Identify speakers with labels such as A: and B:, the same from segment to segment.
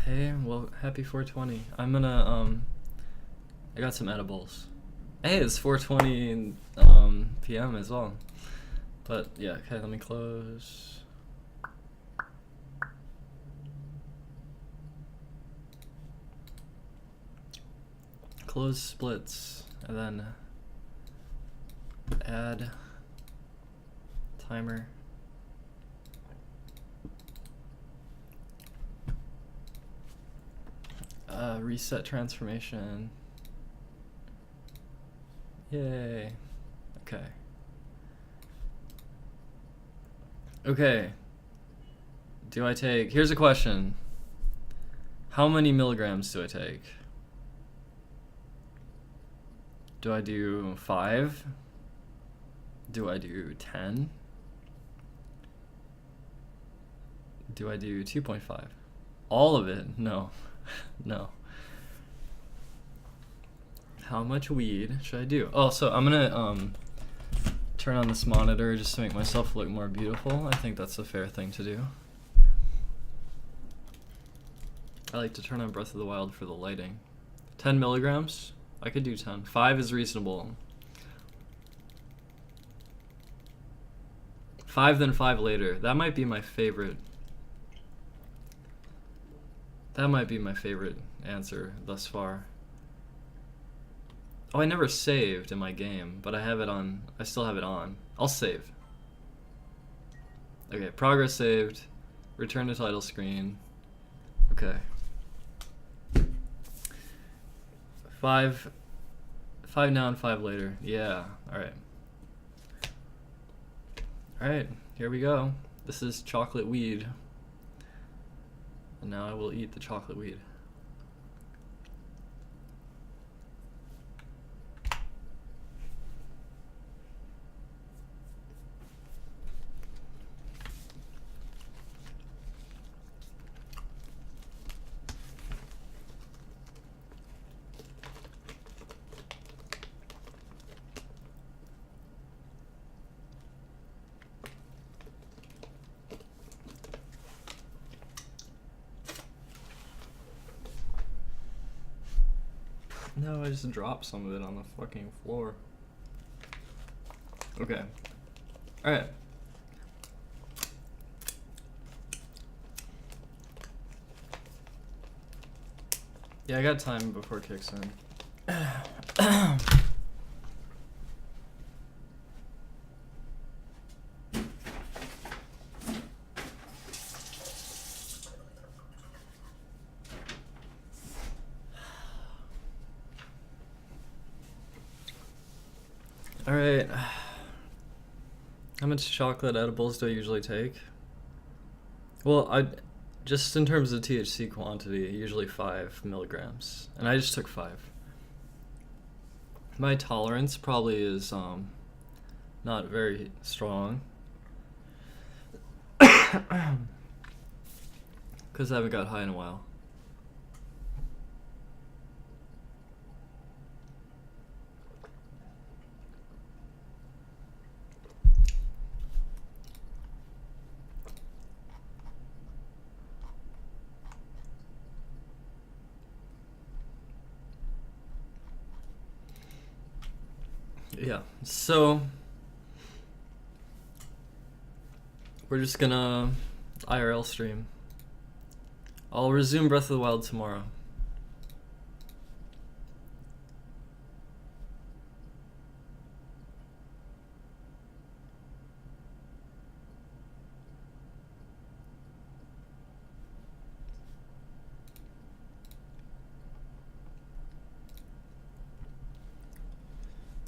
A: Hey, well, happy 420. I got some edibles. Hey, it's 4:20 p.m. as well. But yeah, okay, let me close. Close splits, and then add timer. Reset transformation. Yay. Okay. Okay. Here's a question. How many milligrams do I take? Do I do 5? Do I do 10? Do I do 2.5? All of it? No. No. How much weed should I do? Oh, so I'm gonna turn on this monitor just to make myself look more beautiful. I think that's a fair thing to do. I like to turn on Breath of the Wild for the lighting. 10 milligrams? I could do 10. 5 is reasonable. 5 then 5 later. That might be my favorite. That might be my favorite answer thus far. Oh, I never saved in my game, but I still have it on. I'll save. Okay, progress saved. Return to title screen. Okay. 5 now and 5 later. Yeah, alright. Alright, here we go. This is chocolate weed. And now I will eat the chocolate weed. No, I just dropped some of it on the fucking floor. Okay. Alright. Yeah, I got time before it kicks in. Alright. How much chocolate edibles do I usually take? Well, just in terms of THC quantity, usually 5 milligrams. And I just took 5. My tolerance probably is not very strong. Because I haven't got high in a while. Yeah, so we're just gonna IRL stream. I'll resume Breath of the Wild tomorrow.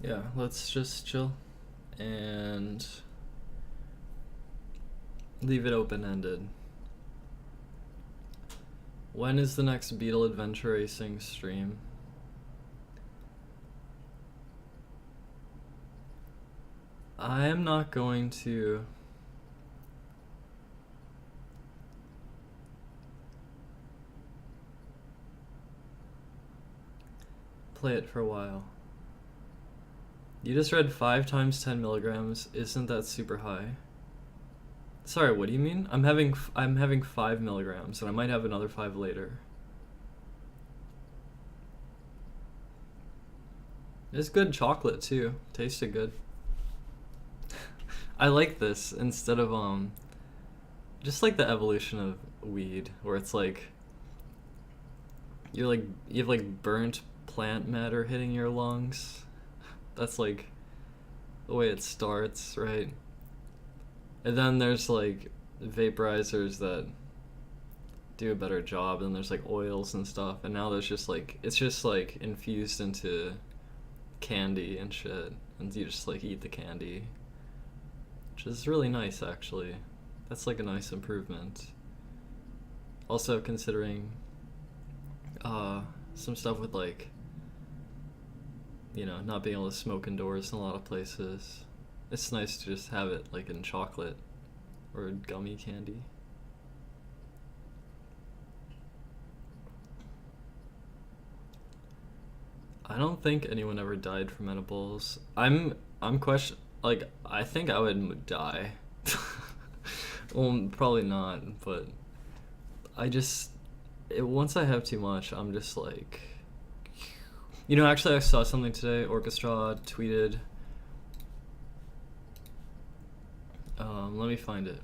A: Yeah, let's just chill and leave it open-ended. When is the next Beetle Adventure Racing stream? I am not going to play it for a while. You just read 5 times 10 milligrams. Isn't that super high? Sorry, what do you mean? I'm having 5 milligrams, and I might have another 5 later. It's good chocolate too. Tasted good. I like this instead of just like the evolution of weed where it's like you have like burnt plant matter hitting your lungs. That's like the way it starts, right? And then there's like vaporizers that do a better job, and there's like oils and stuff, and now there's just like it's just like infused into candy and shit, and you just like eat the candy, which is really nice actually. That's like a nice improvement. Also considering some stuff with like, you know, not being able to smoke indoors in a lot of places. It's nice to just have it like in chocolate or gummy candy. I don't think anyone ever died from edibles. I'm like I think I would die. Well, probably not, but once I have too much, I'm just like, you know, actually I saw something today. Orchestra tweeted. Let me find it.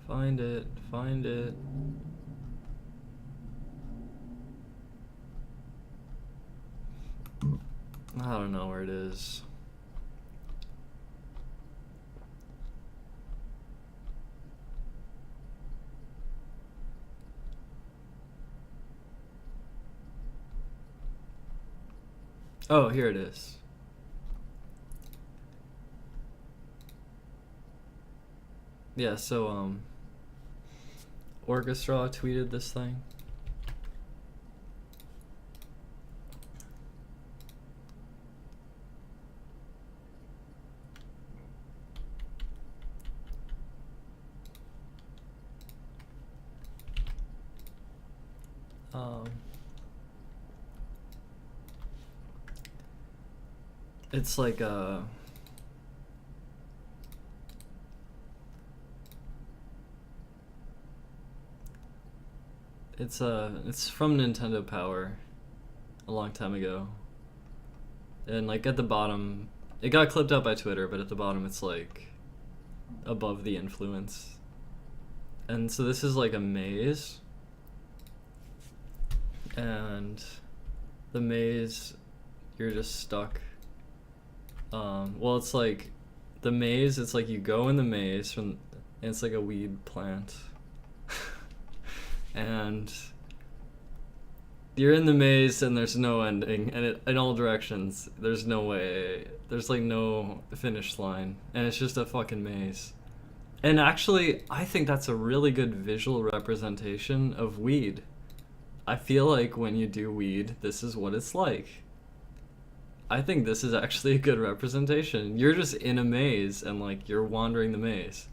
A: Find it. I don't know where it is. Oh, here it is. Yeah, so Orchestra tweeted this thing. It's like it's from Nintendo Power a long time ago. And like at the bottom, it got clipped out by Twitter, but at the bottom it's like above the influence. And so this is like a maze. And the maze, you're just stuck. Well, it's like the maze, it's like you go in the maze and it's like a weed plant. And you're in the maze and there's no ending, and in all directions there's no way, there's like no finish line, and it's just a fucking maze. And actually I think that's a really good visual representation of weed. I feel like when you do weed, this is what it's like. I think this is actually a good representation. You're just in a maze and like you're wandering the maze.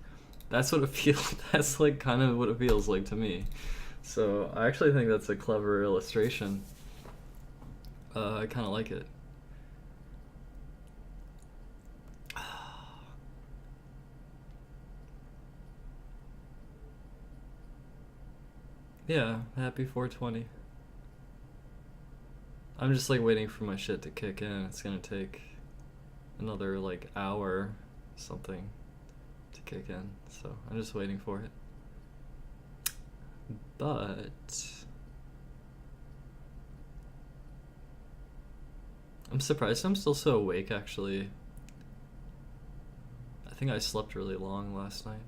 A: That's what it feels. That's like kind of what it feels like to me. So I actually think that's a clever illustration. I kind of like it. Yeah, happy 420. I'm just like waiting for my shit to kick in. It's gonna take another like hour something to kick in, so I'm just waiting for it. But I'm surprised I'm still so awake actually. I think I slept really long last night.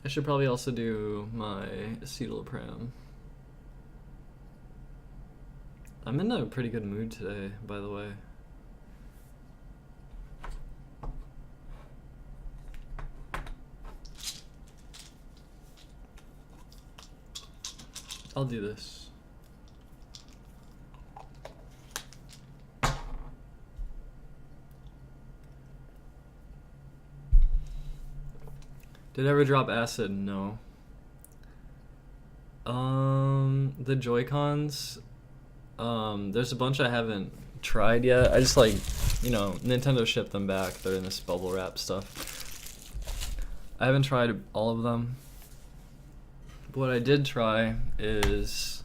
A: I should probably also do my acetalopram. I'm in a pretty good mood today, by the way. I'll do this. Did I ever drop acid? No. The Joy-Cons, there's a bunch I haven't tried yet. I just like you know, Nintendo shipped them back. They're in this bubble wrap stuff. I haven't tried all of them. But what I did try is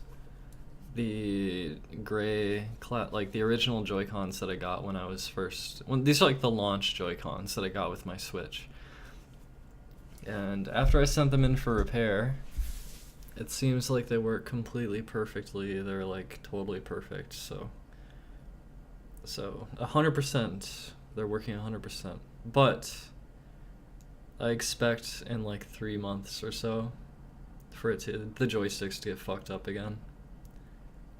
A: the gray, like the original Joy-Cons that I got when I was these are like the launch Joy-Cons that I got with my Switch. And after I sent them in for repair, it seems like they work completely perfectly. They're like totally perfect. So 100%, they're working 100%. But I expect in like 3 months or so for the joysticks to get fucked up again.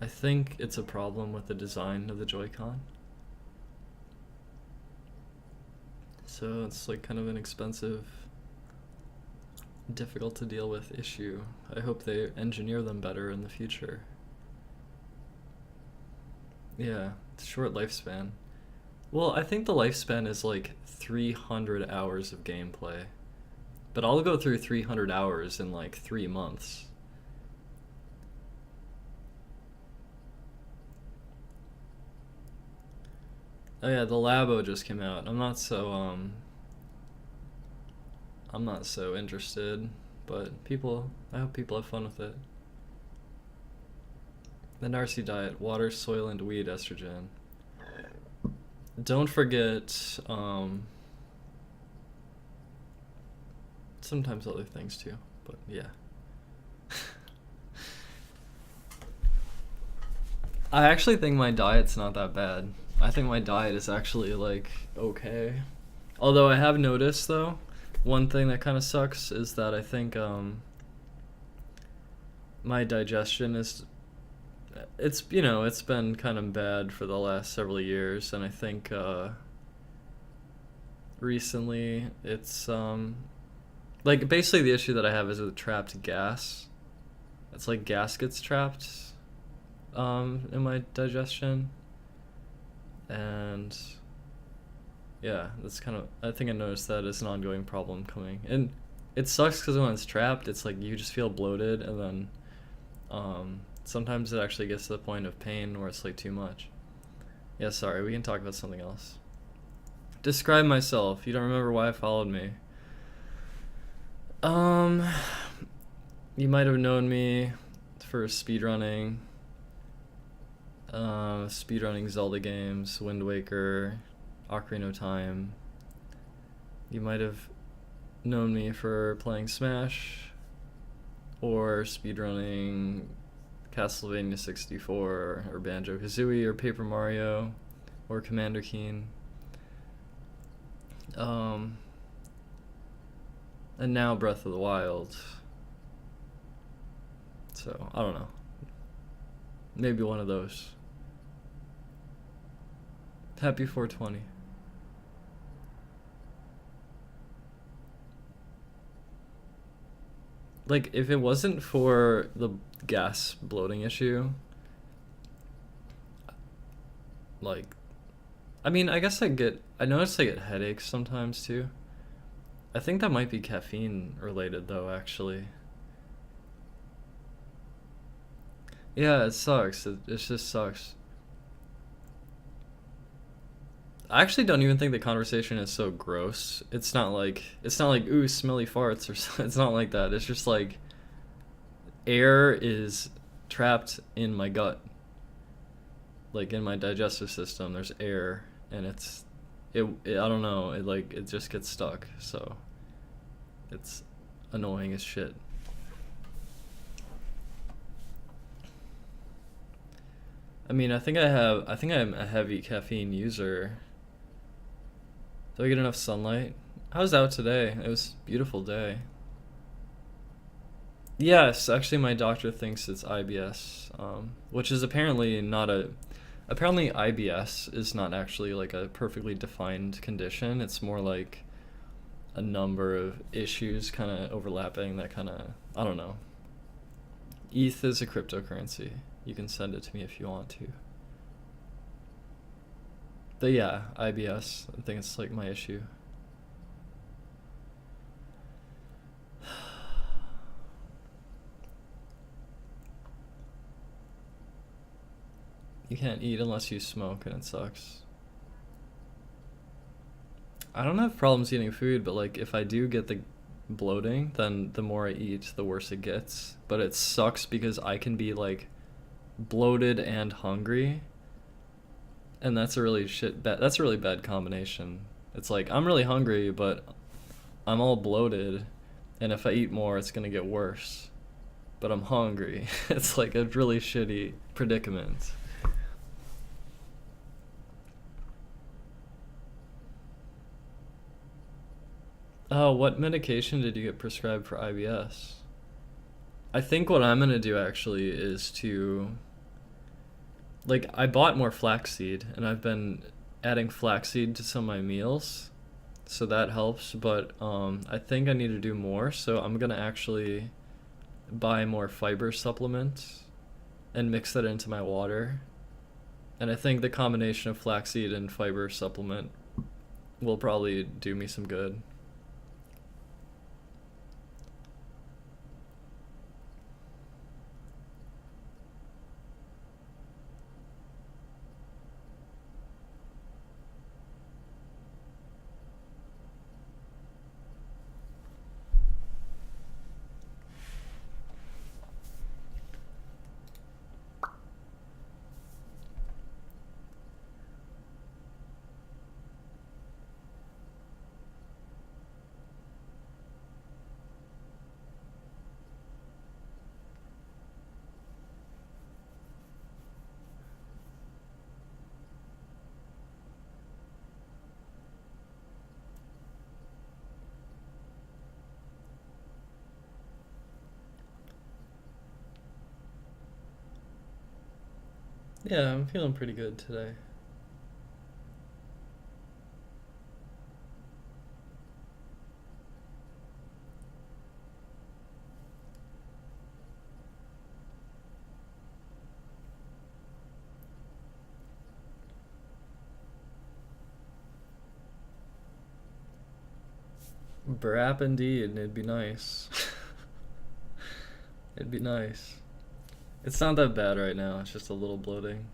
A: I think it's a problem with the design of the Joy-Con. So it's like kind of an expensive, difficult to deal with issue. I hope they engineer them better in the future. Yeah, it's short lifespan. Well, I think the lifespan is like 300 hours of gameplay. But I'll go through 300 hours in like 3 months. Oh yeah, the Labo just came out. I'm not so interested, but I hope people have fun with it. The Narcissa diet: water, soil, and weed estrogen. Don't forget, sometimes other things too, but yeah. I actually think my diet's not that bad. I think my diet is actually like okay. Although I have noticed though, one thing that kind of sucks is that I think my digestion it's been kind of bad for the last several years, and I think recently it's like basically the issue that I have is with trapped gas. It's like gas gets trapped in my digestion, and yeah, that's kind of, I think I noticed that as an ongoing problem coming, and it sucks because when it's trapped, it's like you just feel bloated, and then sometimes it actually gets to the point of pain where it's like too much. Yeah, sorry, we can talk about something else. Describe myself. You don't remember why I followed me. You might have known me for speedrunning Zelda games, Wind Waker, Ocarina of Time. You might have known me for playing Smash or speedrunning Castlevania 64 or Banjo-Kazooie or Paper Mario or Commander Keen. And now Breath of the Wild. So, I don't know. Maybe one of those. Happy 420. Like, if it wasn't for the gas bloating issue, like, I mean, I guess I notice I get headaches sometimes too. I think that might be caffeine related though, actually. Yeah, it sucks. It just sucks. I actually don't even think the conversation is so gross. It's not like ooh, smelly farts or something. It's not like that. It's just like air is trapped in my gut. Like in my digestive system, there's air, and I don't know, it just gets stuck. So it's annoying as shit. I mean, I think I'm a heavy caffeine user. Do I get enough sunlight? I was out today. It was a beautiful day. Yes, actually my doctor thinks it's IBS, which is apparently IBS is not actually like a perfectly defined condition. It's more like a number of issues kind of overlapping that kind of, I don't know. ETH is a cryptocurrency. You can send it to me if you want to. But yeah, IBS, I think it's like my issue. You can't eat unless you smoke, and it sucks. I don't have problems eating food, but like if I do get the bloating, then the more I eat, the worse it gets. But it sucks because I can be like bloated and hungry, and that's a really bad combination. It's like I'm really hungry, but I'm all bloated, and if I eat more, it's gonna get worse. But I'm hungry. It's like a really shitty predicament. Oh, what medication did you get prescribed for IBS? I think what I'm gonna do actually is to like I bought more flaxseed and I've been adding flaxseed to some of my meals, so that helps. But I think I need to do more, so I'm gonna actually buy more fiber supplements and mix that into my water. And I think the combination of flaxseed and fiber supplement will probably do me some good. Yeah, I'm feeling pretty good today. Brap indeed, it'd be nice. It'd be nice. It's not that bad right now, it's just a little bloating.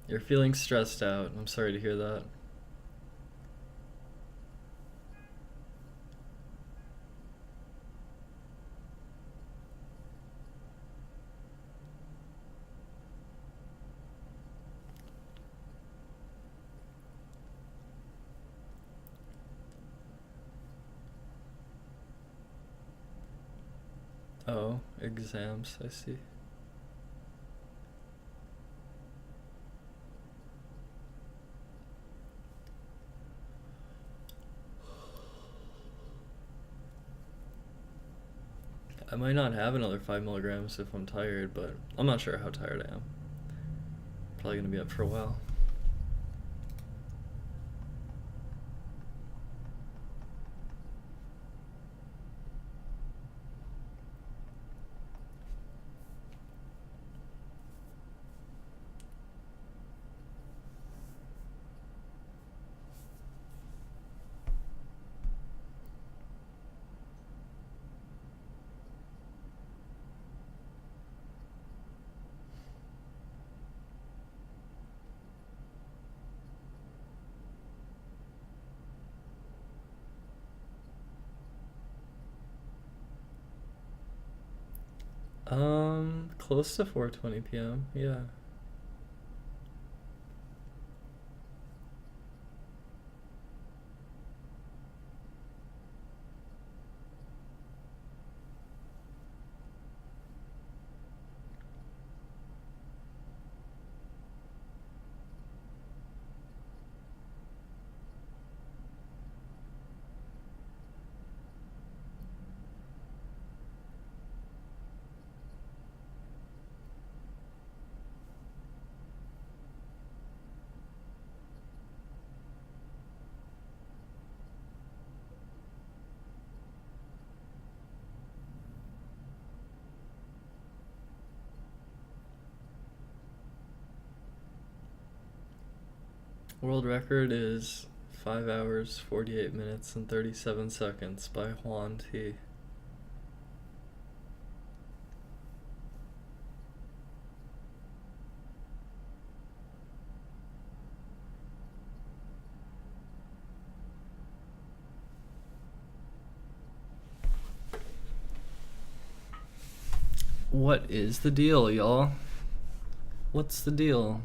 A: You're feeling stressed out. I'm sorry to hear that. Oh, exams, I see. I might not have another 5 milligrams if I'm tired, but I'm not sure how tired I am. Probably gonna be up for a while. Close to 4:20 p.m. Yeah. World record is 5 hours, 48 minutes, and 37 seconds by Juan T. What is the deal, y'all? What's the deal?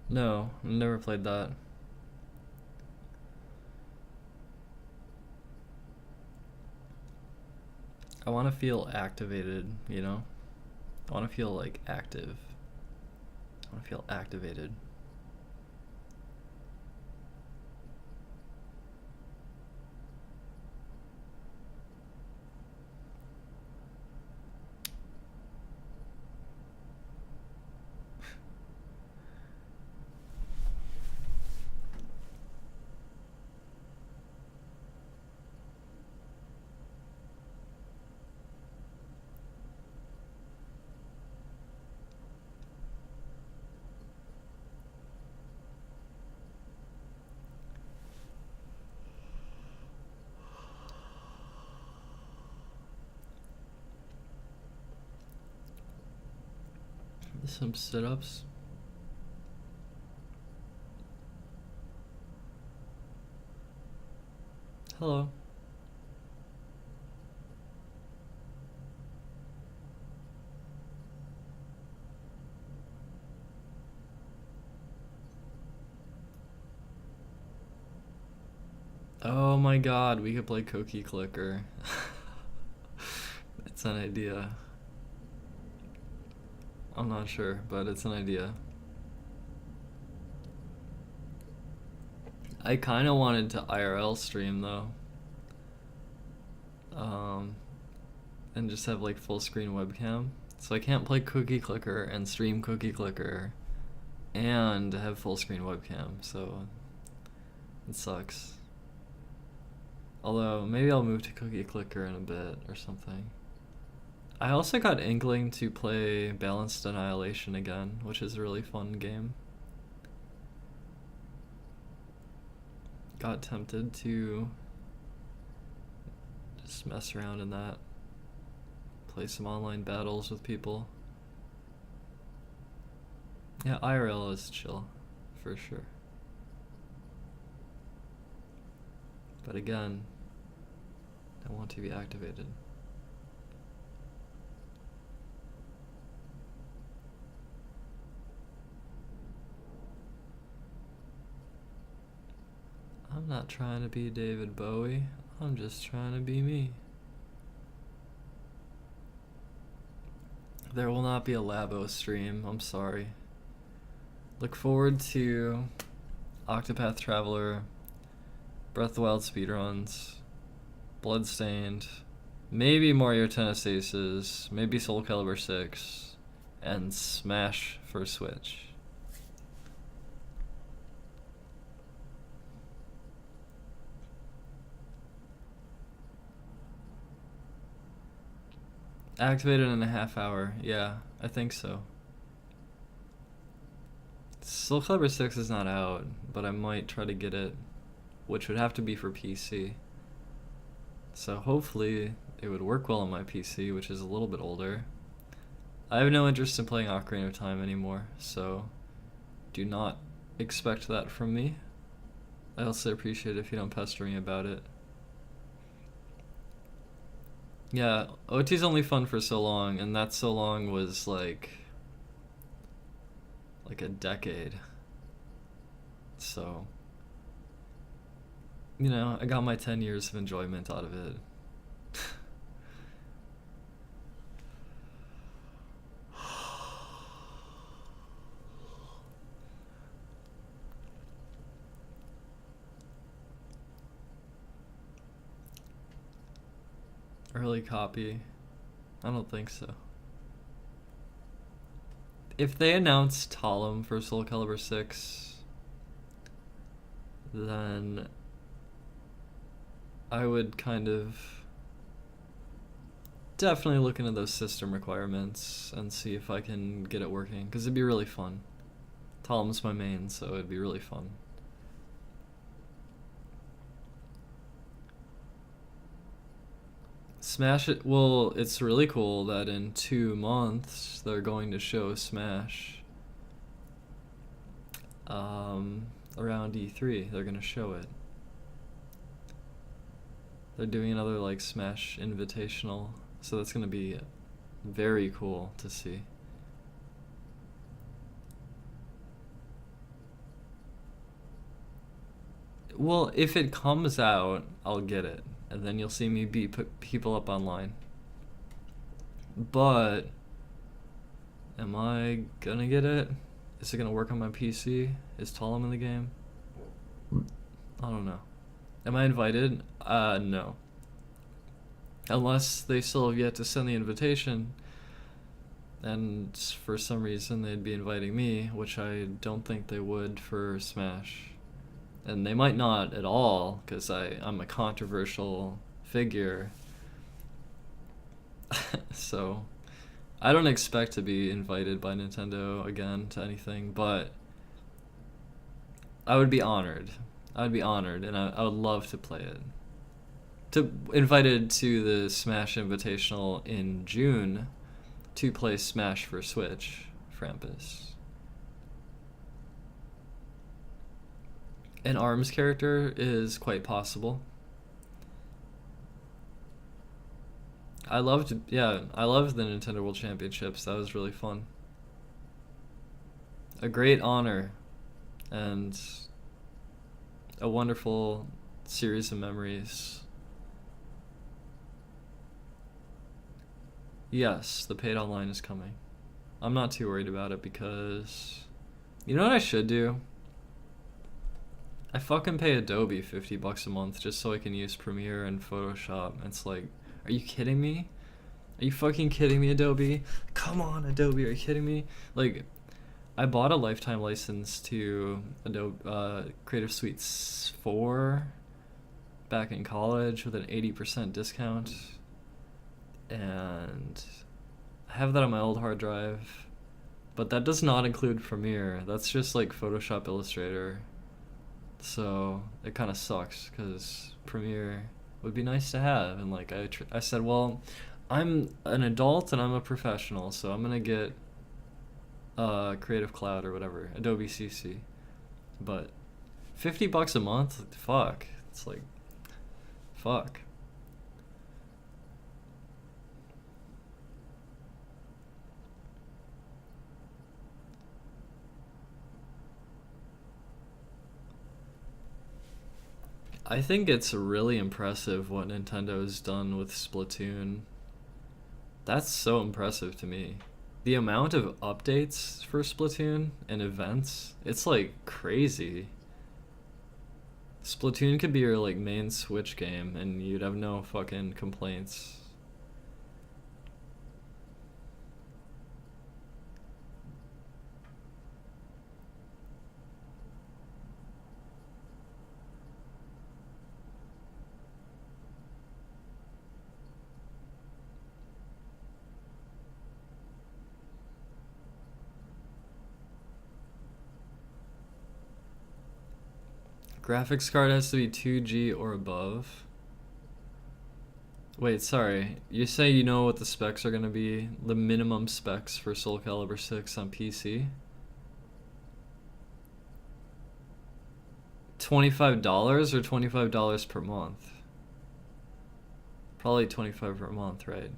A: No, I've never played that. I want to feel activated, you know? I want to feel like active. I want to feel activated. Some sit-ups. Hello. Oh my god, we could play Cookie Clicker. It's an idea. I'm not sure, but it's an idea. I kind of wanted to IRL stream though. And just have like full screen webcam. So I can't play Cookie Clicker and stream Cookie Clicker and have full screen webcam, so it sucks. Although maybe I'll move to Cookie Clicker in a bit or something. I also got Inkling to play Balanced Annihilation again, which is a really fun game. Got tempted to just mess around in that. Play some online battles with people. Yeah, IRL is chill, for sure. But again, I want to be activated. I'm not trying to be David Bowie, I'm just trying to be me. There will not be a Labo stream, I'm sorry. Look forward to Octopath Traveler, Breath of the Wild speedruns, Bloodstained, maybe Mario Tennis Aces, maybe Soul Calibur 6, and Smash for Switch. Activated in a half hour. Yeah, I think so. Soul Calibur 6 is not out, but I might try to get it, which would have to be for PC. So hopefully it would work well on my PC, which is a little bit older. I have no interest in playing Ocarina of Time anymore, so do not expect that from me. I also appreciate it if you don't pester me about it. Yeah, OT's only fun for so long, and that so long was like a decade. So, you know, I got my 10 years of enjoyment out of it. Early copy? I don't think so. If they announce Talum for Soul Calibur 6, then I would kind of definitely look into those system requirements and see if I can get it working, because it'd be really fun. Talum's my main, so it'd be really fun. Smash it. Well, it's really cool that in 2 months they're going to show Smash. Around E3, they're gonna show it. They're doing another like Smash Invitational So that's gonna be very cool to see. Well, if it comes out, I'll get it, and then you'll see me beat people up online. But am I gonna get it? Is it gonna work on my PC? Is Talum in the game? I don't know. Am I invited? No. Unless they still have yet to send the invitation, and for some reason they'd be inviting me, which I don't think they would for Smash. And they might not at all, because I'm a controversial figure. So I don't expect to be invited by Nintendo again to anything, but I would be honored. I would be honored, and I would love to play it. Invited to the Smash Invitational in June to play Smash for Switch, Frampus. An ARMS character is quite possible. I loved the Nintendo World Championships. That was really fun. A great honor and a wonderful series of memories. Yes, the paid online is coming. I'm not too worried about it because you know what I should do? I fucking pay Adobe $50 a month just so I can use Premiere and Photoshop. It's like, are you kidding me? Are you fucking kidding me, Adobe? Come on, Adobe, are you kidding me? Like, I bought a lifetime license to Adobe Creative Suite 4 back in college with an 80% discount. And I have that on my old hard drive. But that does not include Premiere. That's just like Photoshop Illustrator. So it kind of sucks because Premiere would be nice to have. And like I said, well, I'm an adult and I'm a professional, so I'm gonna get Creative Cloud or whatever, Adobe CC. But $50 a month, fuck. It's like, fuck. I think it's really impressive what Nintendo's done with Splatoon. That's so impressive to me. The amount of updates for Splatoon and events, it's like crazy. Splatoon could be your like main Switch game and you'd have no fucking complaints. Graphics card has to be 2G or above. Wait, sorry. You say you know what the specs are going to be? The minimum specs for Soul Calibur 6 on PC? $25 or $25 per month? Probably $25 per month, right?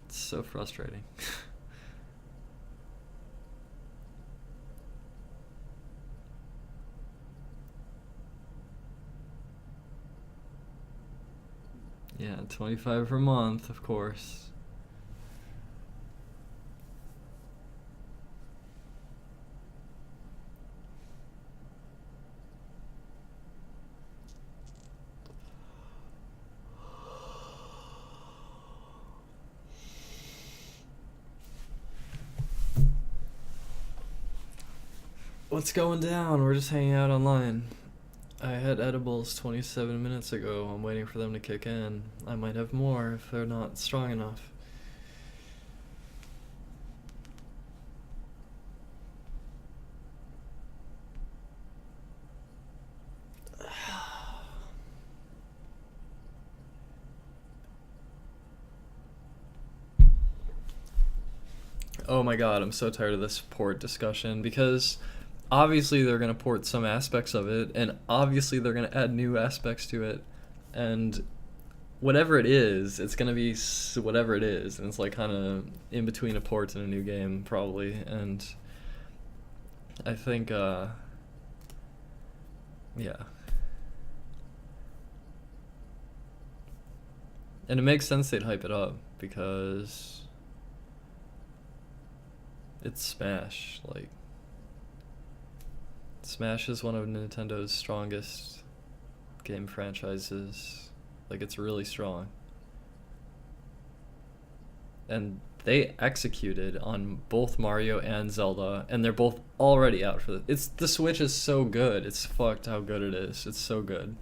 A: It's so frustrating. Yeah, $25 per month, of course. What's going down? We're just hanging out online. I had edibles 27 minutes ago. I'm waiting for them to kick in. I might have more if they're not strong enough. Oh my god, I'm so tired of this port discussion because obviously they're going to port some aspects of it and obviously they're going to add new aspects to it, and whatever it is, it's gonna be whatever it is, and it's like kind of in between a port and a new game probably. And I think yeah, and it makes sense they'd hype it up because it's Smash. Like, Smash is one of Nintendo's strongest game franchises. Like, it's really strong. And they executed on both Mario and Zelda, and they're both already out for the Switch is so good. It's fucked how good it is. It's so good.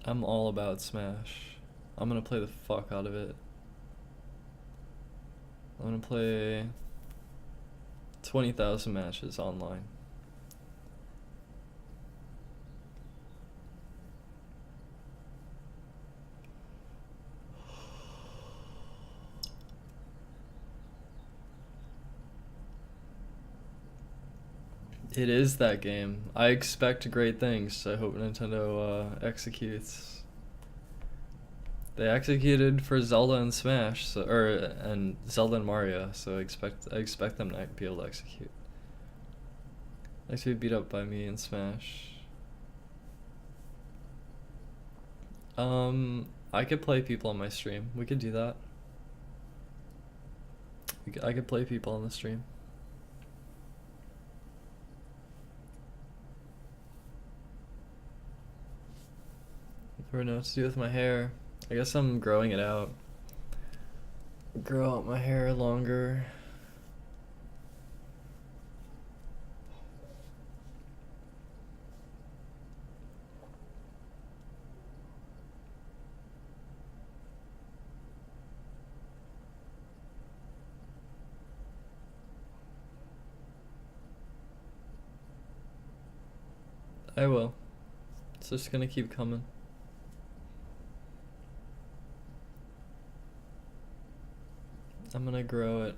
A: I'm all about Smash. I'm gonna play the fuck out of it. I'm gonna play 20,000 matches online. It is that game. I expect great things. I hope Nintendo executes. They executed for Zelda and Smash, and Zelda and Mario, so I expect them to be able to execute. Like to be beat up by me in Smash. I could play people on my stream. We could do that. I could play people on the stream. I don't know what to do with my hair. I guess I'm growing it out. Grow out my hair longer. I will. It's just gonna keep coming. I'm gonna grow it.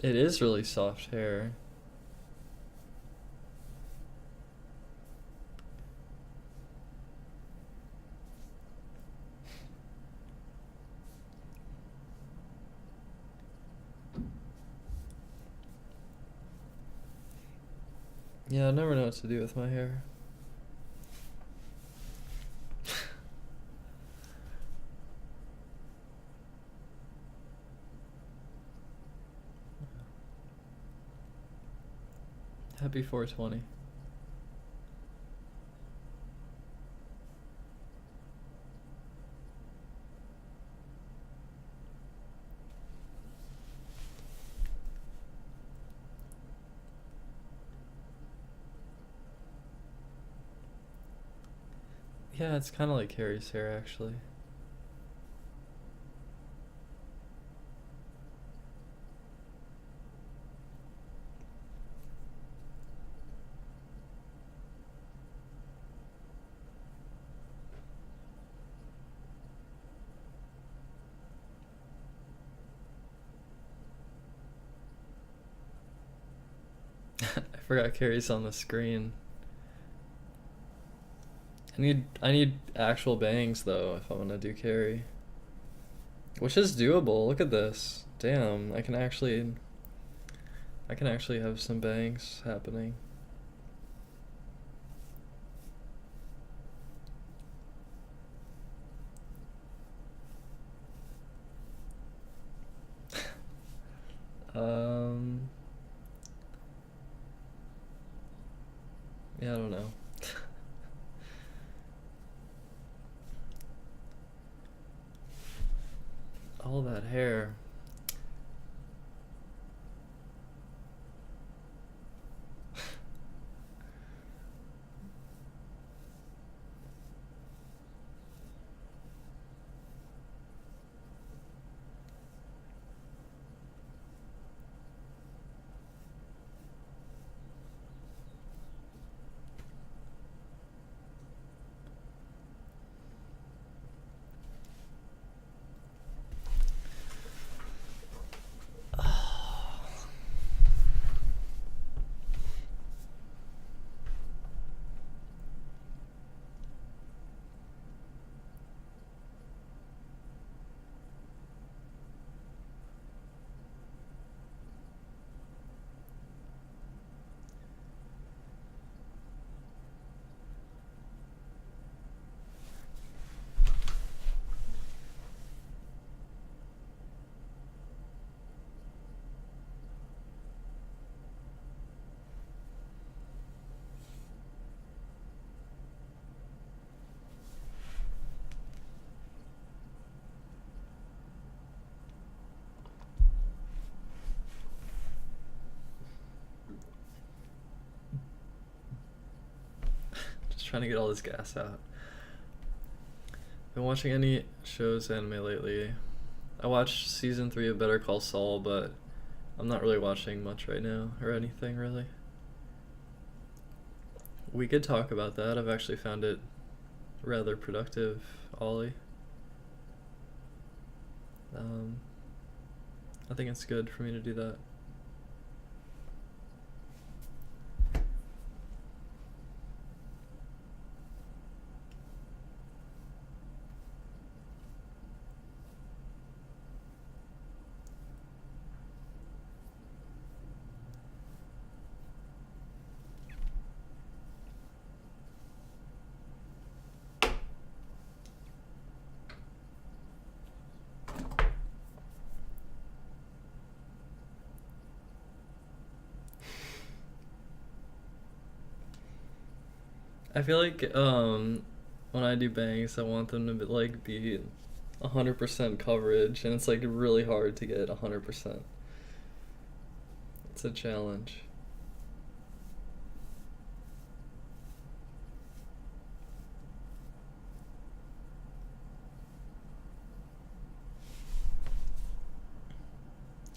A: It is really soft hair. Yeah, I never know what to do with my hair. Happy 420. Yeah, it's kind of like Harry's hair, actually. I forgot Carrie's on the screen. I need actual bangs though if I want to do Carrie. Which is doable. Look at this. Damn, I can actually have some bangs happening. Yeah, I don't know. All that hair. trying to get all this gas out. Been watching any shows, anime lately? I watched season 3 of Better Call Saul, but I'm not really watching much right now, or anything really. We could talk about that. I've actually found it rather productive, Ollie. I think it's good for me to do that. I feel like when I do bangs, I want them to be 100% coverage, and it's like really hard to get 100%. It's a challenge.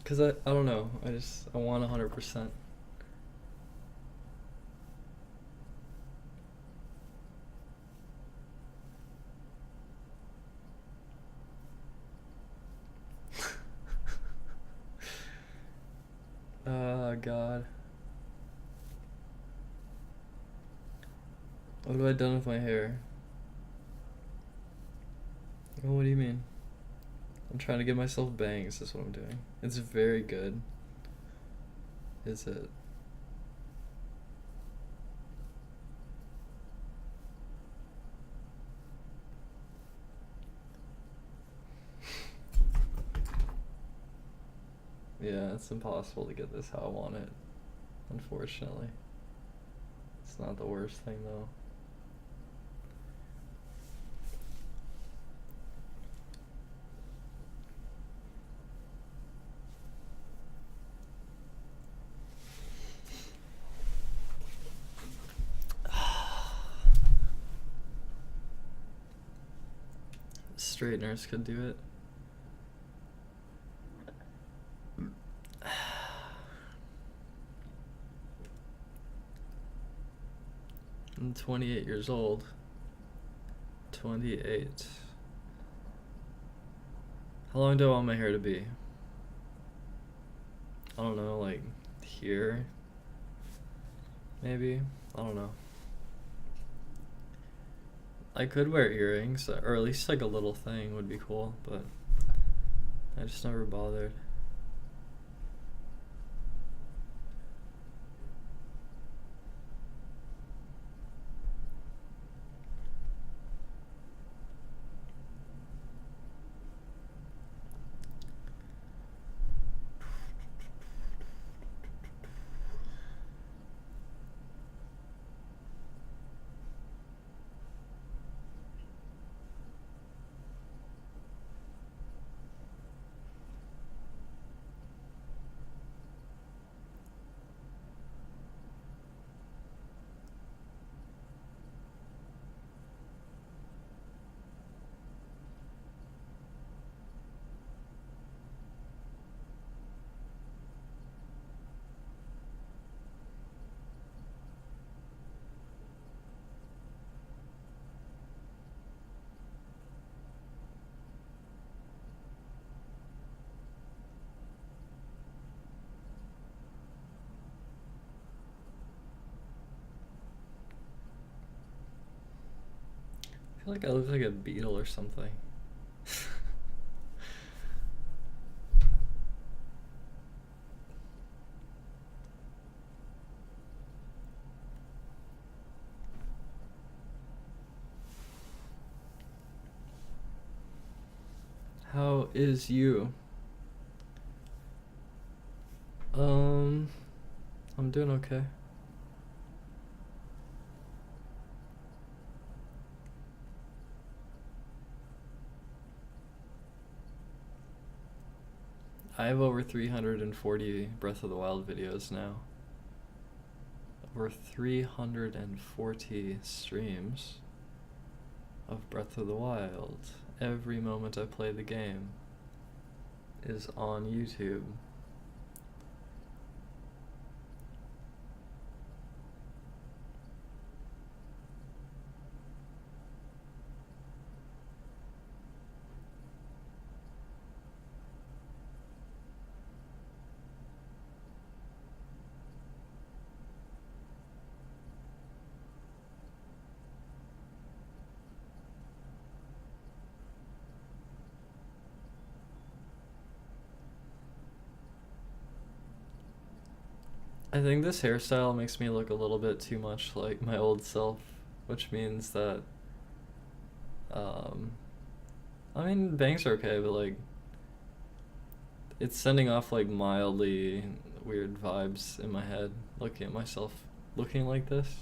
A: Cause I don't know. I want 100%. God. What have I done with my hair? Oh, what do you mean? I'm trying to get myself bangs, is what I'm doing. It's very good. Is it? Yeah, it's impossible to get this how I want it, unfortunately. It's not the worst thing though. Straighteners could do it. I'm 28 years old. 28. How long do I want my hair to be? I don't know, like here? Maybe? I don't know. I could wear earrings, or at least like a little thing would be cool, but I just never bothered. I feel like I look like a beetle or something. How is you? I'm doing okay. I have over 340 Breath of the Wild videos now. over 340 streams of Breath of the Wild. Every moment I play the game is on YouTube. I think this hairstyle makes me look a little bit too much like my old self, which means that, um, I mean, bangs are okay, but like, it's sending off like mildly weird vibes in my head, looking at myself looking like this.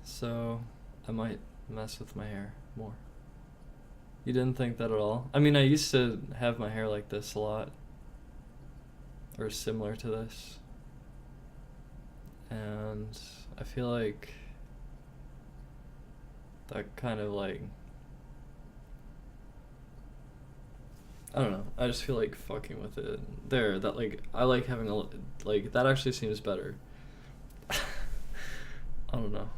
A: So, I might mess with my hair more. You didn't think that at all? I mean, I used to have my hair like this a lot, or similar to this, and I feel like that kind of like, I don't know, I just feel like fucking with it. There, that like, I like having like, that actually seems better. I don't know,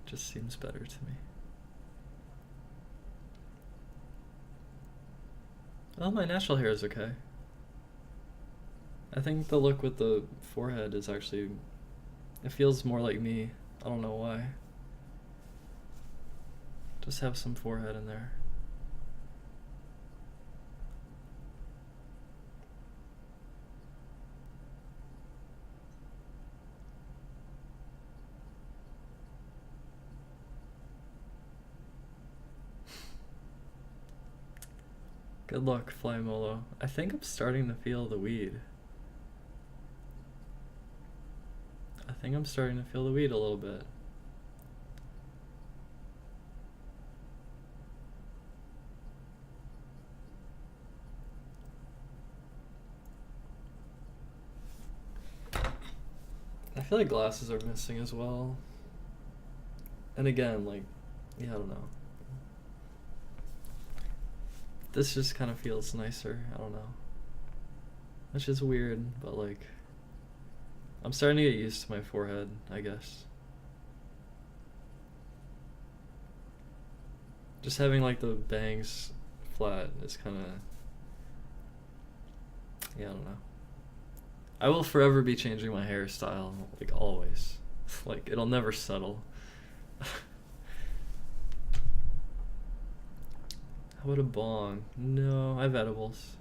A: just seems better to me. Well, my natural hair is okay. I think the look with the forehead is actually, it feels more like me. I don't know why. Just have some forehead in there. Good luck, Fly Molo. I think I'm starting to feel the weed. I think I'm starting to feel the weed a little bit. I feel like glasses are missing as well. And again, like, yeah, I don't know. This just kind of feels nicer. I don't know. Which is weird, but like, I'm starting to get used to my forehead, I guess. Just having like the bangs flat is kind of, yeah, I don't know. I will forever be changing my hairstyle, like always. Like, it'll never settle. How about a bong? No, I have edibles.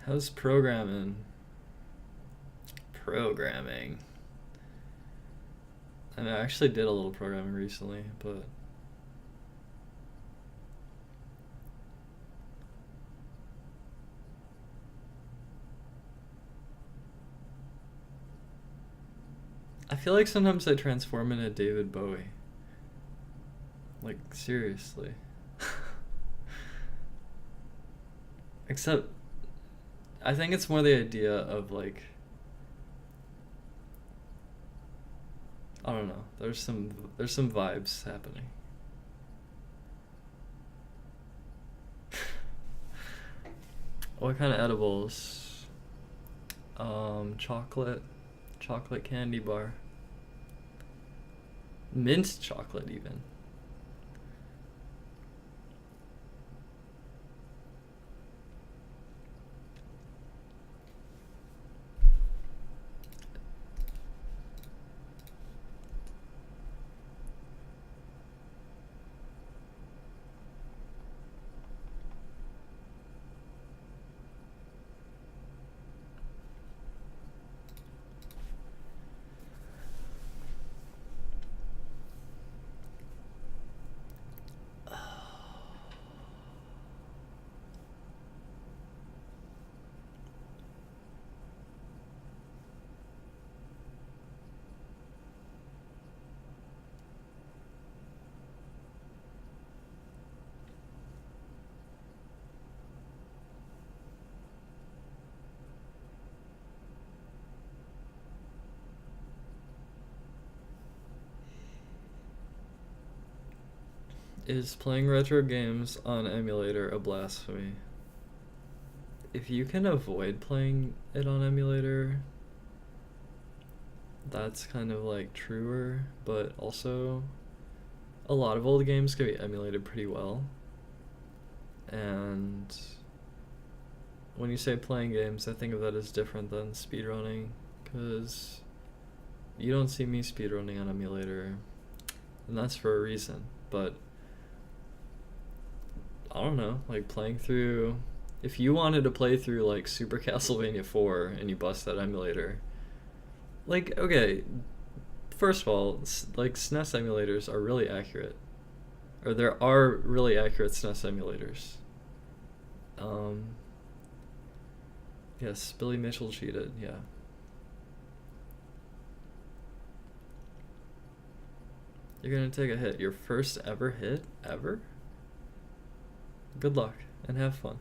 A: How's programming? Programming. I mean, I actually did a little programming recently, but I feel like sometimes I transform into David Bowie. Like, seriously. Except, I think it's more the idea of like, I don't know. There's some vibes happening. What kind of edibles? Chocolate candy bar. Mint chocolate even. Is playing retro games on emulator a blasphemy? If you can avoid playing it on emulator, that's kind of like truer, but also a lot of old games can be emulated pretty well. And when you say playing games, I think of that as different than speedrunning, because you don't see me speedrunning on emulator, and that's for a reason. But I don't know, like playing through, if you wanted to play through like Super Castlevania 4 and you bust that emulator, like, okay, first of all, like SNES emulators are really accurate, or there are really accurate SNES emulators. Yes, Billy Mitchell cheated, yeah. You're gonna take a hit. Your first ever hit? Ever? Good luck, and have fun.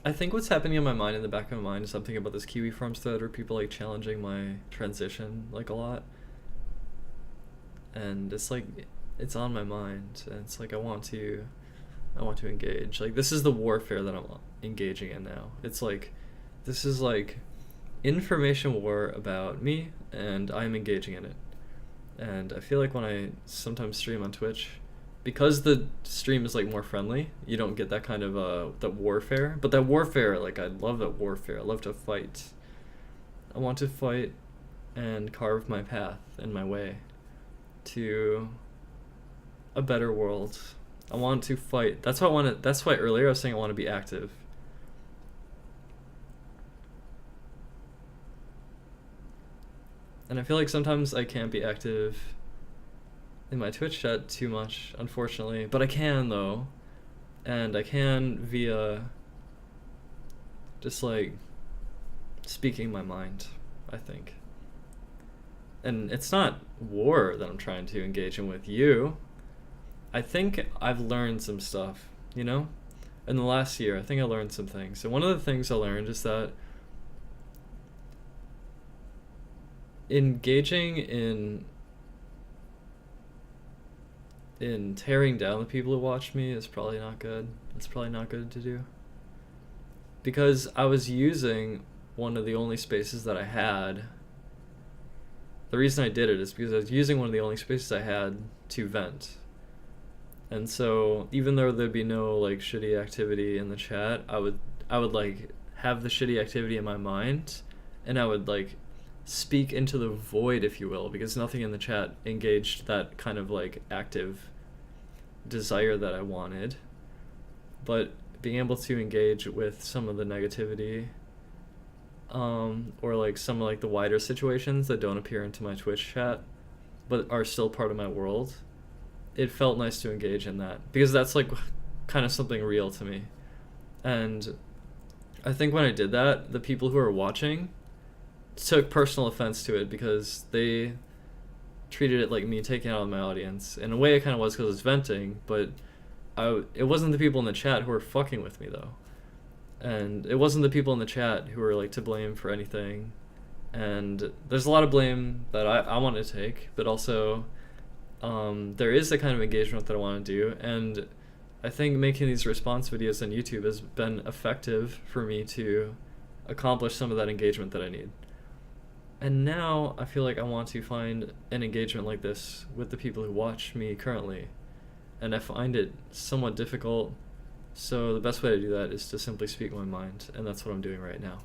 A: I think what's happening in my mind, in the back of my mind, is something about this Kiwi Farms thread where people like challenging my transition like a lot. And it's like, it's on my mind, and it's like I want to engage. Like, this is the warfare that I'm engaging in now. It's like, this is like information war about me, and I'm engaging in it. And I feel like when I sometimes stream on Twitch, because the stream is like more friendly, you don't get that kind of that warfare. But that warfare, like, I love that warfare. I love to fight. I want to fight and carve my path and my way to a better world. I want to fight. That's why I want to. That's why earlier I was saying I want to be active. And I feel like sometimes I can't be active in my Twitch chat too much, unfortunately. But I can, though. And I can via just like speaking my mind, I think. And it's not war that I'm trying to engage in with you. I think I've learned some stuff, you know? In the last year, I think I learned some things. And one of the things I learned is that engaging in tearing down the people who watch me is probably not good. It's probably not good to do. Because I was using one of the only spaces that I had. The reason I did it is because I was using one of the only spaces I had to vent. And so even though there'd be no like shitty activity in the chat, I would like have the shitty activity in my mind, and I would like speak into the void, if you will, because nothing in the chat engaged that kind of like active desire that I wanted. But being able to engage with some of the negativity, or like some of like the wider situations that don't appear into my Twitch chat but are still part of my world, it felt nice to engage in that, because that's like kind of something real to me. And I think when I did that, the people who are watching took personal offense to it, because they treated it like me taking it out of my audience. In a way it kind of was, because I was venting, but it wasn't the people in the chat who were fucking with me though. And it wasn't the people in the chat who were like to blame for anything. And there's a lot of blame that I want to take, but also there is the kind of engagement that I want to do. And I think making these response videos on YouTube has been effective for me to accomplish some of that engagement that I need. And now I feel like I want to find an engagement like this with the people who watch me currently. And I find it somewhat difficult. So the best way to do that is to simply speak my mind. And that's what I'm doing right now.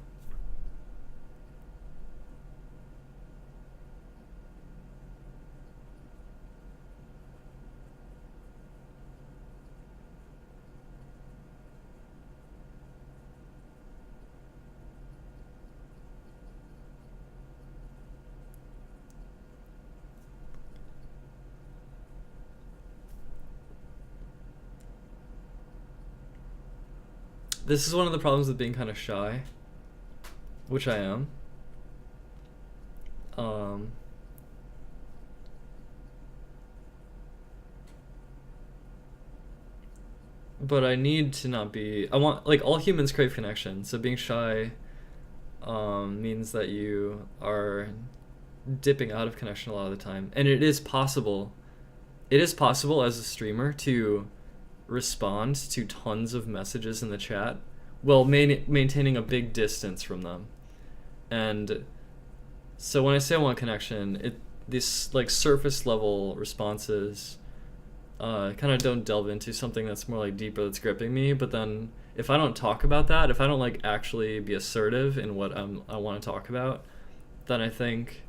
A: This is one of the problems with being kind of shy, which I am. But I need to not be. I want, like, all humans crave connection. So being shy means that you are dipping out of connection a lot of the time. And it is possible. It is possible as a streamer to respond to tons of messages in the chat while maintaining a big distance from them. And so when I say I want connection, this like surface level responses kind of don't delve into something that's more like deeper, that's gripping me. But then if I don't talk about that, if I don't like actually be assertive in what I want to talk about, then I think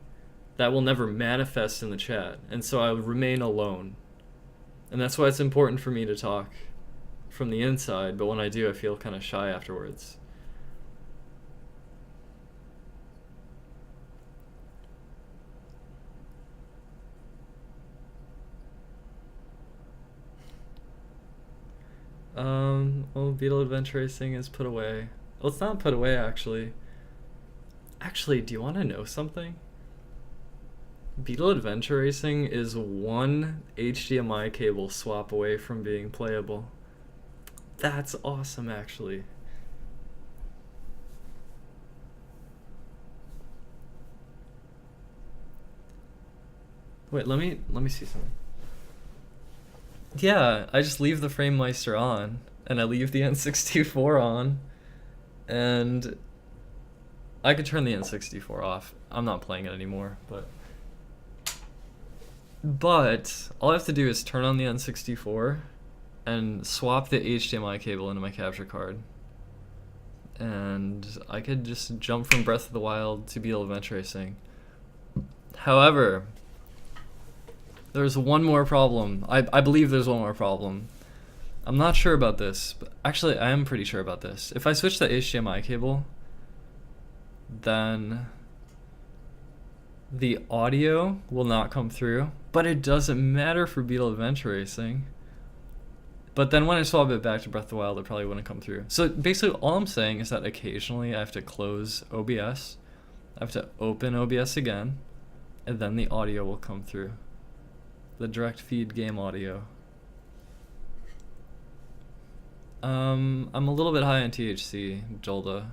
A: that will never manifest in the chat, and so I would remain alone. And that's why it's important for me to talk from the inside, but when I do, I feel kind of shy afterwards. Well, Beetle Adventure Racing is put away. Well, it's not put away, actually. Actually, do you want to know something? Beetle Adventure Racing is one HDMI cable swap away from being playable. That's awesome, actually. Wait, let me see something. Yeah, I just leave the FrameMeister on, and I leave the N64 on, and I could turn the N64 off. I'm not playing it anymore, but all I have to do is turn on the N64 and swap the HDMI cable into my capture card. And I could just jump from Breath of the Wild to Beetle Adventure Racing. However, there's one more problem. I believe there's one more problem. I'm not sure about this, but actually I am pretty sure about this. If I switch the HDMI cable, then the audio will not come through, but it doesn't matter for Beetle Adventure Racing. But then when I swap it back to Breath of the Wild, it probably wouldn't come through. So basically all I'm saying is that occasionally I have to close OBS, I have to open OBS again, and then the audio will come through. The direct feed game audio. I'm a little bit high on THC, Jolda,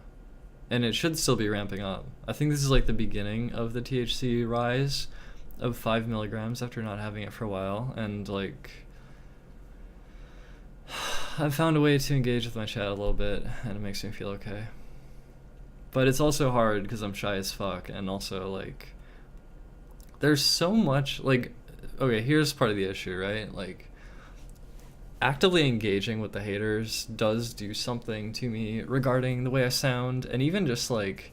A: and it should still be ramping up. I think this is like the beginning of the THC rise of 5 milligrams after not having it for a while, and like I've found a way to engage with my chat a little bit, and it makes me feel okay. But it's also hard because I'm shy as fuck, and also like there's so much like, okay, here's part of the issue, right? Like actively engaging with the haters does do something to me regarding the way I sound, and even just like,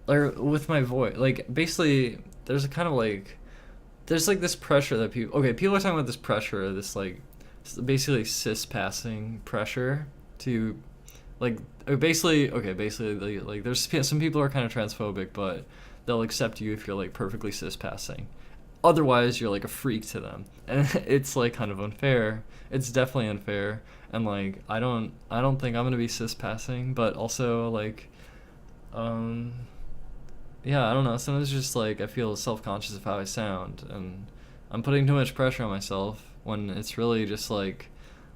A: or with my voice. Like basically there's a kind of like, there's like this pressure that people are talking about, this pressure, this like basically cis passing pressure to like basically like there's some people who are kind of transphobic, but they'll accept you if you're like perfectly cis passing. Otherwise you're like a freak to them, and it's like kind of unfair. It's definitely unfair, and like I don't think I'm gonna be cis passing, but also like yeah, I don't know, sometimes just like I feel self-conscious of how I sound, and I'm putting too much pressure on myself when it's really just like,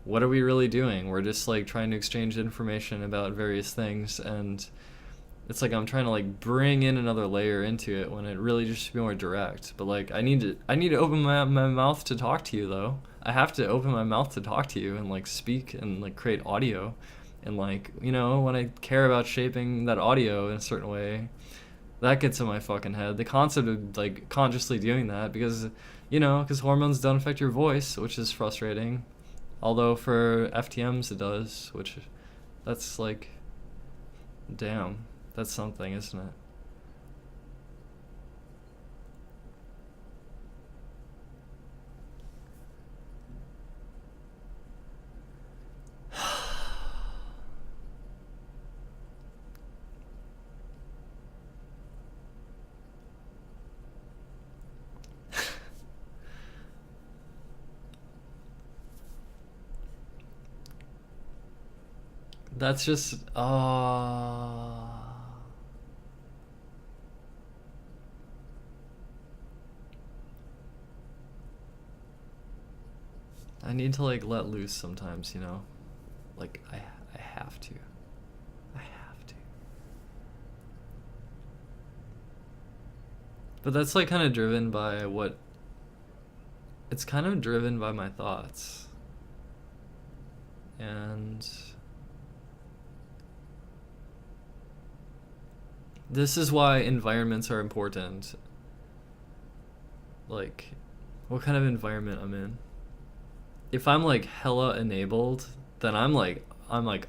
A: what are we really doing? We're just like trying to exchange information about various things, and it's like I'm trying to like bring in another layer into it when it really just should be more direct. But like I need to open my mouth to talk to you, though. I have to open my mouth to talk to you and like speak and like create audio, and like, you know, when I care about shaping that audio in a certain way, that gets in my fucking head. The concept of like consciously doing that, because you know, because hormones don't affect your voice, which is frustrating. Although for FTMs it does, which that's like, damn. That's something, isn't it? That's just I need to like let loose sometimes, you know? Like I have to. I have to. But that's like kind of driven by what, it's kind of driven by my thoughts. And this is why environments are important. Like, what kind of environment I'm in. If I'm like hella enabled, then I'm like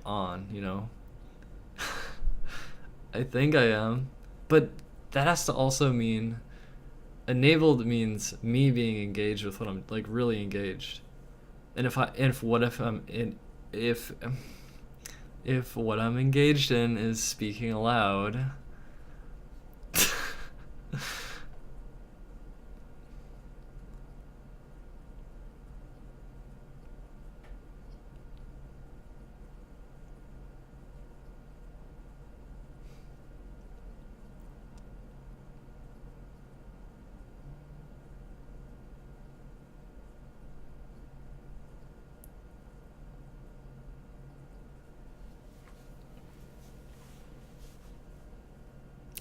A: on, you know? I think I am. But that has to also mean enabled means me being engaged with what I'm like really engaged. And if what I'm engaged in is speaking aloud,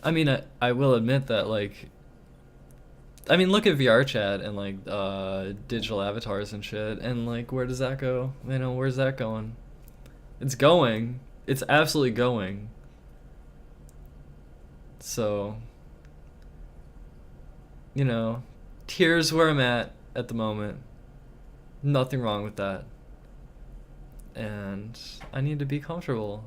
A: I mean, I will admit that, like, I mean, look at VR chat and, like, digital avatars and shit, and, like, where does that go? You know, where's that going? It's going. It's absolutely going. So, you know, here's where I'm at the moment. Nothing wrong with that. And I need to be comfortable.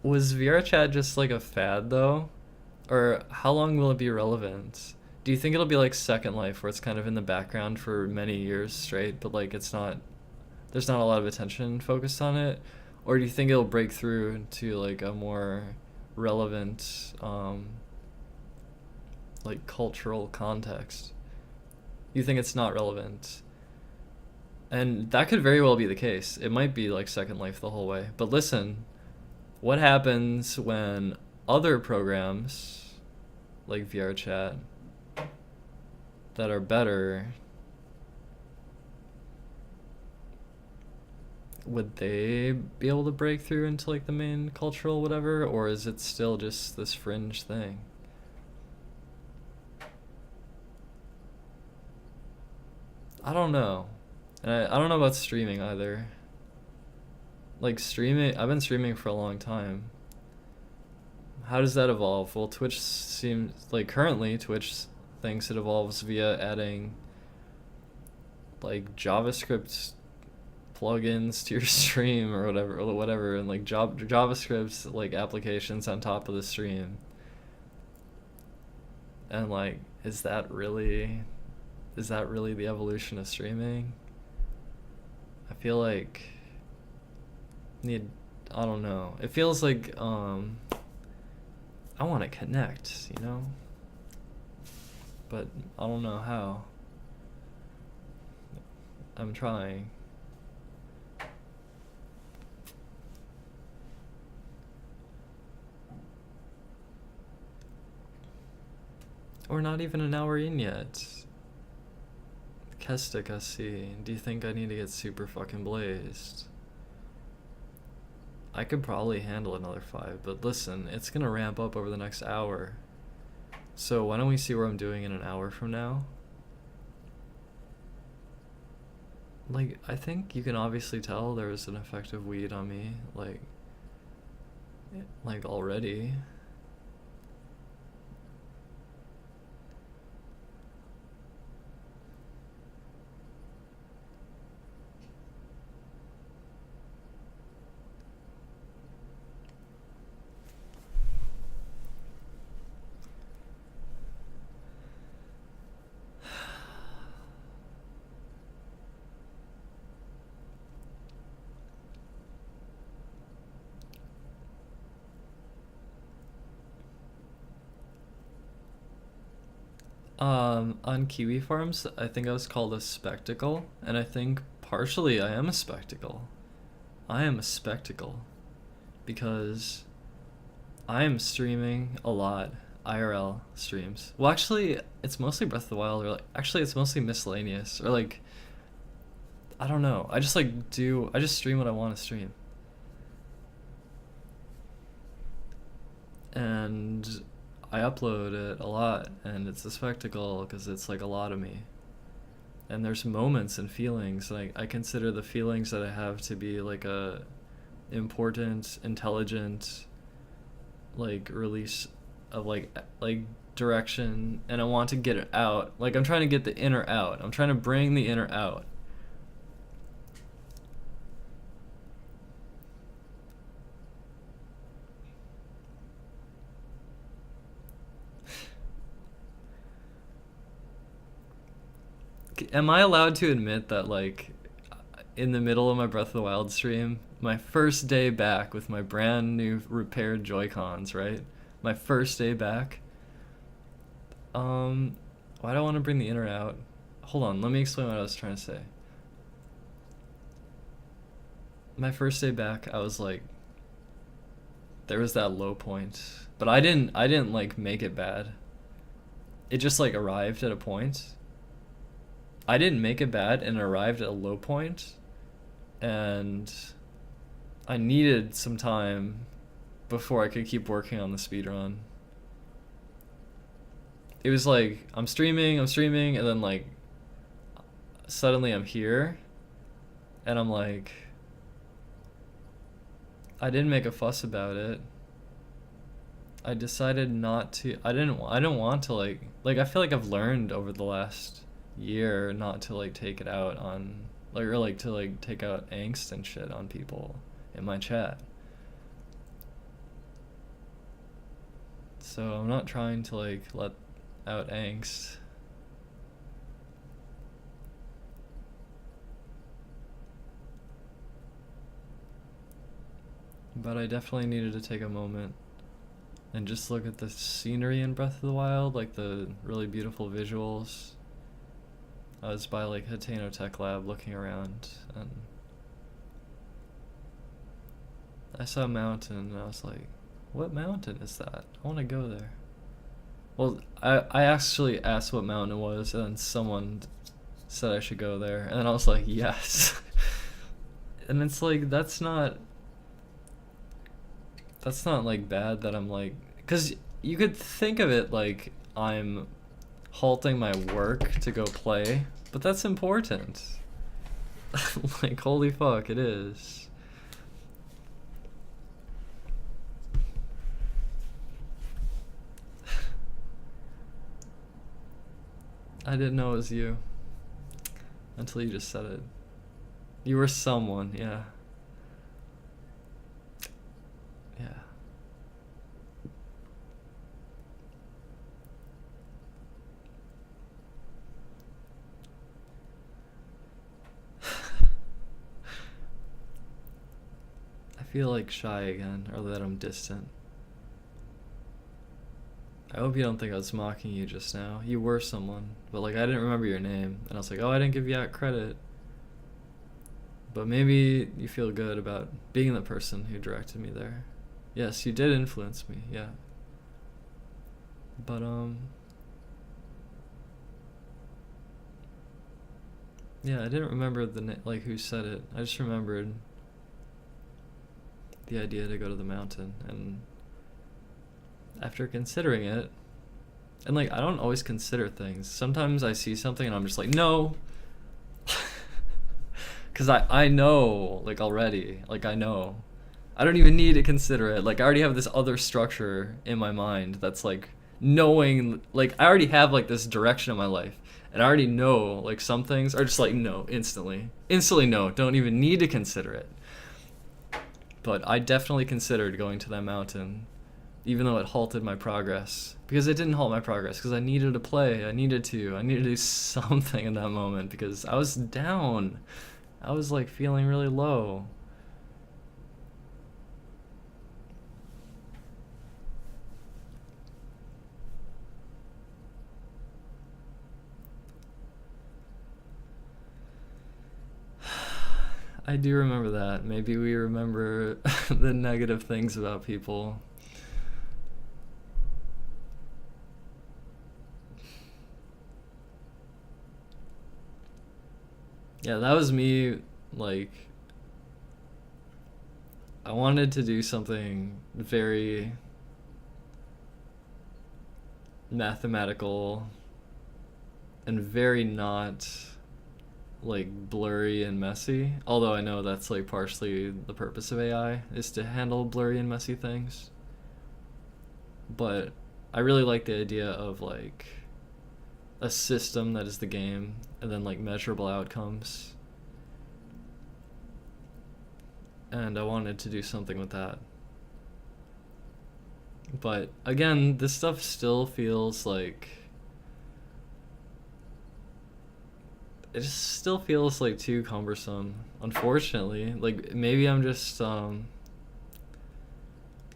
A: Was VR chat just like a fad though? Or how long will it be relevant? Do you think it'll be like Second Life where it's kind of in the background for many years straight, but like it's not, there's not a lot of attention focused on it? Or do you think it'll break through to like a more relevant like cultural context? You think it's not relevant? And that could very well be the case. It might be like Second Life the whole way. But listen, what happens when other programs like VR chat that are better, would they be able to break through into like the main cultural whatever, or is it still just this fringe thing? I don't know. And I don't know about streaming either. Like streaming, I've been streaming for a long time. How does that evolve? Well, Twitch seems like currently Twitch thinks it evolves via adding like JavaScript plugins to your stream or whatever, and like JavaScript like applications on top of the stream. And like, is that really the evolution of streaming? I feel like I don't know. It feels like I want to connect, you know? But I don't know how. I'm trying. We're not even an hour in yet. Kestic, I see. Do you think I need to get super fucking blazed? I could probably handle another 5, but listen, it's gonna ramp up over the next hour. So why don't we see where I'm doing in an hour from now? Like, I think you can obviously tell there was an effective weed on me, like already. On Kiwi Farms, I think I was called a spectacle, and I think partially I am a spectacle. I am a spectacle because I am streaming a lot, IRL streams. Well, actually, it's mostly Breath of the Wild, or like, actually, it's mostly miscellaneous, or like, I don't know. I just stream what I want to stream. and I upload it a lot, and it's a spectacle because it's like a lot of me. And there's moments and feelings, like I consider the feelings that I have to be like a important, intelligent, like release of like direction, and I want to get it out. Like I'm trying to get the inner out. I'm trying to bring the inner out. Am I allowed to admit that, like, in the middle of my Breath of the Wild stream, my first day back with my brand new repaired Joy-Cons, right? My first day back. Why do I want to bring the inner out? Hold on, let me explain what I was trying to say. My first day back, I was like, there was that low point, but I didn't like make it bad. It just like arrived at a point. I didn't make it bad, and it arrived at a low point, and I needed some time before I could keep working on the speedrun. It was like I'm streaming, and then like suddenly I'm here, and I'm like, I didn't make a fuss about it. I decided not to. I don't want to like I feel like I've learned over the last year not to like take it out on like, or like to like take out angst and shit on people in my chat. So I'm not trying to like let out angst. But I definitely needed to take a moment and just look at the scenery in Breath of the Wild, like the really beautiful visuals. I was by like Hateno Tech Lab looking around, and I saw a mountain, and I was like, what mountain is that? I want to go there. Well, I actually asked what mountain it was, and then someone said I should go there, and then I was like, yes. And it's like, that's not like bad that I'm like, because you could think of it like I'm halting my work to go play, but that's important. Like, holy fuck, it is. I didn't know it was you until you just said it. You were someone, yeah. Yeah. I feel like shy again, or that I'm distant. I hope you don't think I was mocking you just now. You were someone, but like I didn't remember your name, and I was like, oh, I didn't give you that credit. But maybe you feel good about being the person who directed me there. Yes, you did influence me, yeah. But yeah, I didn't remember like who said it. I just remembered the idea to go to the mountain, and after considering it, and like I don't always consider things. Sometimes I see something and I'm just like, no. Cause I know, like, already, like I know. I don't even need to consider it. Like I already have this other structure in my mind that's like knowing, like I already have like this direction in my life, and I already know like some things are just like no, instantly no, don't even need to consider it. But I definitely considered going to that mountain, even though it halted my progress, because it didn't halt my progress, because I needed to play. I needed to do something in that moment, because I was down. I was like feeling really low. I do remember that. Maybe we remember the negative things about people. Yeah, that was me, like, I wanted to do something very mathematical and very not like blurry and messy. Although I know that's like partially the purpose of AI is to handle blurry and messy things. But I really like the idea of like a system that is the game and then like measurable outcomes. And I wanted to do something with that. But again, this stuff still feels like it just still feels like too cumbersome, unfortunately. Like maybe I'm just I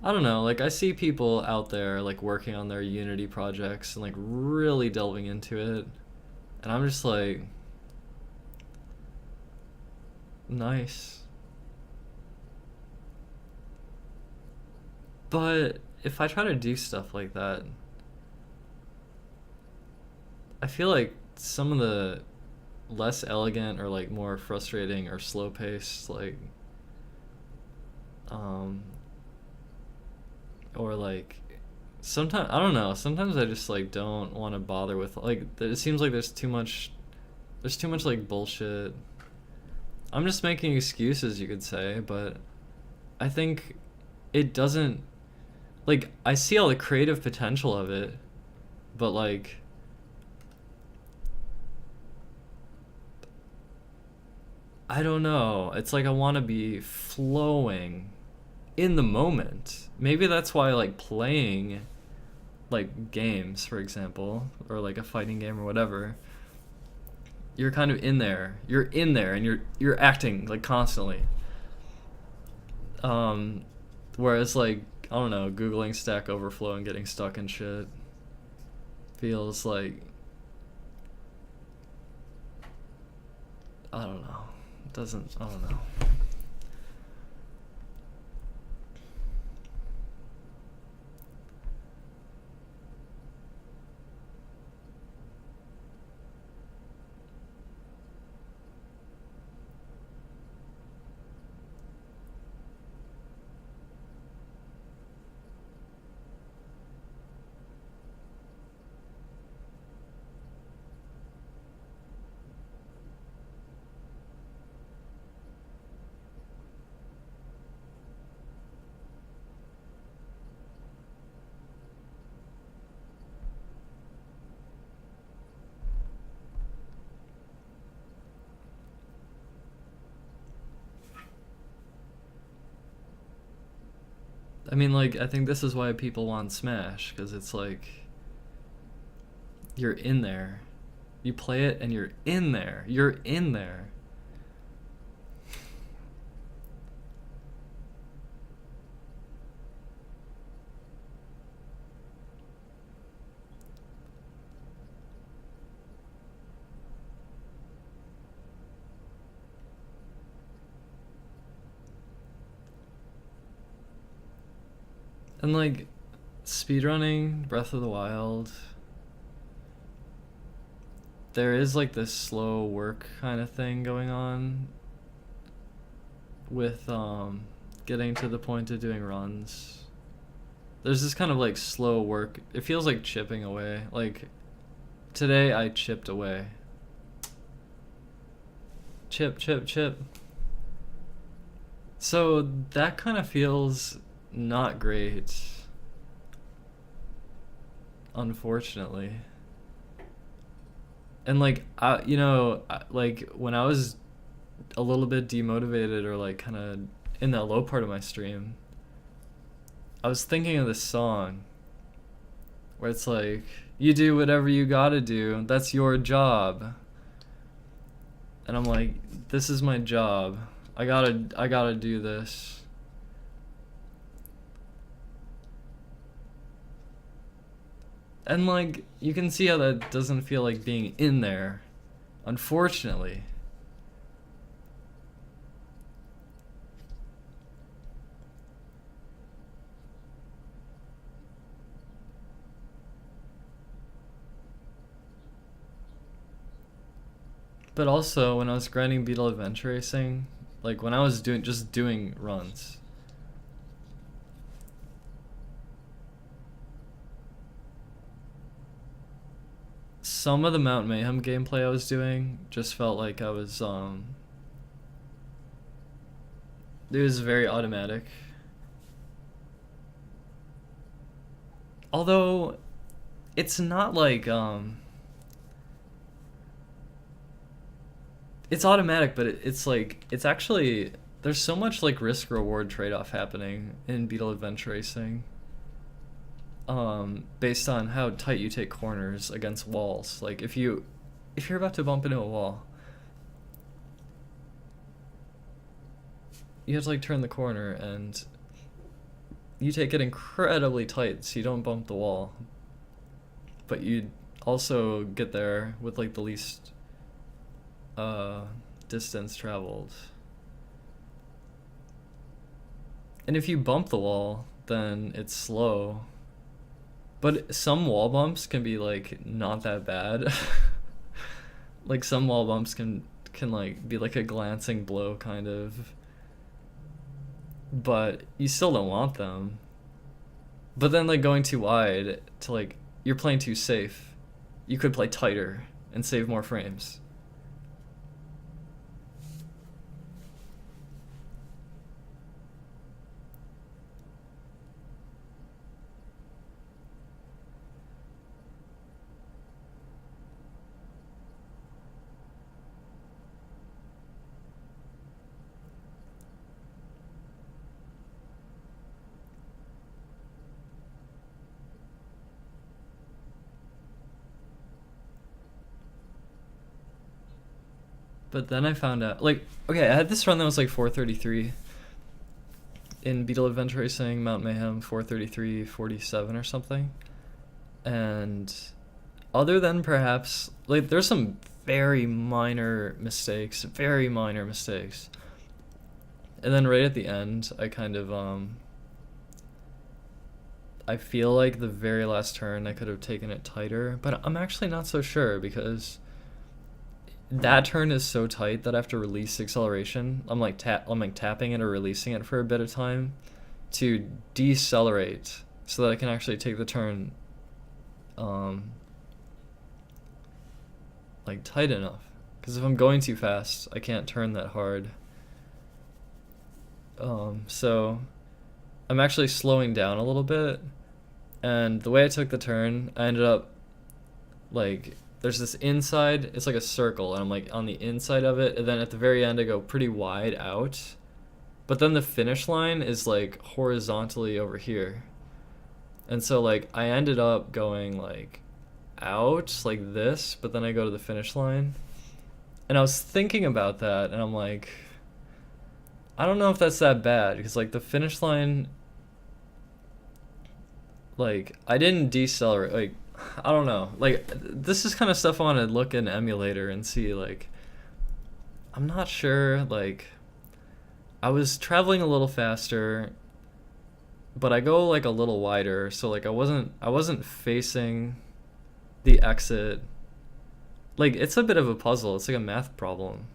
A: don't know, like I see people out there like working on their Unity projects and like really delving into it. And I'm just like, nice. But if I try to do stuff like that, I feel like some of the less elegant or like more frustrating or slow paced like um or like sometimes I don't know, sometimes I just like don't want to bother with like it seems like there's too much like bullshit. I'm just making excuses, you could say, but I think it doesn't like I see all the creative potential of it, but like I don't know. It's like I want to be flowing in the moment. Maybe that's why I like playing like games, for example, or like a fighting game or whatever. You're kind of in there. You're in there and you're acting like constantly. Whereas like I don't know, googling Stack Overflow and getting stuck in shit feels like I don't know. It doesn't I don't know. I mean, like, I think this is why people want Smash, because it's like, you're in there. You play it and you're in there. You're in there. And, like, speedrunning Breath of the Wild, there is, like, this slow work kind of thing going on with, getting to the point of doing runs. There's this kind of, like, slow work. It feels like chipping away. Like, today I chipped away. Chip, chip, chip. So that kind of feels not great, unfortunately. And like like when I was a little bit demotivated or like kind of in that low part of my stream, I was thinking of this song where it's like, you do whatever you gotta do, that's your job. And I'm like, this is my job. I gotta do this. And like, you can see how that doesn't feel like being in there, unfortunately. But also, when I was grinding Beetle Adventure Racing, like when I was doing runs, some of the Mount Mayhem gameplay I was doing just felt like I was it was very automatic. Although it's not like it's automatic, but it's like it's actually there's so much like risk reward trade off happening in Beetle Adventure Racing. Based on how tight you take corners against walls. Like if you're about to bump into a wall, you have to like turn the corner and you take it incredibly tight so you don't bump the wall. But you also get there with like the least distance traveled. And if you bump the wall, then it's slow. But some wall bumps can be like not that bad. Like some wall bumps can like be like a glancing blow kind of. But you still don't want them. But then like going too wide to like you're playing too safe. You could play tighter and save more frames. But then I found out, like, okay, I had this run that was like 433 in Beetle Adventure Racing, Mount Mayhem, 433.47 or something. And other than perhaps, like, there's some very minor mistakes. And then right at the end, I kind of, I feel like the very last turn I could have taken it tighter, but I'm actually not so sure because that turn is so tight that I have to release acceleration. I'm like tapping it or releasing it for a bit of time to decelerate so that I can actually take the turn like tight enough. Because if I'm going too fast, I can't turn that hard. So I'm actually slowing down a little bit, and the way I took the turn, I ended up like there's this inside, it's like a circle, and I'm like on the inside of it, and then at the very end I go pretty wide out, but then the finish line is like horizontally over here, and so like I ended up going like out like this, but then I go to the finish line, and I was thinking about that, and I'm like, I don't know if that's that bad, because like the finish line, like I didn't decelerate, like I don't know, like this is kind of stuff I want to look in emulator and see. Like I'm not sure, like I was traveling a little faster, but I go like a little wider, so like I wasn't facing the exit. Like it's a bit of a puzzle, it's like a math problem.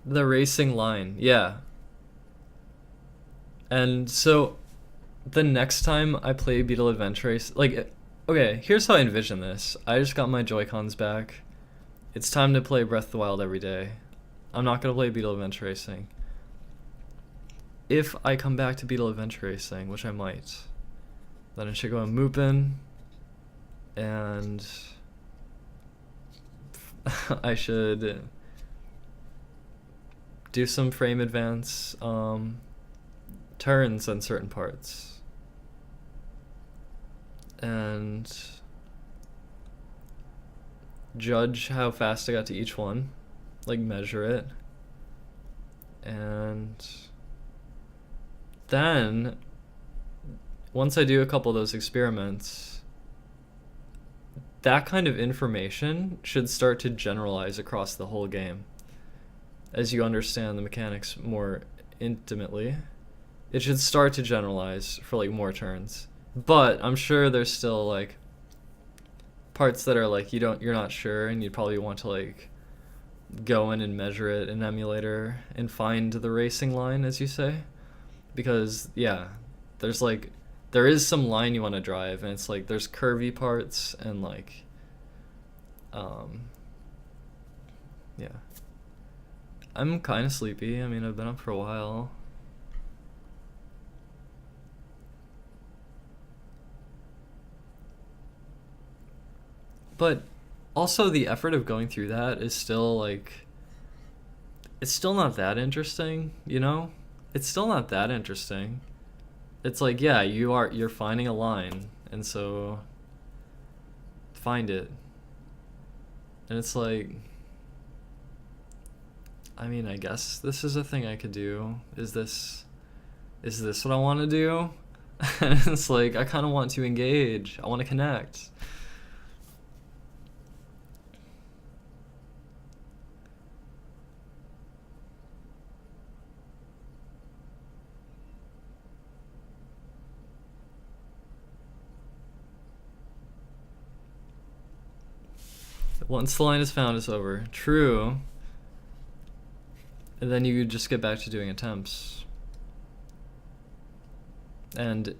A: The racing line, yeah. And so the next time I play Beetle Adventure Race, like, okay, here's how I envision this. I just got my Joy-Cons back. It's time to play Breath of the Wild every day. I'm not gonna play Beetle Adventure Racing. If I come back to Beetle Adventure Racing, which I might, then I should go on Moopin, and I should do some frame advance turns on certain parts, and judge how fast I got to each one, like measure it, and then once I do a couple of those experiments, that kind of information should start to generalize across the whole game as you understand the mechanics more intimately. It should start to generalize for like more turns, but I'm sure there's still like parts that are like you're not sure, and you'd probably want to like go in and measure it in emulator and find the racing line, as you say, because yeah, there is some line you want to drive, and it's like there's curvy parts and like yeah. I'm kind of sleepy. I mean, I've been up for a while. But also the effort of going through that is still like, it's still not that interesting, you know? It's still not that interesting. It's like, yeah, you're finding a line, and so find it. And it's like, I mean, I guess this is a thing I could do. Is this what I want to do? And it's like, I kind of want to engage. I want to connect. Once the line is found, it's over. True. And then you just get back to doing attempts. And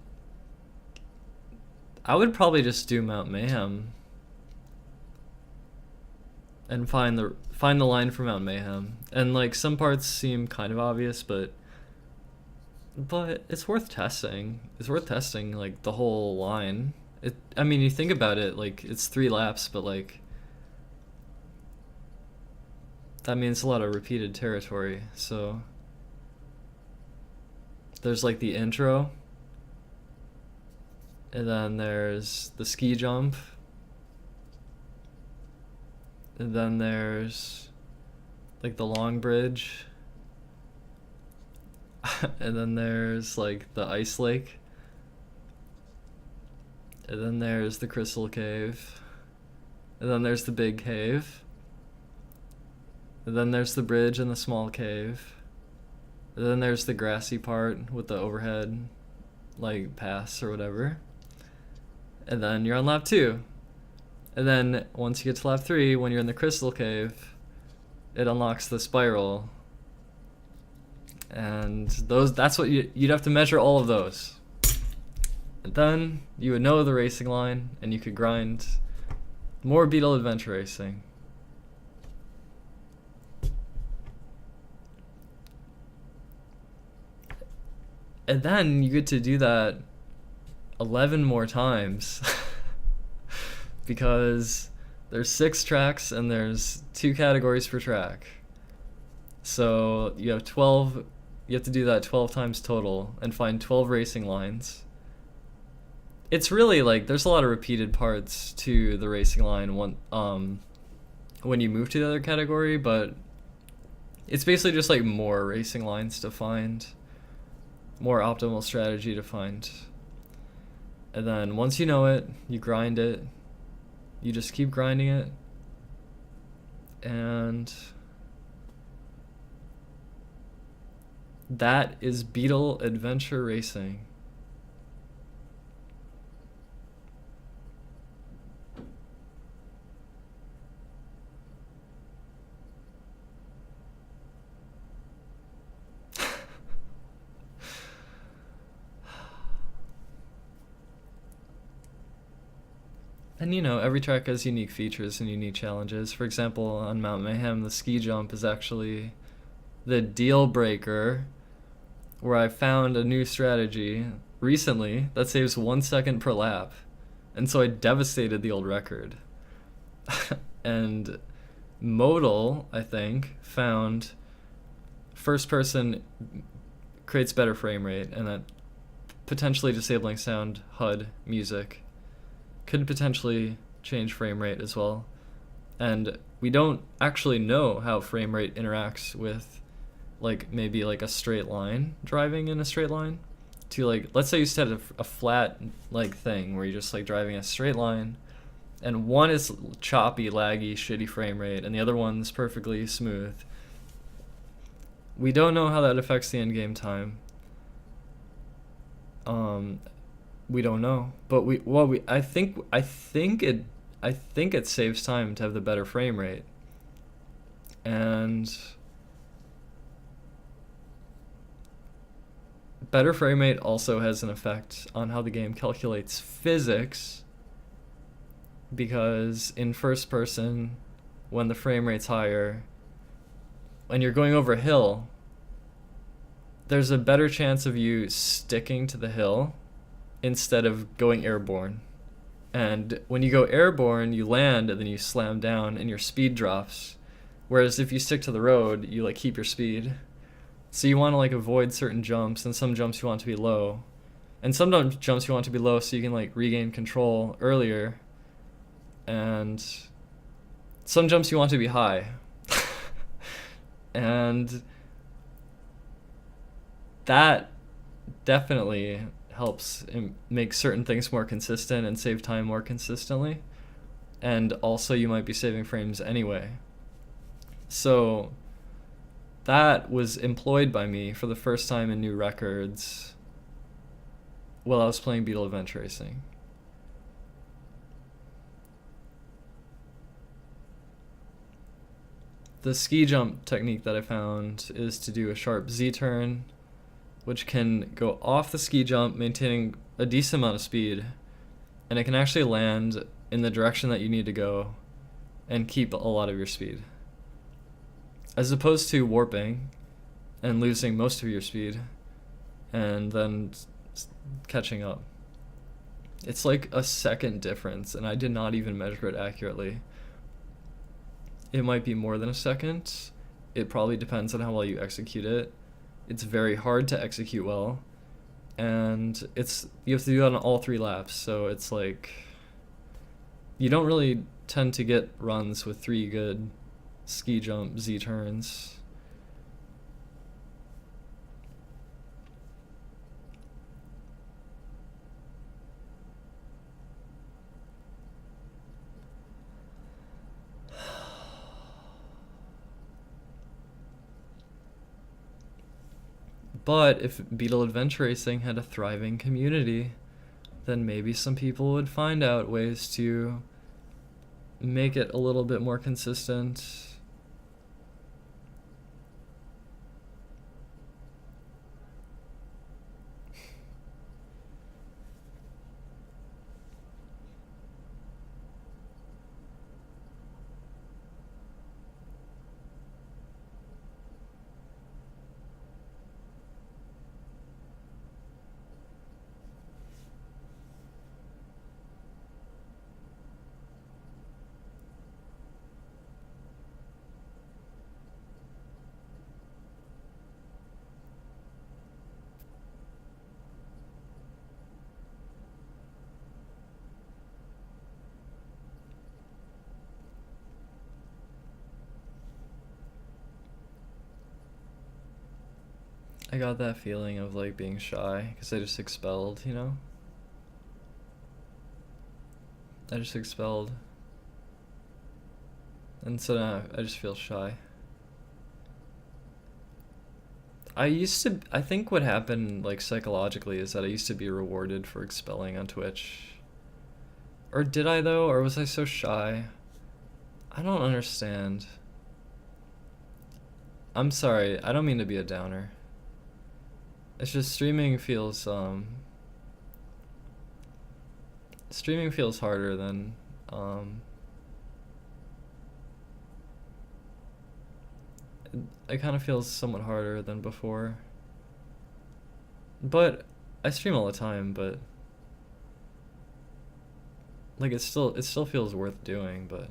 A: I would probably just do Mount Mayhem and find the line for Mount Mayhem. And like some parts seem kind of obvious, but it's worth testing. It's worth testing like the whole line. I mean, you think about it, like it's 3 laps, but like that means a lot of repeated territory. So there's like the intro, and then there's the ski jump, and then there's like the long bridge, and then there's like the ice lake, and then there's the crystal cave, and then there's the big cave, and then there's the bridge and the small cave, and then there's the grassy part with the overhead like pass or whatever, and then you're on lap 2. And then once you get to lap 3, when you're in the crystal cave, it unlocks the spiral, and that's what you'd have to measure all of those, and then you would know the racing line, and you could grind more Beetle Adventure Racing. And then you get to do that 11 more times because there's 6 tracks and there's 2 categories per track. So you have 12, you have to do that 12 times total and find 12 racing lines. It's really like there's a lot of repeated parts to the racing line when you move to the other category, but it's basically just like more racing lines to find, more optimal strategy to find. And then once you know it, you grind it. You just keep grinding it. And that is Beetle Adventure Racing. And you know, every track has unique features and unique challenges. For example, on Mount Mayhem, the ski jump is actually the deal breaker, where I found a new strategy recently that saves 1 second per lap. And so I devastated the old record. And Modal, I think, found first person creates better frame rate, and that potentially disabling sound HUD music could potentially change frame rate as well. And we don't actually know how frame rate interacts with like maybe like a straight line, driving in a straight line, to like, let's say you set a flat like thing where you're just like driving a straight line and one is choppy, laggy, shitty frame rate, and the other one's perfectly smooth. We don't know how that affects the end game time. We don't know, but I think it saves time to have the better frame rate, and better frame rate also has an effect on how the game calculates physics, because in first person, when the frame rate's higher, when you're going over a hill, there's a better chance of you sticking to the hill instead of going airborne. And when you go airborne, you land and then you slam down and your speed drops. Whereas if you stick to the road, you like keep your speed. So you want to like avoid certain jumps, and some jumps you want to be low. And some jumps you want to be low so you can like regain control earlier. And some jumps you want to be high. And that definitely helps make certain things more consistent and save time more consistently. And also you might be saving frames anyway. So that was employed by me for the first time in new records while I was playing Beetle Adventure Racing. The ski jump technique that I found is to do a sharp Z-turn, which can go off the ski jump, maintaining a decent amount of speed, and it can actually land in the direction that you need to go and keep a lot of your speed. As opposed to warping and losing most of your speed and then catching up. It's like a second difference, and I did not even measure it accurately. It might be more than a second. It probably depends on how well you execute it. It's very hard to execute well, and you have to do that on all 3 laps, so it's like you don't really tend to get runs with 3 good ski jump Z-turns. But if Beetle Adventure Racing had a thriving community, then maybe some people would find out ways to make it a little bit more consistent. I got that feeling of like being shy because I just expelled, you know? I just expelled. And so now I just feel shy. I think what happened like psychologically is that I used to be rewarded for expelling on Twitch. Or did I though? Or was I so shy? I don't understand. I'm sorry, I don't mean to be a downer. It's just streaming feels harder than it kind of feels somewhat harder than before. But I stream all the time, but like it still feels worth doing, but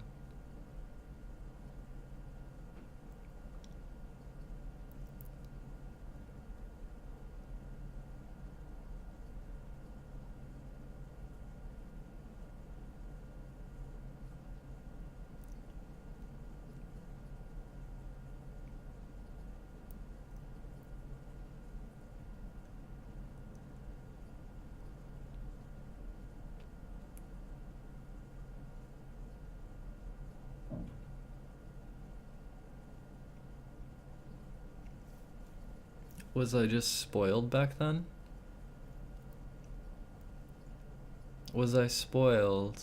A: Was I just spoiled back then? Was I spoiled?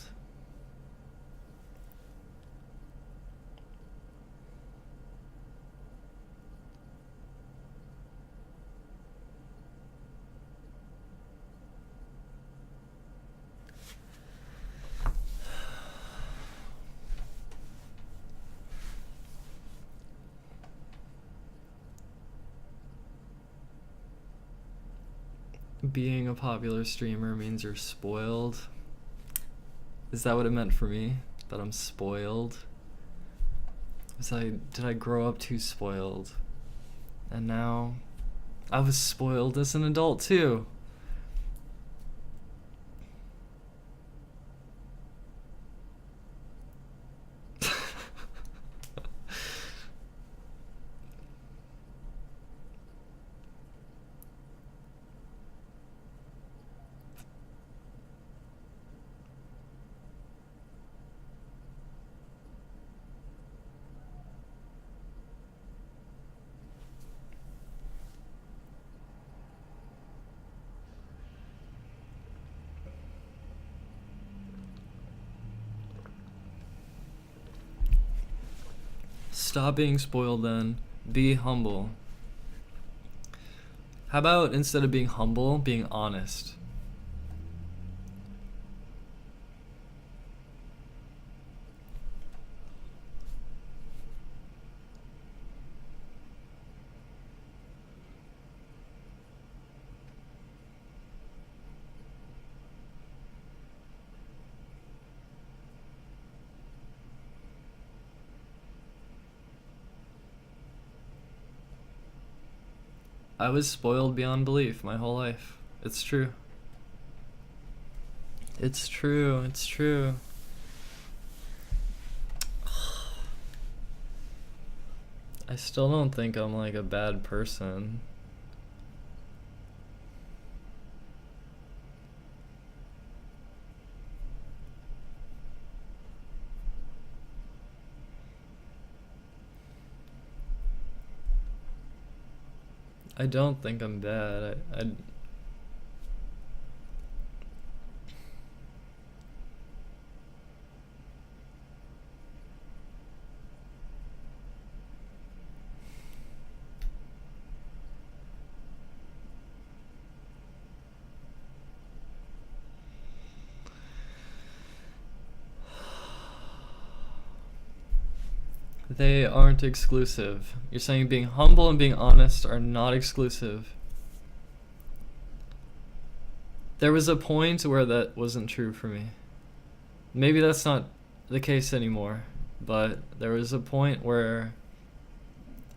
A: Being a popular streamer means you're spoiled. Is that what it meant for me? That I'm spoiled? Did I grow up too spoiled? And now I was spoiled as an adult too. Stop being spoiled then. Be humble. How about instead of being humble, being honest? I was spoiled beyond belief my whole life. It's true. It's true. It's true. I still don't think I'm like a bad person. I don't think I'm bad. They aren't exclusive. You're saying being humble and being honest are not exclusive. There was a point where that wasn't true for me. Maybe that's not the case anymore, but there was a point where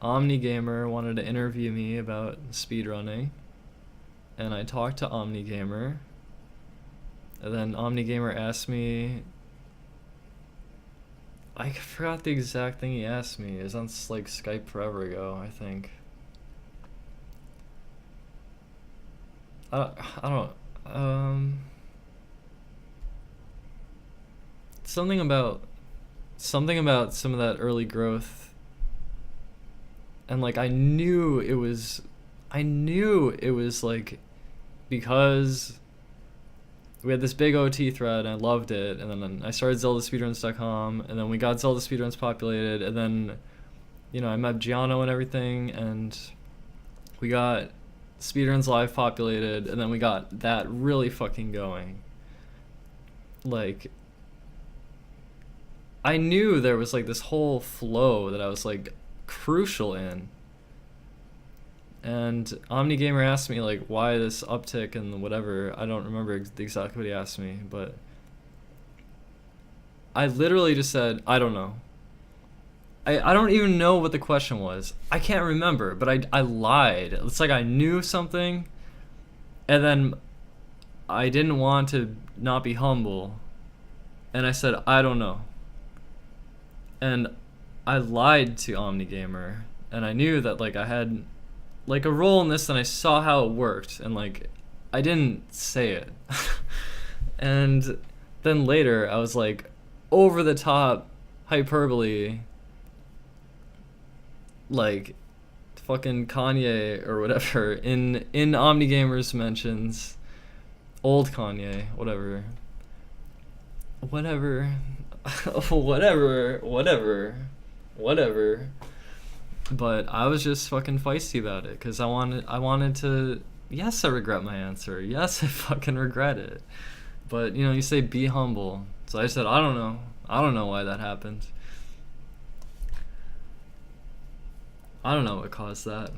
A: OmniGamer wanted to interview me about speedrunning, and I talked to OmniGamer, and then OmniGamer asked me, I forgot the exact thing he asked me. It was on like Skype forever ago, I think. I don't something about some of that early growth, and like I knew it was like because we had this big OT thread and I loved it, and then I started ZeldaSpeedruns.com, and then we got Zelda Speedruns populated, and then, you know, I met Giano and everything, and we got Speedruns Live populated, and then we got that really fucking going. Like, I knew there was like this whole flow that I was like crucial in. And OmniGamer asked me like why this uptick and whatever. I don't remember exactly what he asked me, but I literally just said, I don't know. I don't even know what the question was. I can't remember, but I lied. It's like I knew something, and then I didn't want to not be humble, and I said, I don't know. And I lied to OmniGamer, and I knew that like I had like a role in this, and I saw how it worked, and like I didn't say it. And then later I was like over the top hyperbole, like fucking Kanye or whatever in OmniGamers mentions old Kanye, whatever. Whatever. Whatever. But I was just fucking feisty about it because I wanted to. Yes, I regret my answer. Yes, I fucking regret it. But you say be humble. So I said I don't know. I don't know why that happened. I don't know what caused that.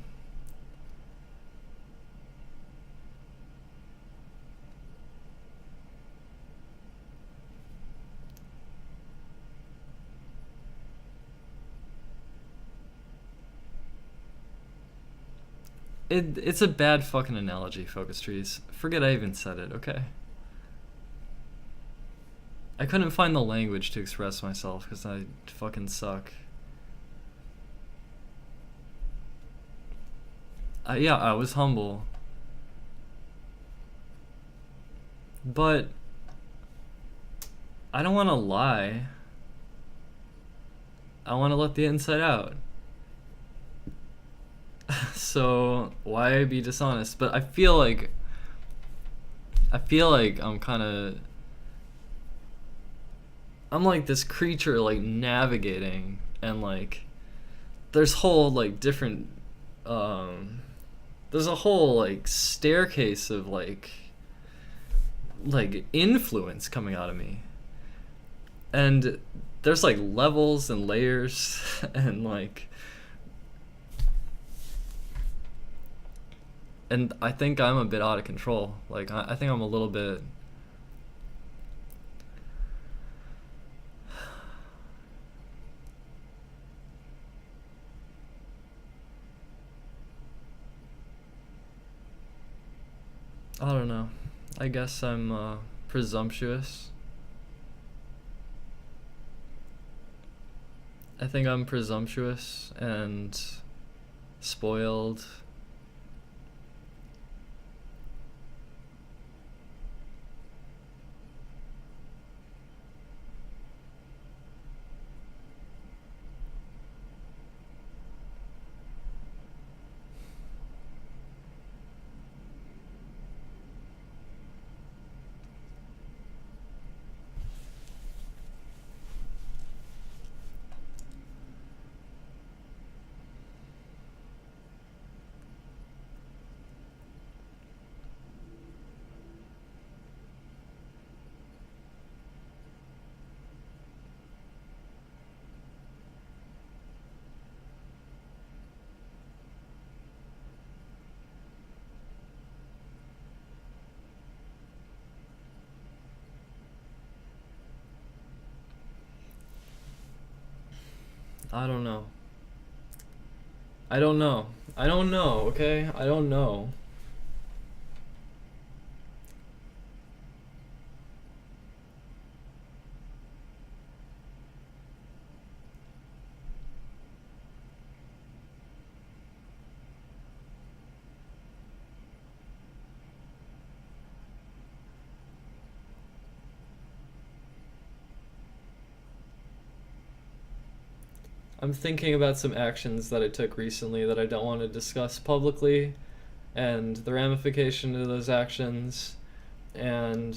A: It's a bad fucking analogy, Focus Trees. Forget I even said it, okay? I couldn't find the language to express myself because I fucking suck. Yeah, I was humble. But I don't want to lie. I want to let the inside out. So why be dishonest? But I feel like I'm kind of I'm like this creature like navigating and like there's whole like different there's a whole like staircase of like influence coming out of me. And there's like levels and layers and like and I think I'm a bit out of control. Like I think I'm a little bit I don't know. I guess I'm presumptuous. I think I'm presumptuous and spoiled. I don't know. I don't know. I don't know, okay? I don't know. I'm thinking about some actions that I took recently that I don't want to discuss publicly, and the ramification of those actions, and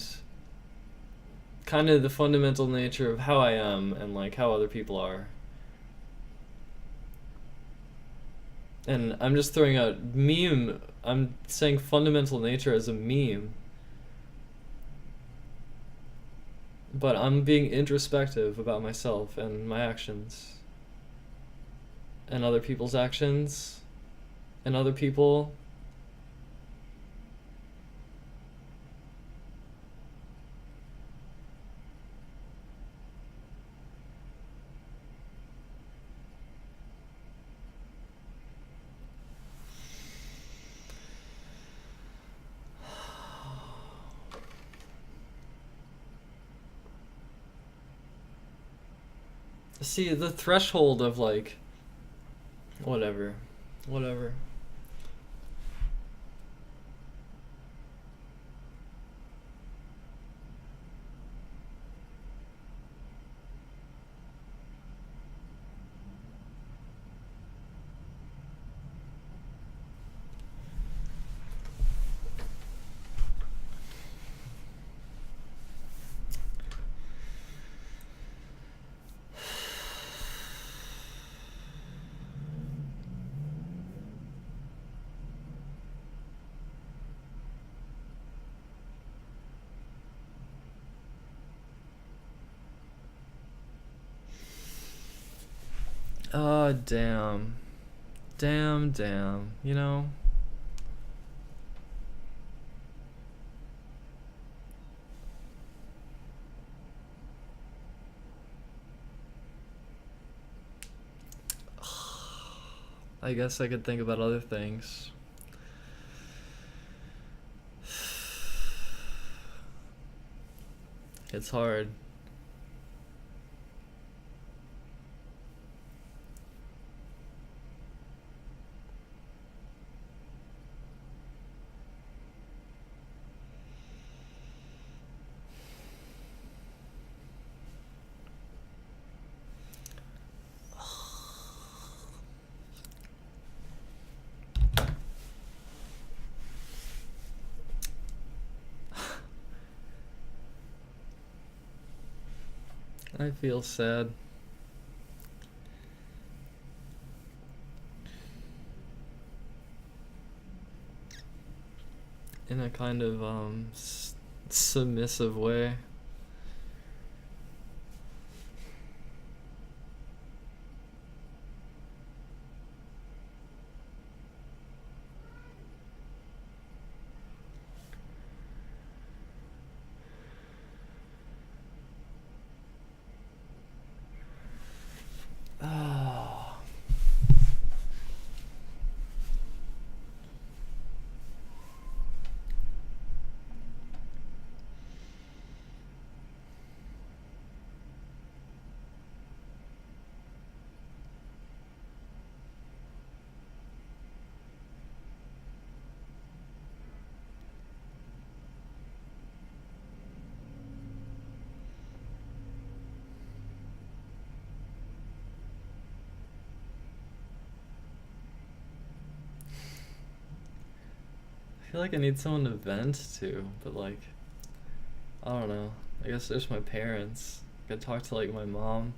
A: kind of the fundamental nature of how I am and like how other people are. And I'm just throwing out meme. I'm saying fundamental nature as a meme. But I'm being introspective about myself and my actions. And other people's actions. And other people. See, the threshold of like whatever. Oh, damn. Damn. You know? I guess I could think about other things. It's hard. I feel sad. In a kind of submissive way. Oh. I feel like I need someone to vent to, but like, I don't know. I guess there's my parents. I could talk to like my mom.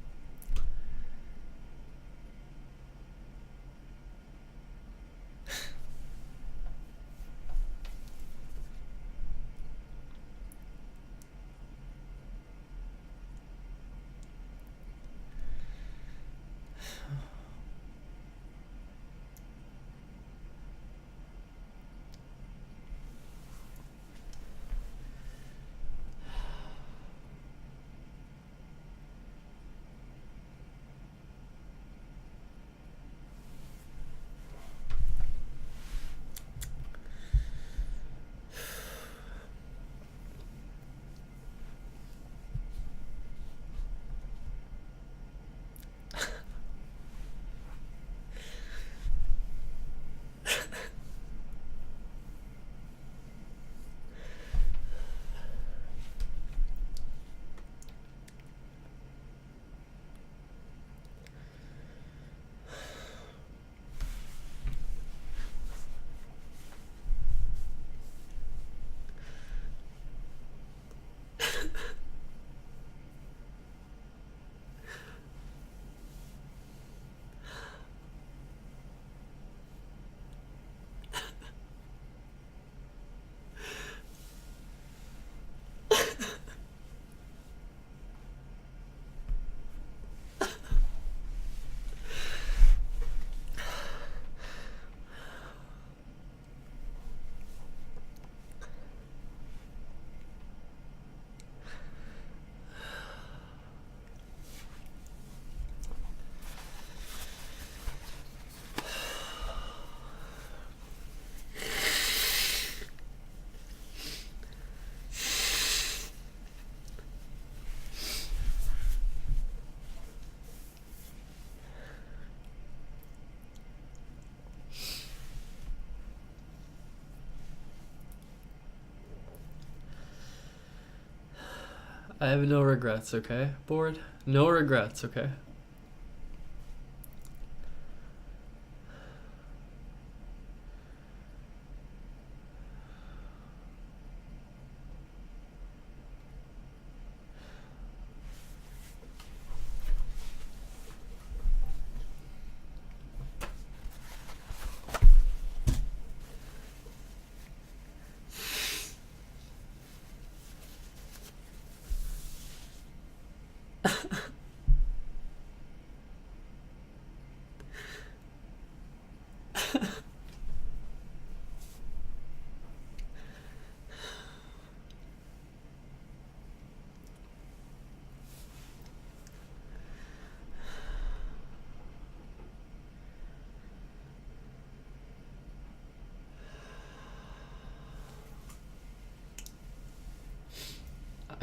A: I have no regrets, okay? Bored? No regrets, okay?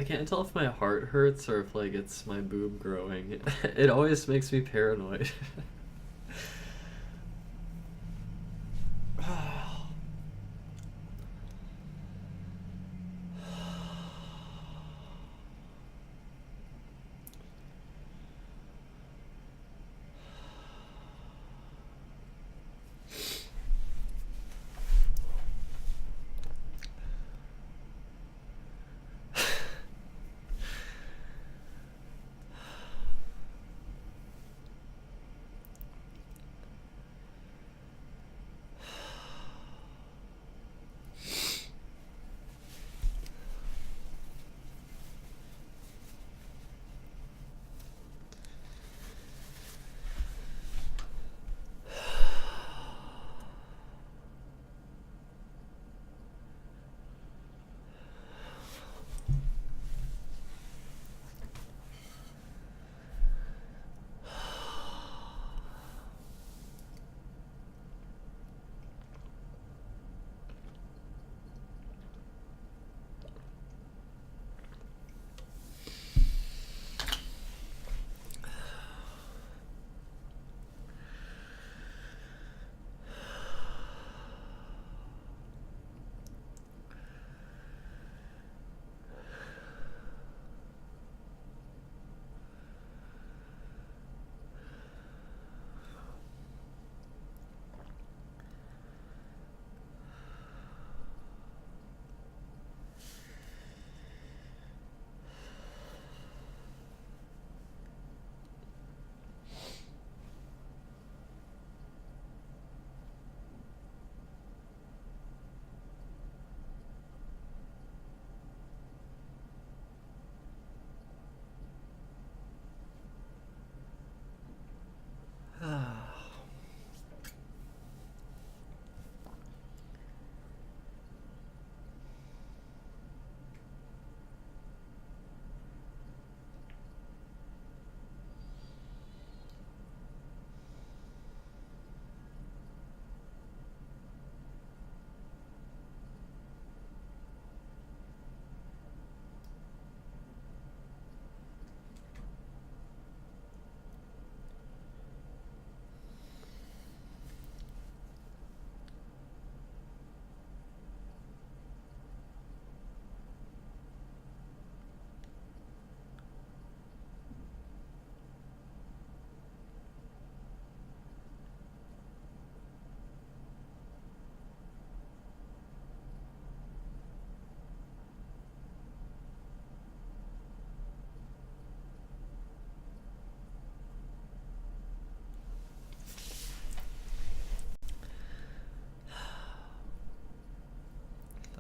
A: I can't tell if my heart hurts or if like it's my boob growing. It always makes me paranoid.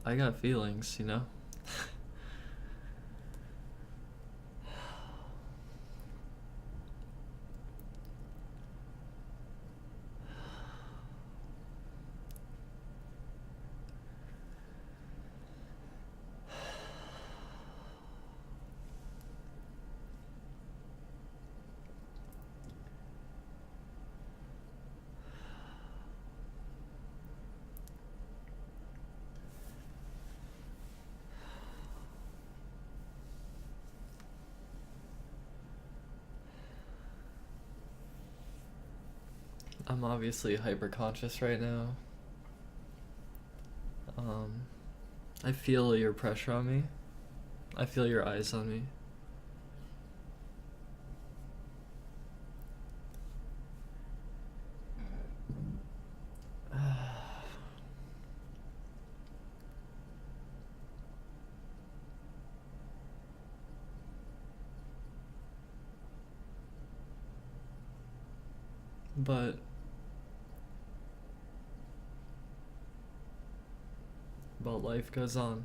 A: I got feelings, you know? I'm obviously hyper conscious right now. Um, I feel your pressure on me. I feel your eyes on me. But life goes on.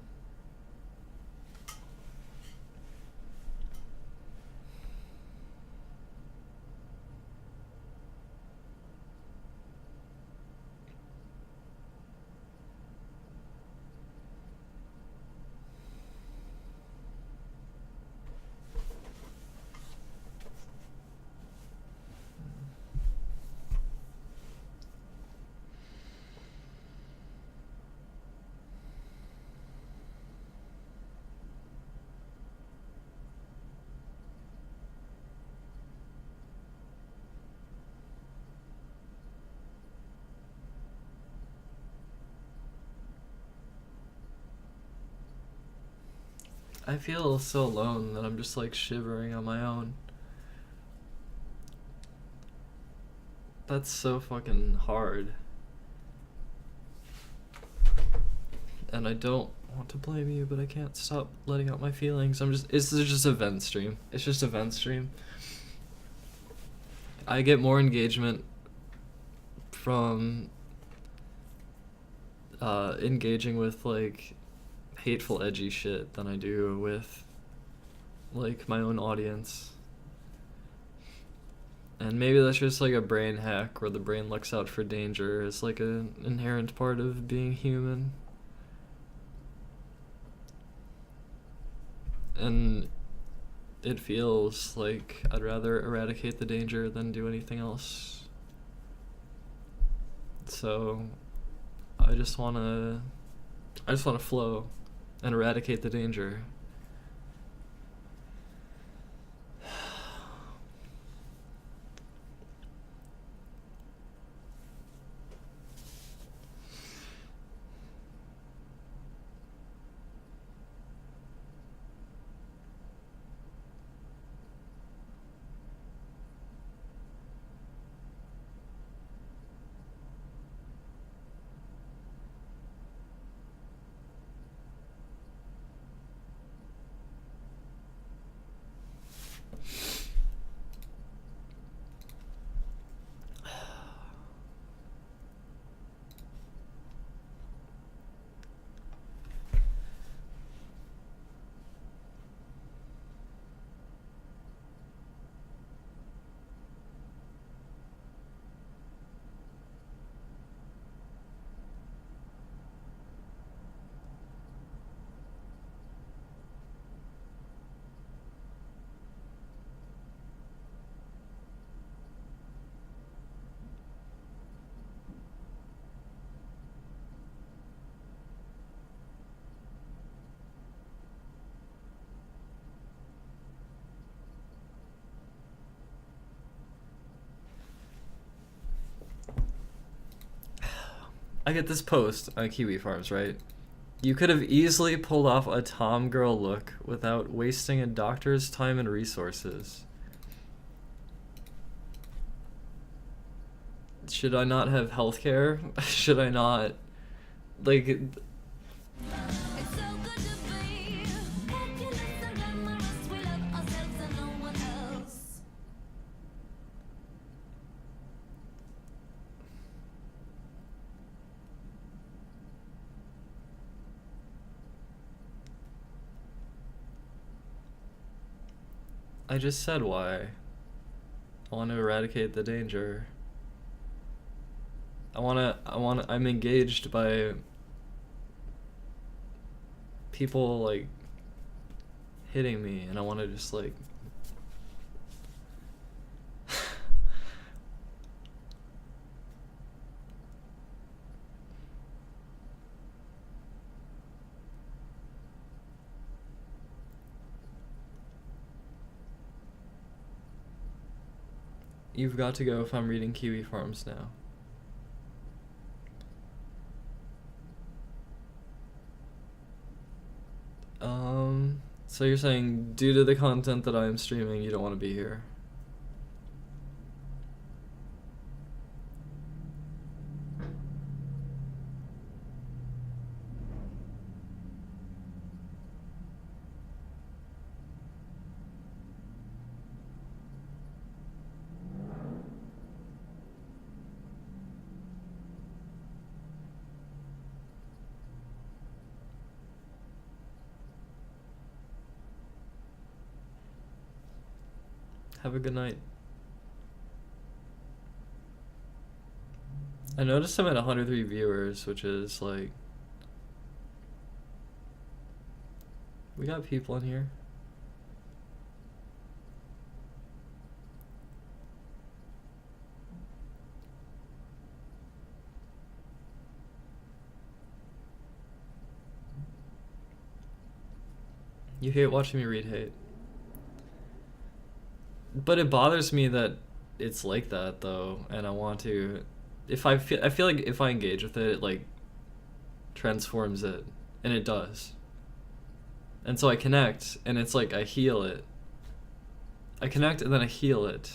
A: I feel so alone that I'm just like shivering on my own. That's so fucking hard. And I don't want to blame you, but I can't stop letting out my feelings. It's just a vent stream. It's just a vent stream. I get more engagement from engaging with like hateful, edgy shit than I do with like my own audience. And maybe that's just like a brain hack where the brain looks out for danger. It's like an inherent part of being human. And it feels like I'd rather eradicate the danger than do anything else. So I just wanna flow and eradicate the danger. I get this post on Kiwi Farms, right? You could have easily pulled off a Tom girl look without wasting a doctor's time and resources. Should I not have healthcare? Should I not, like...
B: It's so good to be fabulous and glamorous. We love ourselves and no one else.
A: I just said why. I want to eradicate the danger. I'm engaged by people like hitting me, and I want to just like You've got to go if I'm reading Kiwi Farms now. So you're saying due to the content that I am streaming, you don't want to be here? Have a good night. I noticed I'm at 103 viewers, which is like... We got people in here. You hate watching me read hate. But it bothers me that it's like that though, and I want to... I feel like if I engage with it, it like transforms it, and it does. And so I connect, and it's like I heal it. I connect and then I heal it.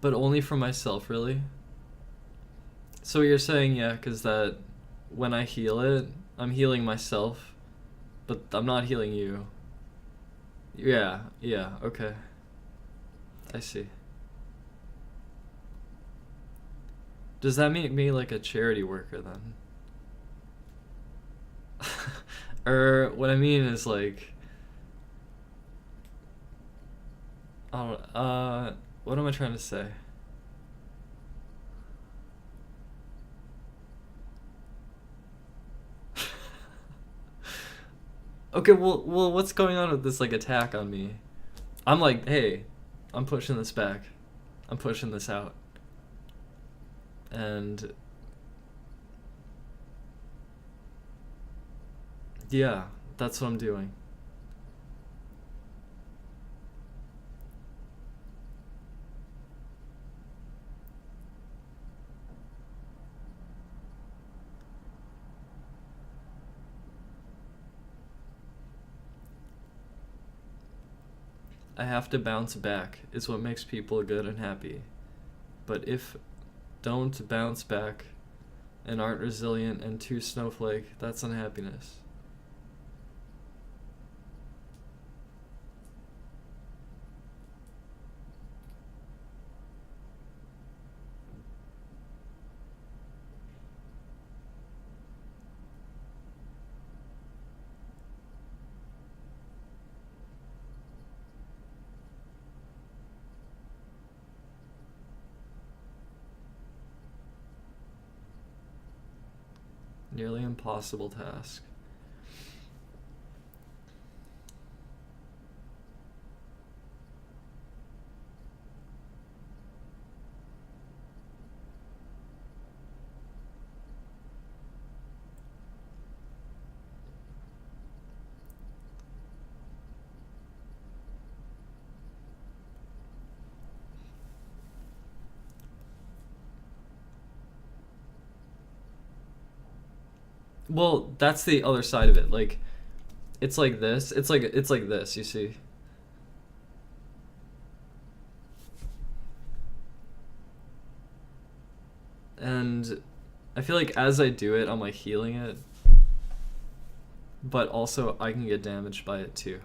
A: But only for myself, really? So what you're saying, yeah, because that when I heal it, I'm healing myself, but I'm not healing you. Yeah, yeah, okay. I see. Does that make me like a charity worker then? Or what I mean is like, I don't, what am I trying to say? Okay, well, what's going on with this like attack on me? I'm like, hey, I'm pushing this back. I'm pushing this out. And yeah, that's what I'm doing. I have to bounce back is what makes people good and happy. But if don't bounce back and aren't resilient and too snowflake, that's unhappiness. Nearly impossible task. Well, that's the other side of it. Like, it's like this. It's like this. You see. And I feel like as I do it, I'm like healing it, but also I can get damaged by it too.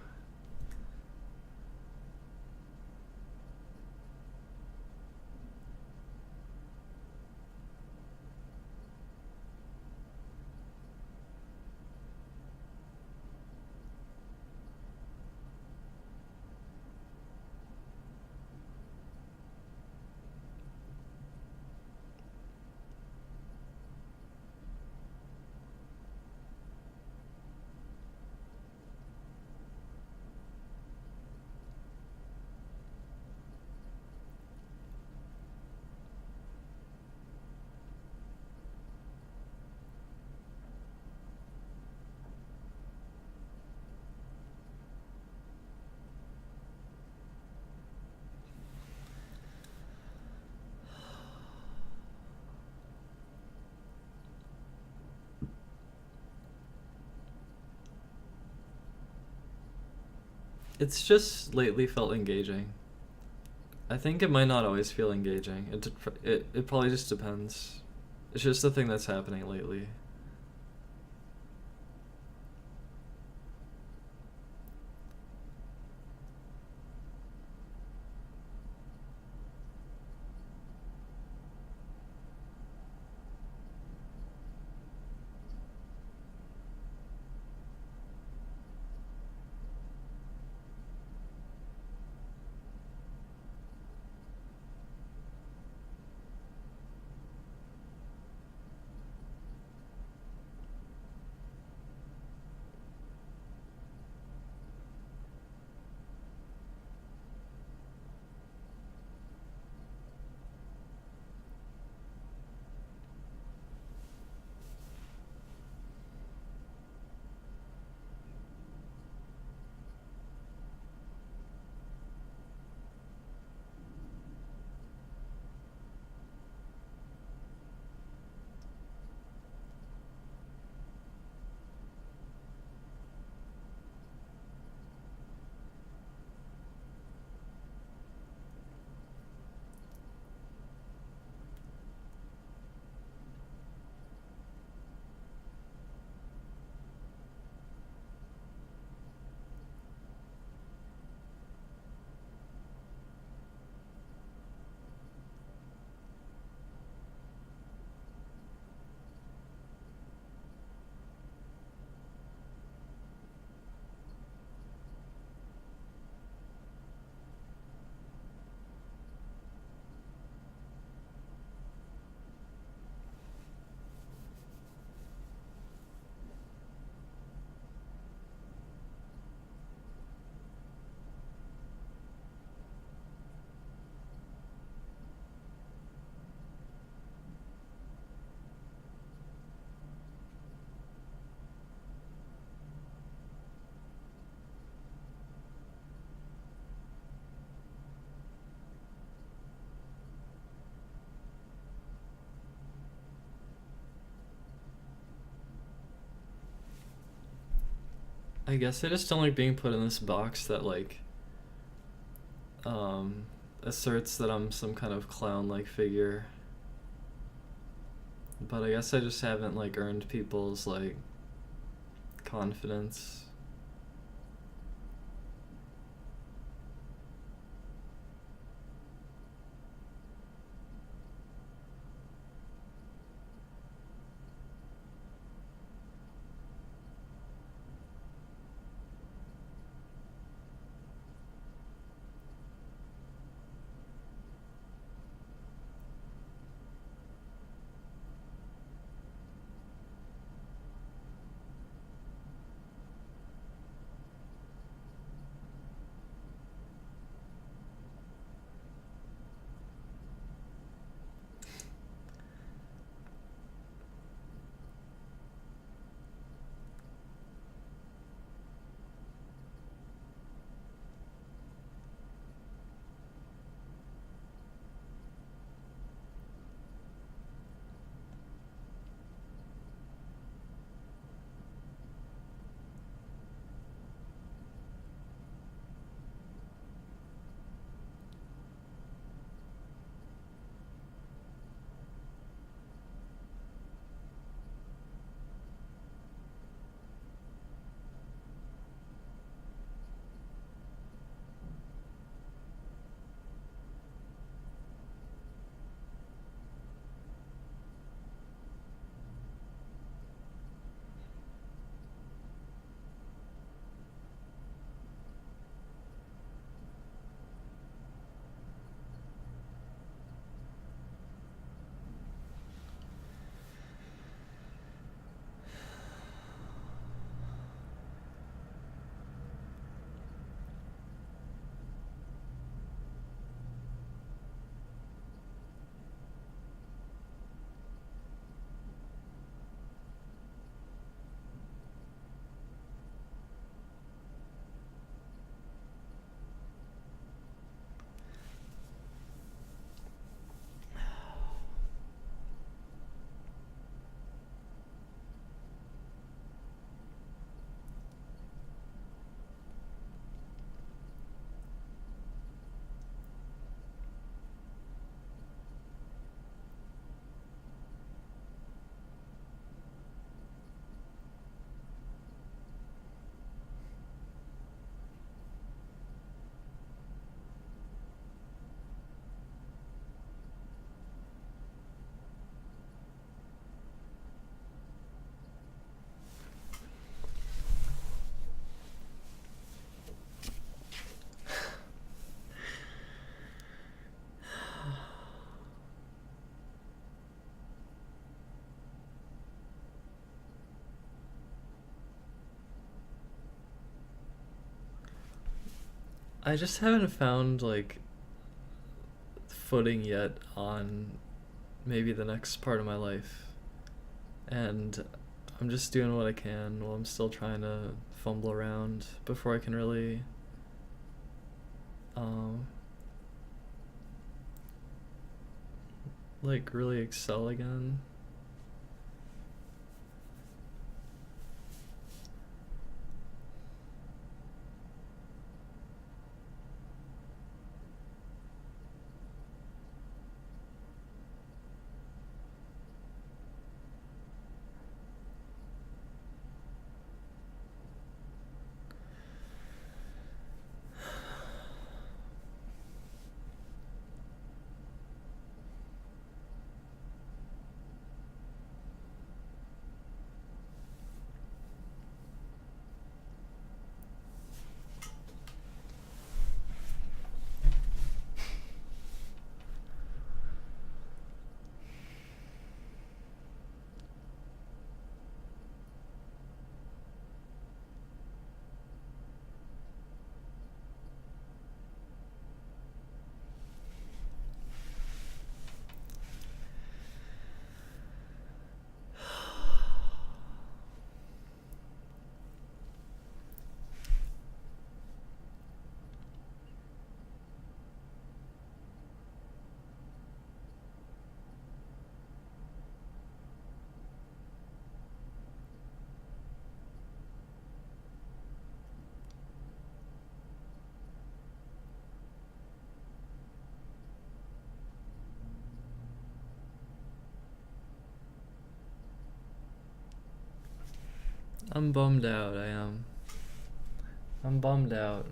A: It's just lately felt engaging. I think it might not always feel engaging. It probably just depends. It's just the thing that's happening lately. I guess I just don't like being put in this box that like um asserts that I'm some kind of clown-like figure. But I guess I just haven't like earned people's like confidence. I just haven't found like footing yet on maybe the next part of my life. And I'm just doing what I can while I'm still trying to fumble around before I can really um like really excel again. I'm bummed out, I am. I'm bummed out.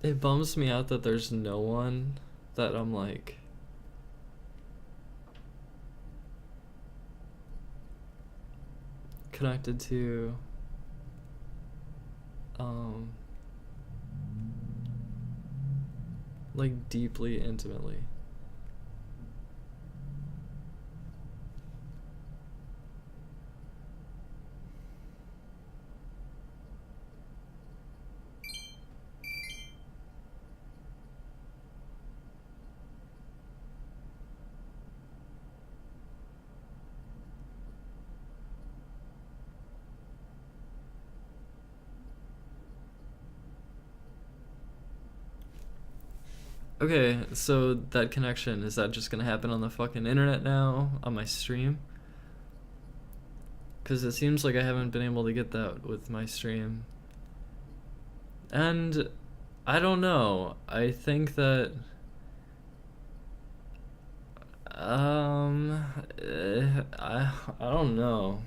A: It bums me out that there's no one that I'm like connected to like deeply intimately. Okay, so that connection, is that just gonna happen on the fucking internet now, on my stream? Because it seems like I haven't been able to get that with my stream. And I don't know. I think that I don't know.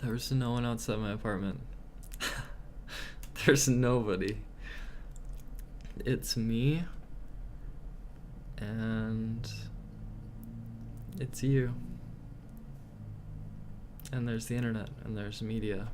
A: There's no one outside my apartment. There's nobody. It's me and it's you. And there's the internet and there's media.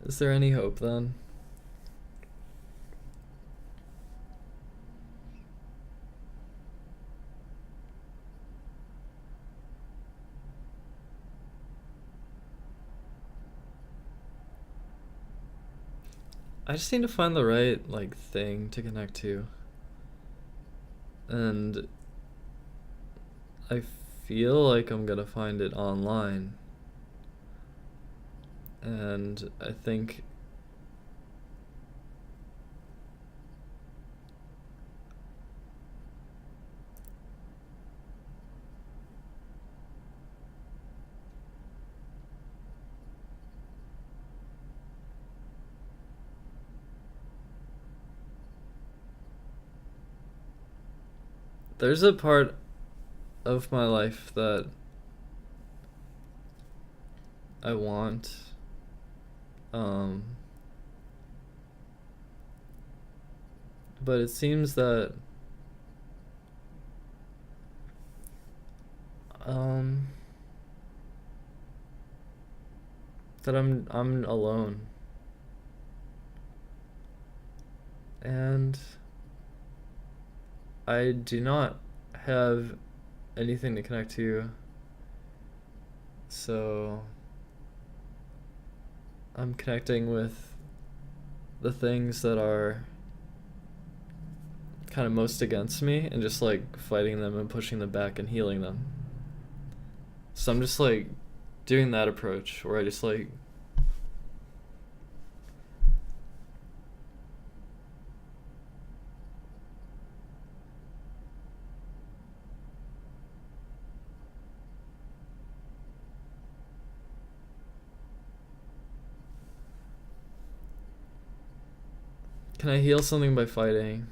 A: Is there any hope then? I just need to find the right like thing to connect to. And I feel like I'm gonna find it online. And I think there's a part of my life that I want. But it seems that that I'm alone. And I do not have anything to connect to. So I'm connecting with the things that are kind of most against me and just like fighting them and pushing them back and healing them. So I'm just like doing that approach where I just like can I heal something by fighting?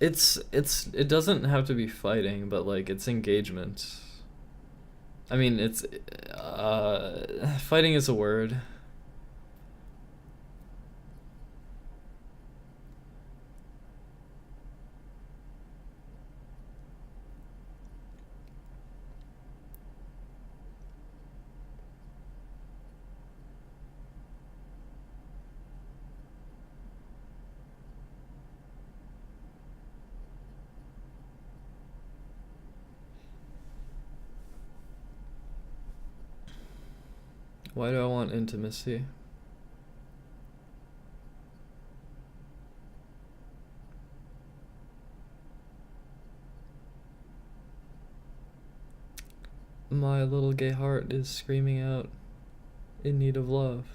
A: It doesn't have to be fighting, but like it's engagement. I mean, it's fighting is a word. Why do I want intimacy? My little gay heart is screaming out in need of love.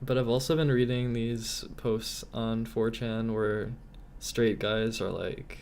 A: But I've also been reading these posts on 4chan where straight guys are like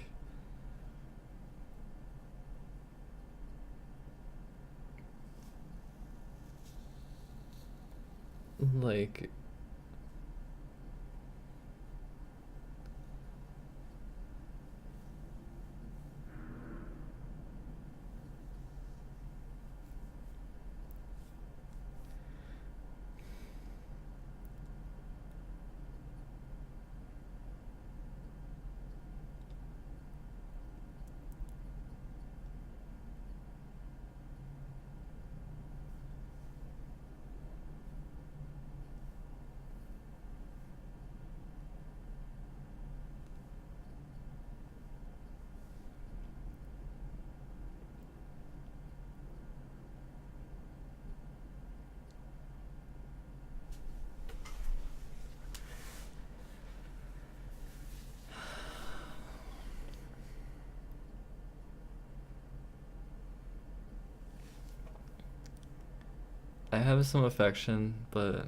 A: I have some affection, but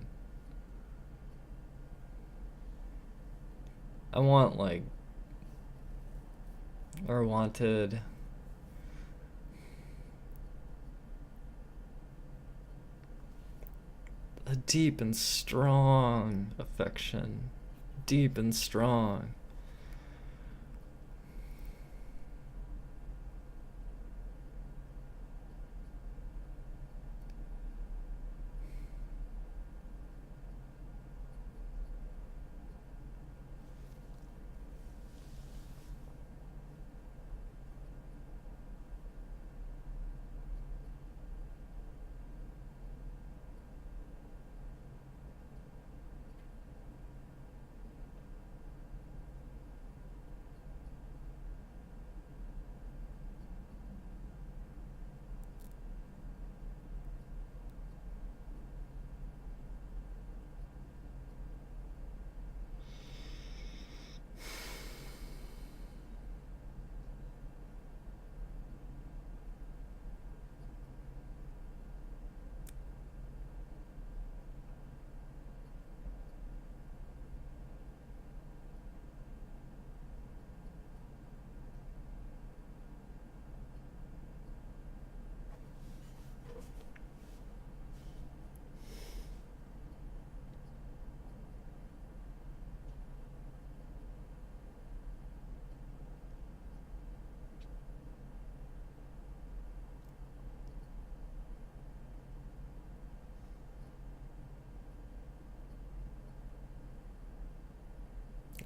A: I want like or wanted a deep and strong affection. Deep and strong.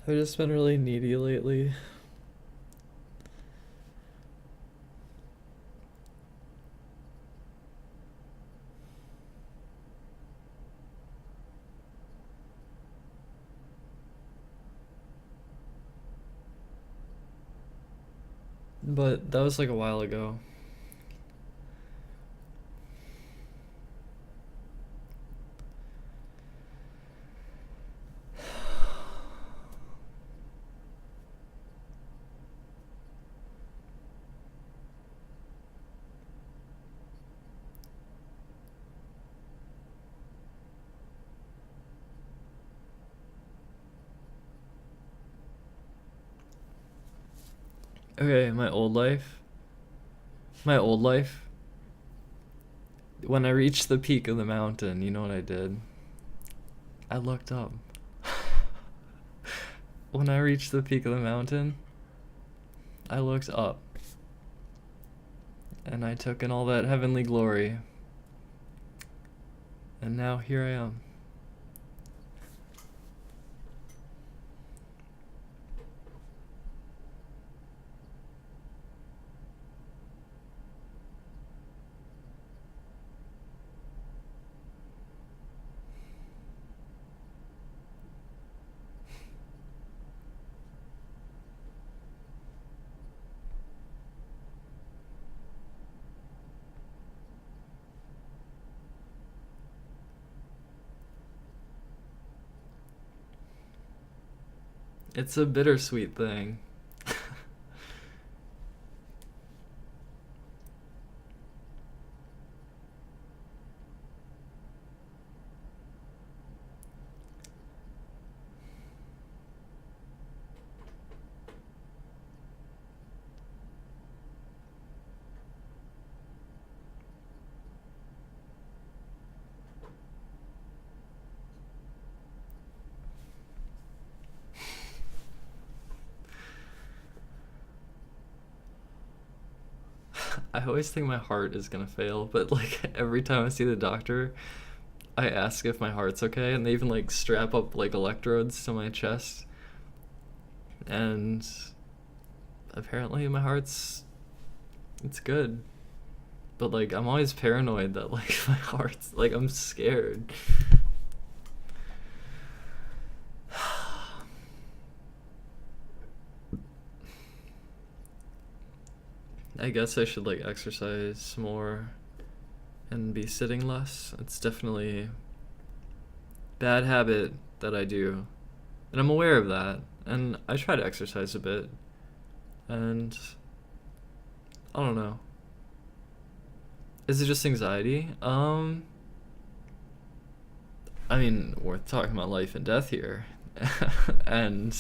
A: I've just been really needy lately. But that was like a while ago. Okay, my old life. My old life. When I reached the peak of the mountain, you know what I did? I looked up. When I reached the peak of the mountain, I looked up. And I took in all that heavenly glory. And now here I am. It's a bittersweet thing. I always think my heart is gonna fail, but like every time I see the doctor, I ask if my heart's okay, and they even like strap up like electrodes to my chest, and apparently my heart's it's good. But like I'm always paranoid that like my heart's like I'm scared. I guess I should like exercise more and be sitting less. It's definitely bad habit that I do. And I'm aware of that. And I try to exercise a bit. And I don't know. Is it just anxiety? I mean, we're talking about life and death here. And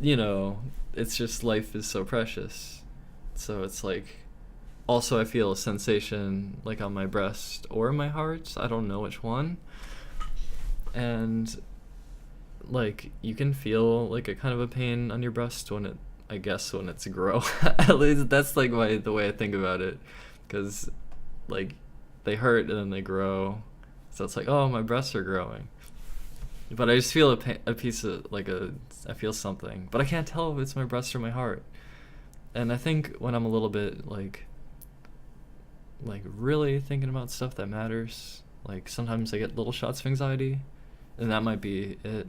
A: you know, it's just life is so precious. So it's like also I feel a sensation like on my breast or my heart. I don't know which one. And like you can feel like a kind of a pain on your breast when it I guess when it's grow. At least that's like the way I think about it, cuz like they hurt and then they grow. So it's like, oh, my breasts are growing. But I just feel a piece of like I feel something, but I can't tell if it's my breast or my heart. And I think when I'm a little bit like really thinking about stuff that matters, like sometimes I get little shots of anxiety, and that might be it.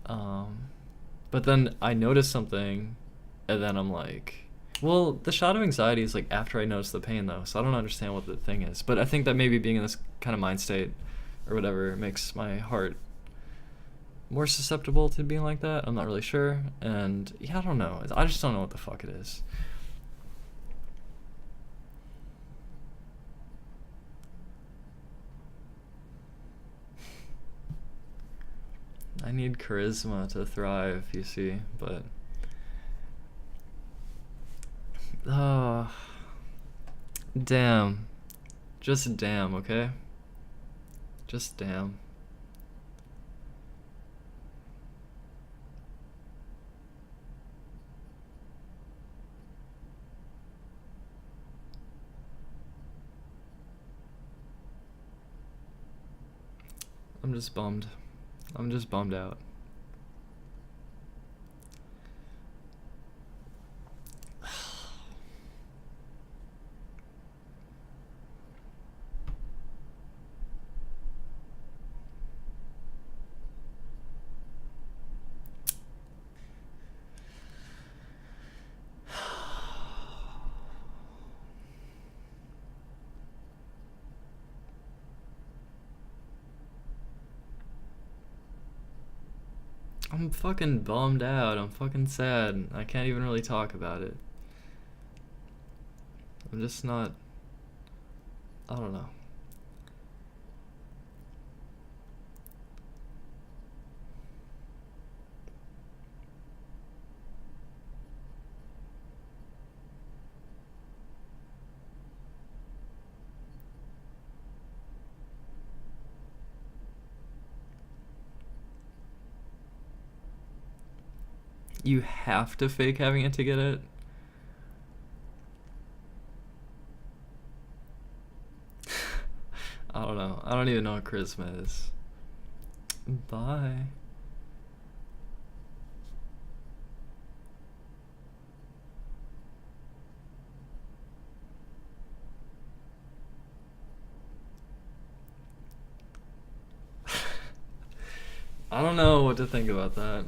A: But then I notice something, and then I'm like, well, the shot of anxiety is like after I notice the pain though, so I don't understand what the thing is. But I think that maybe being in this kind of mind state or whatever makes my heart more susceptible to being like that. I'm not really sure. And yeah, I don't know. I just don't know what the fuck it is. I need charisma to thrive, you see, but oh, damn. Just damn, okay? Just damn. I'm just bummed. I'm just bummed out. I'm fucking bummed out. I'm fucking sad. I can't even really talk about it. I'm just not. I don't know. You have to fake having it to get it? I don't know. I don't even know what charisma is. Bye. I don't know what to think about that.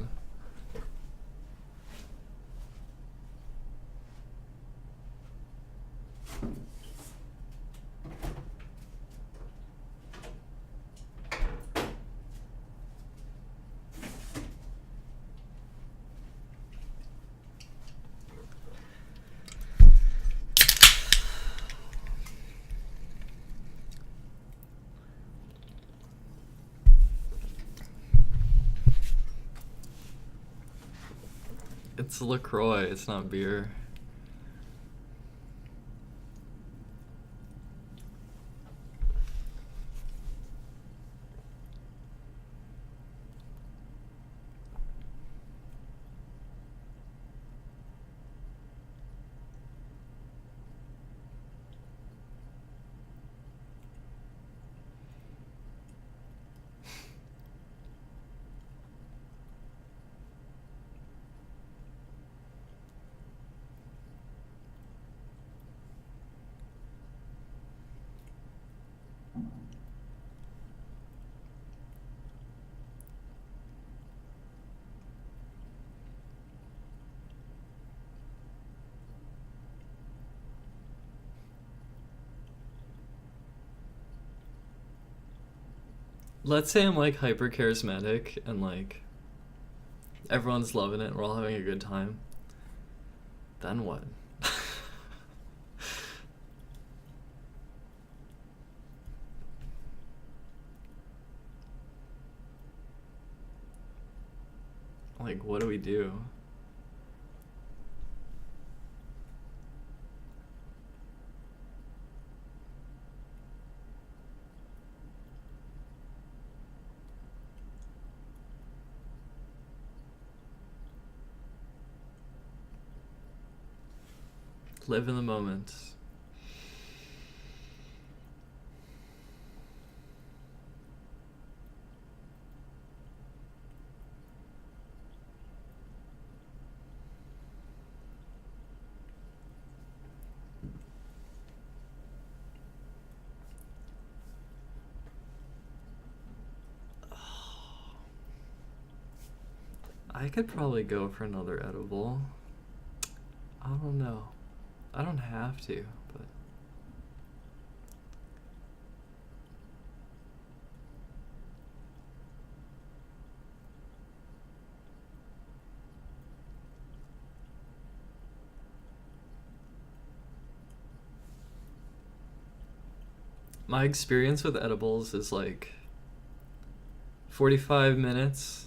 A: It's LaCroix, it's not beer. Let's say I'm like hyper charismatic and like everyone's loving it, we're all having a good time. Then what? Like, what do we do? Live in the moment. I could probably go for another edible. I don't know. I don't have to, but my experience with edibles is like 45 minutes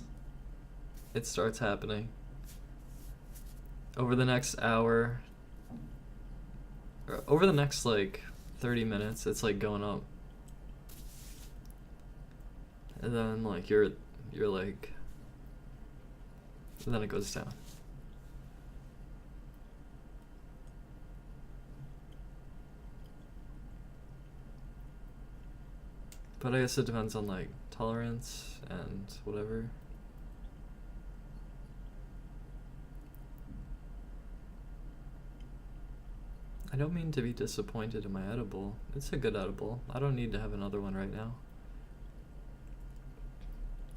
A: it starts happening. Over the next hour, or over the next like 30 minutes, it's like going up. And then like you're like, and then it goes down. But I guess it depends on like tolerance and whatever. I don't mean to be disappointed in my edible. It's a good edible. I don't need to have another one right now.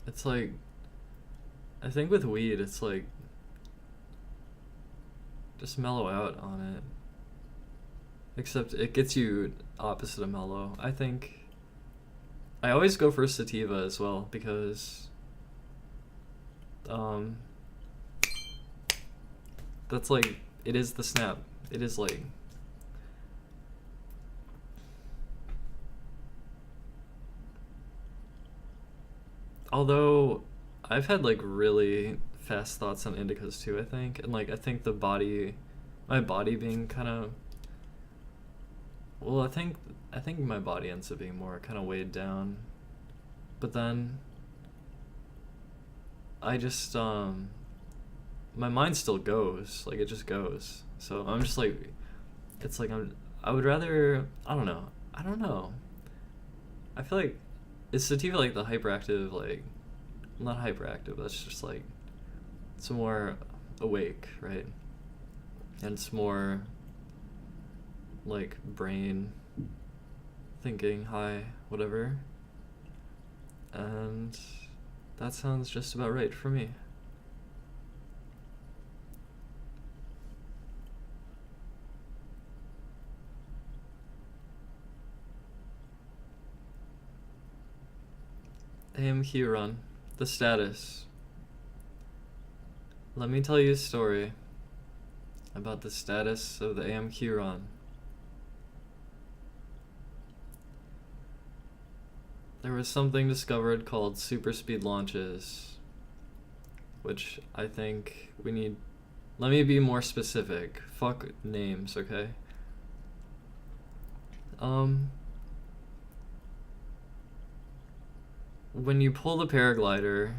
A: It's like, I think with weed, it's like, just mellow out on it. Except it gets you opposite of mellow. I think I always go for sativa as well because Um, that's like, it is the snap. It is like, although I've had like really fast thoughts on indicas too, I think. And like, I think my body being kind of, well, I think my body ends up being more kind of weighed down. But then I just, my mind still goes, like it just goes. So I'm just like, it's like I would rather, I don't know. I don't know. I feel like, is sativa like the hyperactive, like, not hyperactive, but it's just like, it's more awake, right? And it's more like brain thinking, high, whatever. And that sounds just about right for me. AMQ run. The status. Let me tell you a story about the status of the AMQ run. There was something discovered called super speed launches, which I think we need. Let me be more specific. Fuck names, okay? When you pull the paraglider,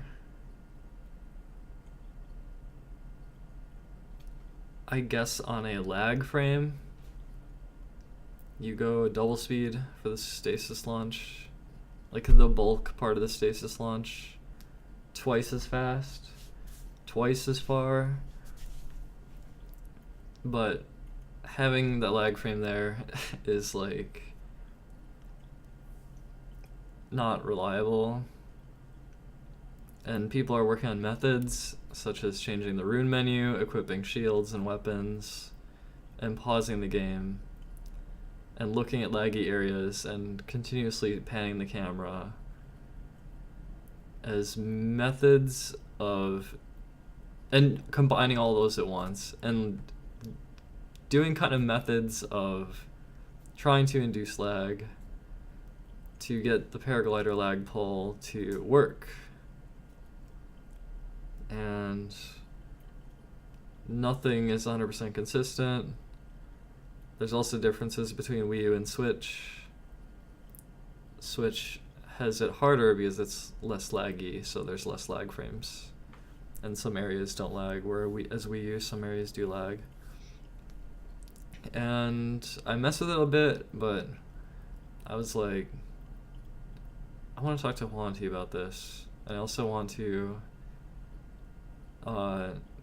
A: I guess on a lag frame, you go double speed for the stasis launch, like the bulk part of the stasis launch, twice as fast, twice as far. But having that lag frame there is like not reliable. And people are working on methods such as changing the rune menu, equipping shields and weapons, and pausing the game, and looking at laggy areas and continuously panning the camera as methods of, and combining all those at once, and doing kind of methods of trying to induce lag to get the paraglider lag pull to work. And nothing is 100% consistent. There's also differences between Wii U and Switch. Switch has it harder because it's less laggy, so there's less lag frames. And some areas don't lag, where as Wii U, some areas do lag. And I messed with it a bit, but I was like, I want to talk to Juan T about this. I also want to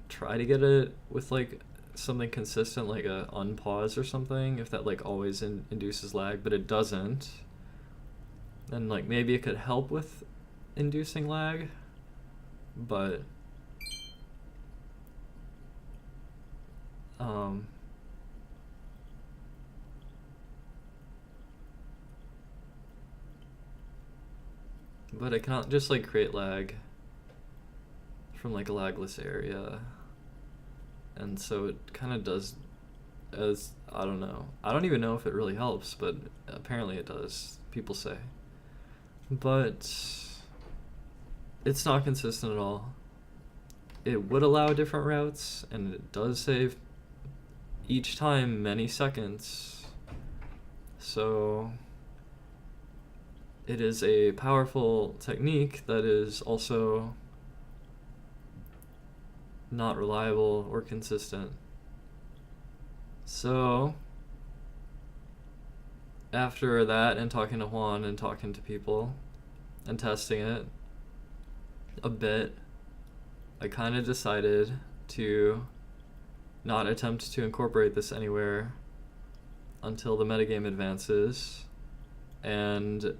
A: try to get it with like something consistent, like a unpause or something, if that like always induces lag, but it doesn't. And like maybe it could help with inducing lag, but but it cannot just like create lag from like a lagless area, and so it kind of does, as I don't know, I don't even know if it really helps, but apparently it does, people say. But it's not consistent at all. It would allow different routes, and it does save each time many seconds, so it is a powerful technique that is also not reliable or consistent. So after that, and talking to Juan and talking to people and testing it a bit, I kind of decided to not attempt to incorporate this anywhere until the metagame advances, and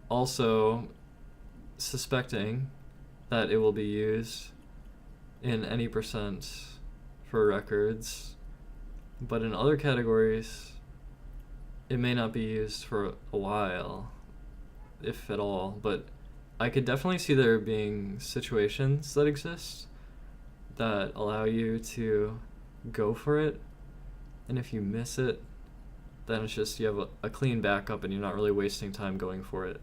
A: also suspecting that it will be used in any percent for records, but in other categories it may not be used for a while, if at all. But I could definitely see there being situations that exist that allow you to go for it, and if you miss it, then it's just you have a clean backup and you're not really wasting time going for it.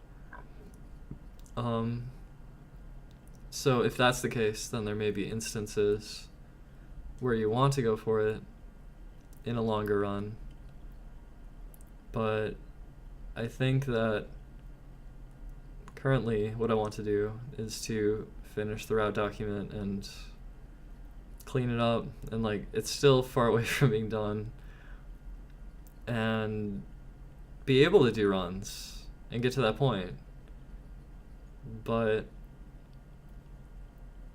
A: So if that's the case, then there may be instances where you want to go for it in a longer run. But I think that currently what I want to do is to finish the route document and clean it up, and like it's still far away from being done, and be able to do runs and get to that point. But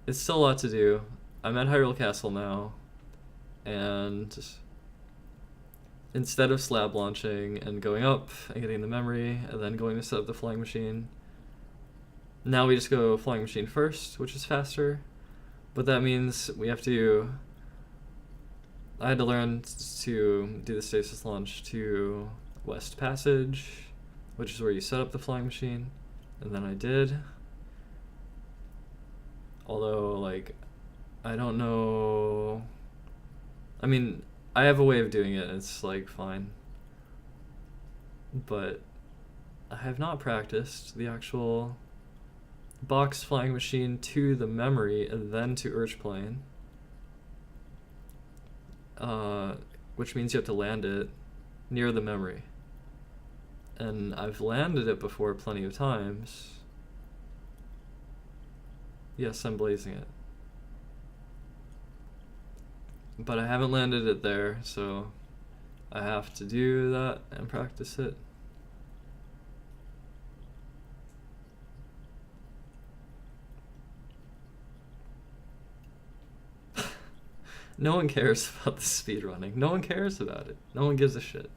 A: it's still a lot to do. I'm at Hyrule Castle now, and instead of slab launching and going up and getting the memory and then going to set up the flying machine, now we just go flying machine first, which is faster. But that means we have to... I had to learn to do the stasis launch to West Passage, which is where you set up the flying machine, and then I did. Although, like, I don't know... I mean, I have a way of doing it, it's, like, fine. But I have not practiced the actual box flying machine to the memory and then to Urge-plane. Which means you have to land it near the memory. And I've landed it before plenty of times. Yes, I'm blazing it. But I haven't landed it there, so I have to do that and practice it. No one cares about the speed running. No one cares about it. No one gives a shit.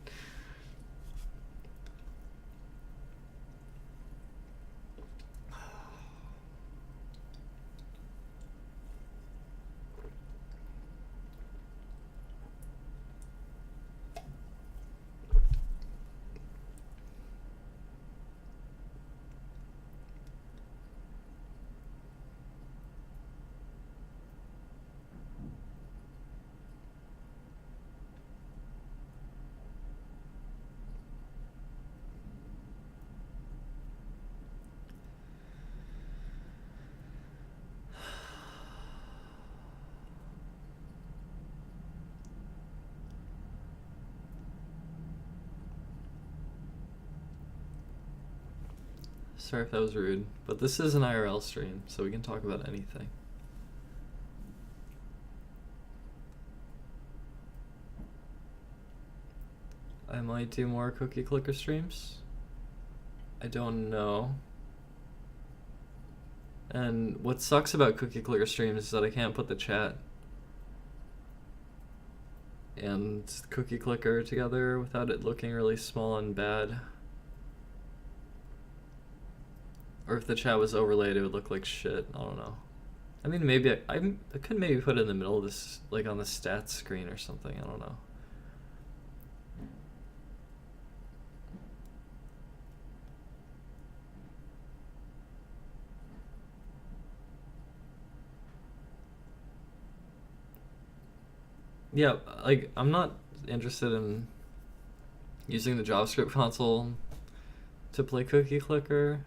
A: Sorry if that was rude, but this is an IRL stream, so we can talk about anything. I might do more cookie clicker streams. I don't know. And what sucks about cookie clicker streams is that I can't put the chat and cookie clicker together without it looking really small and bad. Or if the chat was overlaid, it would look like shit. I don't know. I mean, maybe I could maybe put it in the middle of this, like on the stats screen or something. I don't know. Yeah, like I'm not interested in using the JavaScript console to play cookie clicker.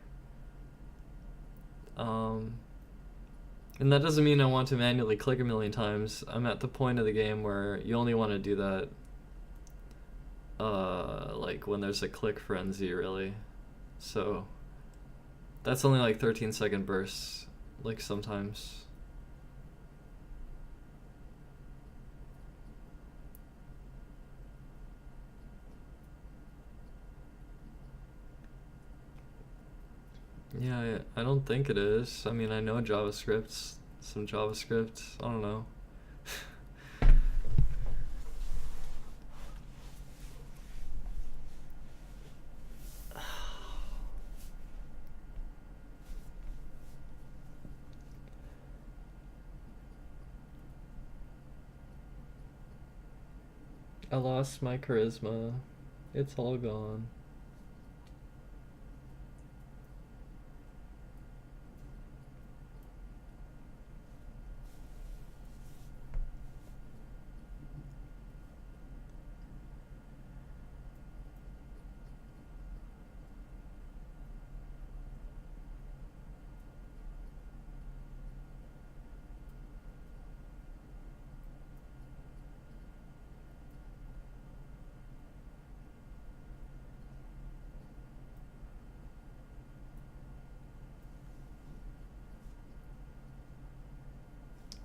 A: And that doesn't mean I want to manually click a million times. I'm at the point of the game where you only want to do that like when there's a click frenzy, really. So that's only like 13-second bursts, like sometimes. Yeah, I don't think it is. I mean, I know JavaScript, some JavaScript. I don't know. I lost my charisma. It's all gone.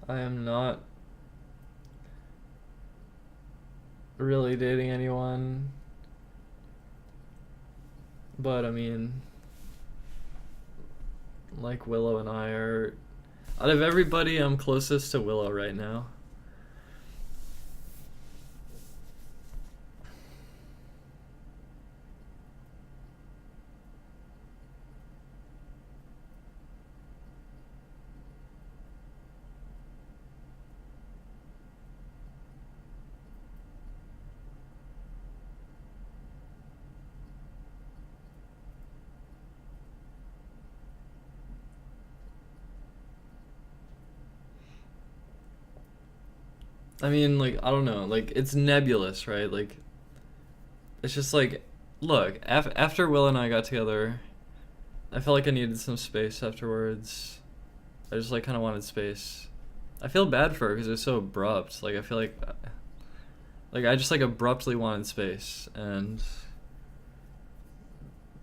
A: I am not really dating anyone, but I mean, like Willow and I are. Out of everybody, I'm closest to Willow right now. I mean, like, I don't know. Like, it's nebulous, right? Like, it's just like, look, after Will and I got together, I felt like I needed some space afterwards. I just, like, kind of wanted space. I feel bad for her because it was so abrupt. Like, I feel like, I just, like, abruptly wanted space. And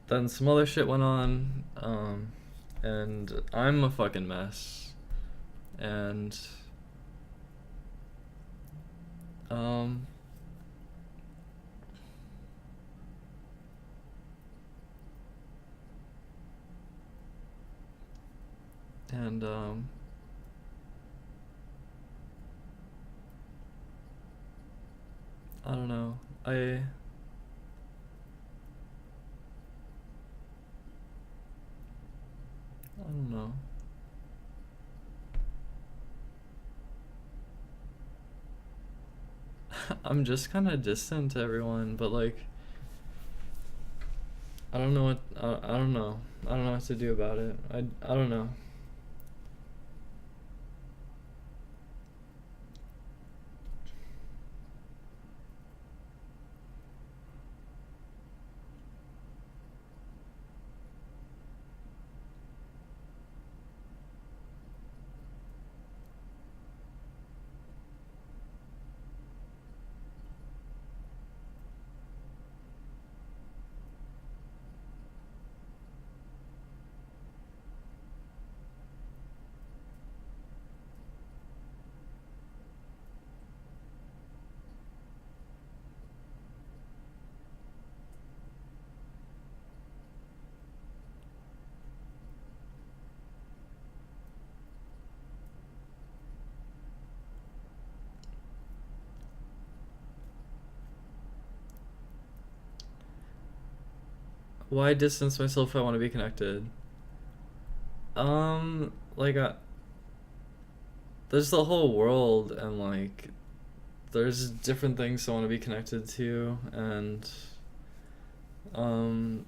A: then some other shit went on. And I'm a fucking mess. And, um, and, I don't know. I don't know. I'm just kind of distant to everyone, but like, I don't know what I don't know. I don't know what to do about it. I don't know. Why distance myself if I want to be connected? Like, there's the whole world, and like, there's different things I want to be connected to, and um,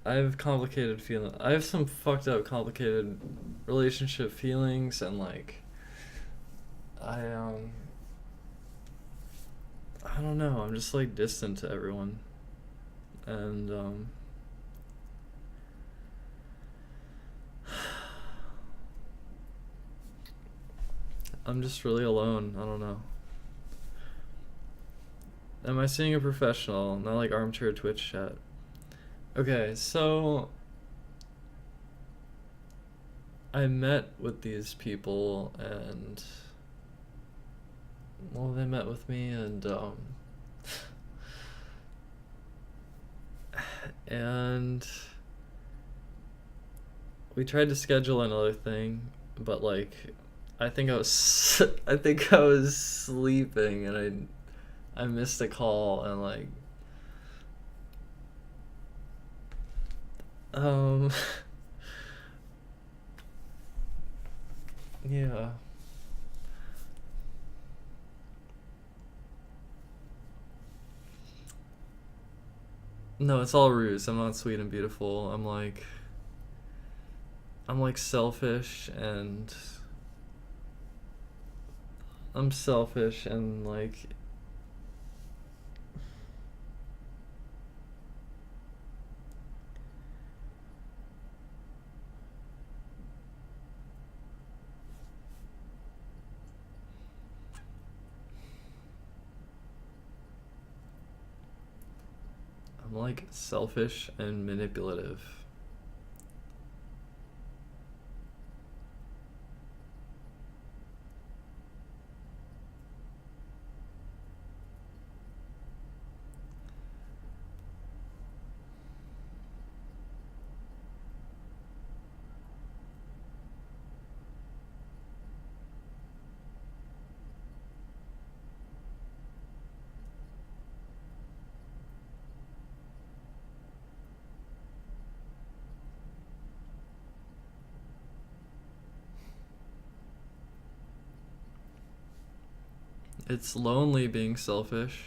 A: I have complicated feeling. I have some fucked up, complicated relationship feelings, and like, I I don't know. I'm just like distant to everyone, and I'm just really alone. I don't know. Am I seeing a professional? Not like armchair Twitch chat. Okay, so I met with these people, and well, they met with me, and and we tried to schedule another thing, but like, I think I was I think I was sleeping, and I missed a call, and like, um yeah. No, it's all ruse. I'm not sweet and beautiful. I'm like selfish, and I'm selfish, and like, I'm like selfish and manipulative. It's lonely being selfish.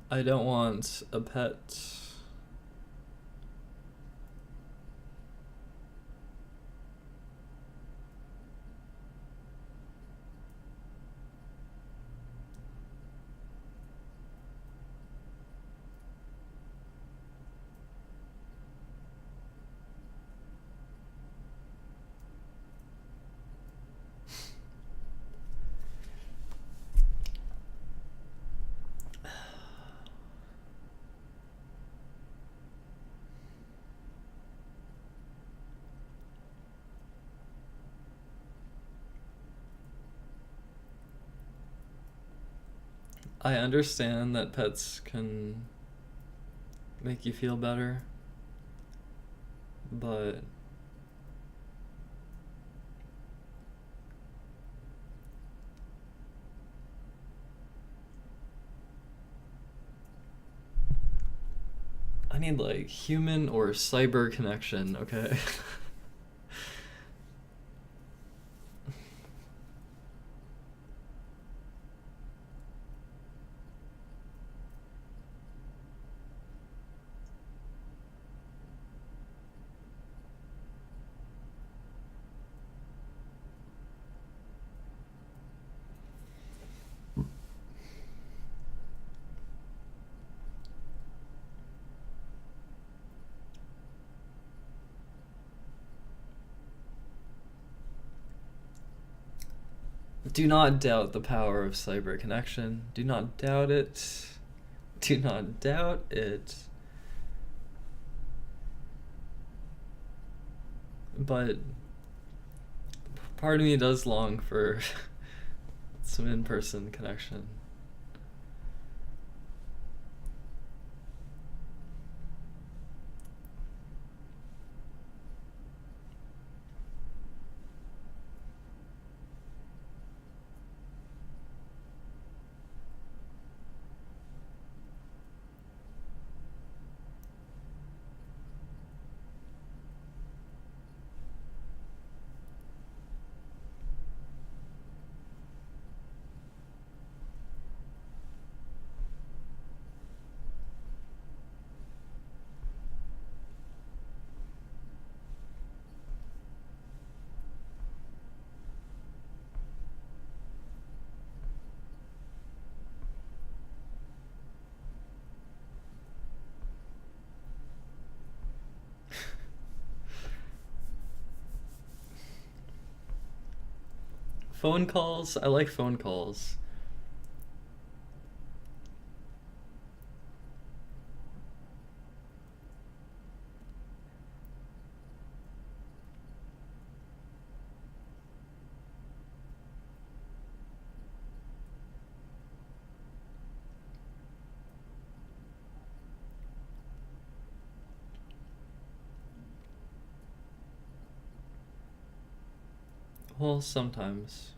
A: I don't want a pet. I understand that pets can make you feel better, but I need like human or cyber connection, okay? Do not doubt the power of cyber connection. Do not doubt it. Do not doubt it. But part of me does long for some in-person connection. Phone calls? I like phone calls. Well, sometimes.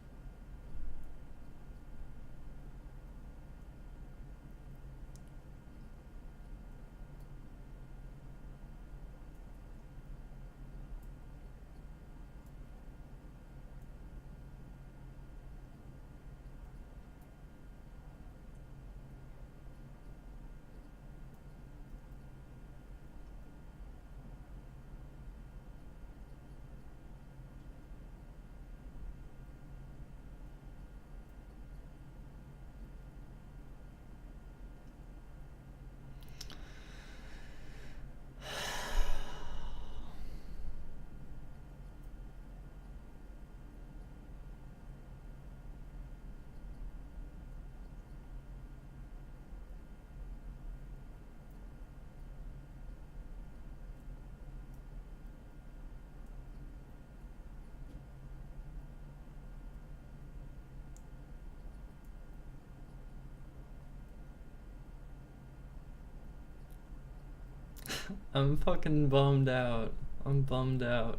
A: I'm fucking bummed out. I'm bummed out.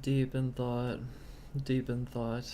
A: Deep in thought. Deep in thought.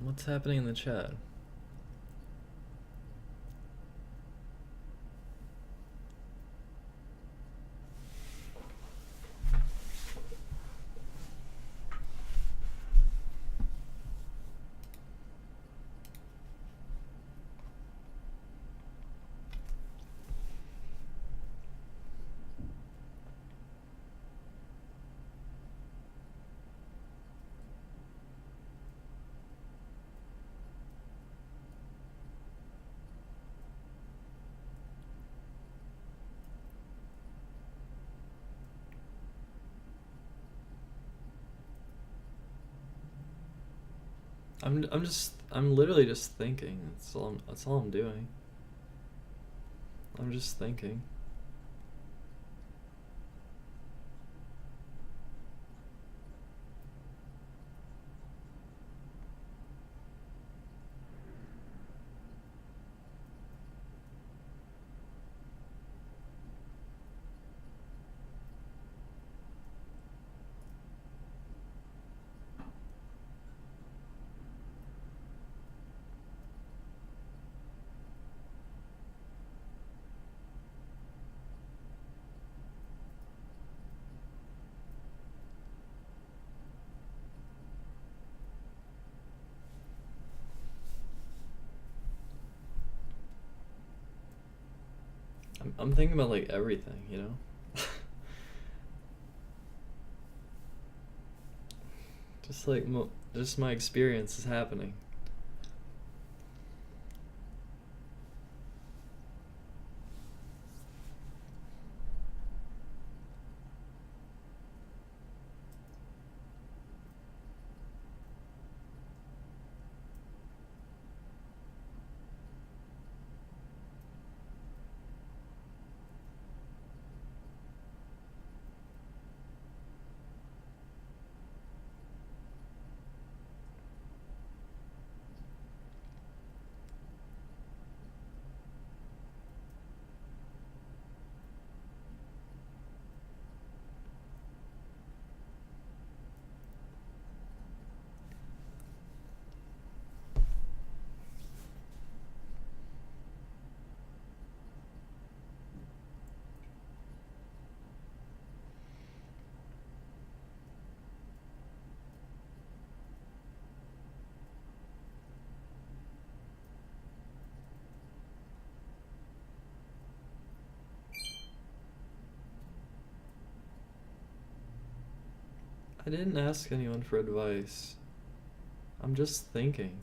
A: What's happening in the chat? I'm literally just thinking. That's all I'm doing. I'm just thinking. I'm thinking about like everything, you know? Just like just my experience is happening. I didn't ask anyone for advice. I'm just thinking.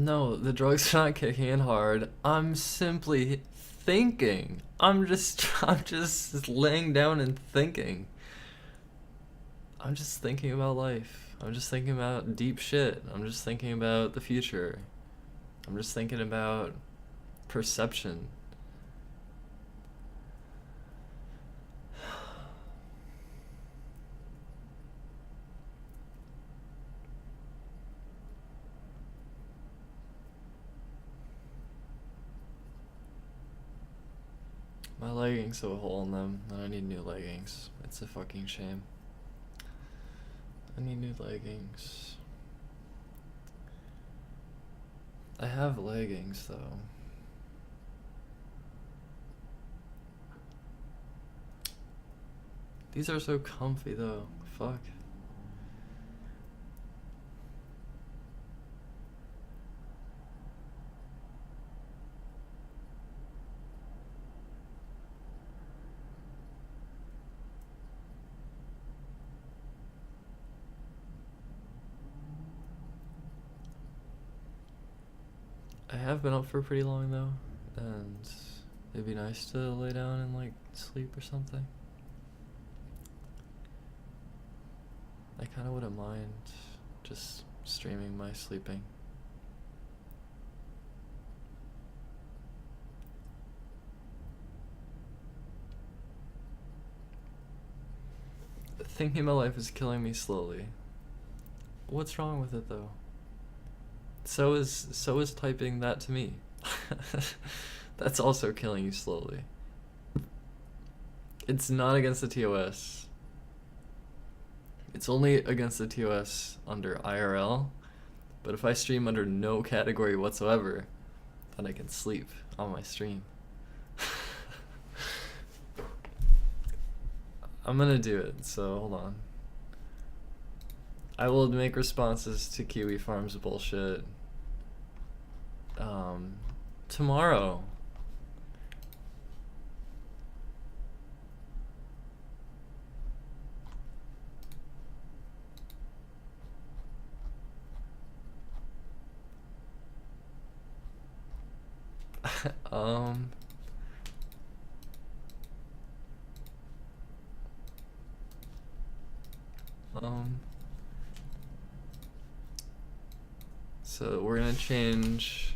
A: No, the drugs are not kicking in hard. I'm simply thinking. I'm just laying down and thinking. I'm just thinking about life. I'm just thinking about deep shit. I'm just thinking about the future. I'm just thinking about perception. My leggings have a hole in them, and I need new leggings. It's a fucking shame. I need new leggings. I have leggings though. These are so comfy though. Fuck. I have been up for pretty long though, and it'd be nice to lay down and like sleep or something. I kind of wouldn't mind just streaming my sleeping. Thinking my life is killing me slowly. What's wrong with it though? So is typing that to me. That's also killing you slowly. It's not against the TOS. It's only against the TOS under IRL, but if I stream under no category whatsoever, then I can sleep on my stream. I'm gonna do it, so hold on. I will make responses to Kiwi Farm's bullshit tomorrow. um so we're gonna change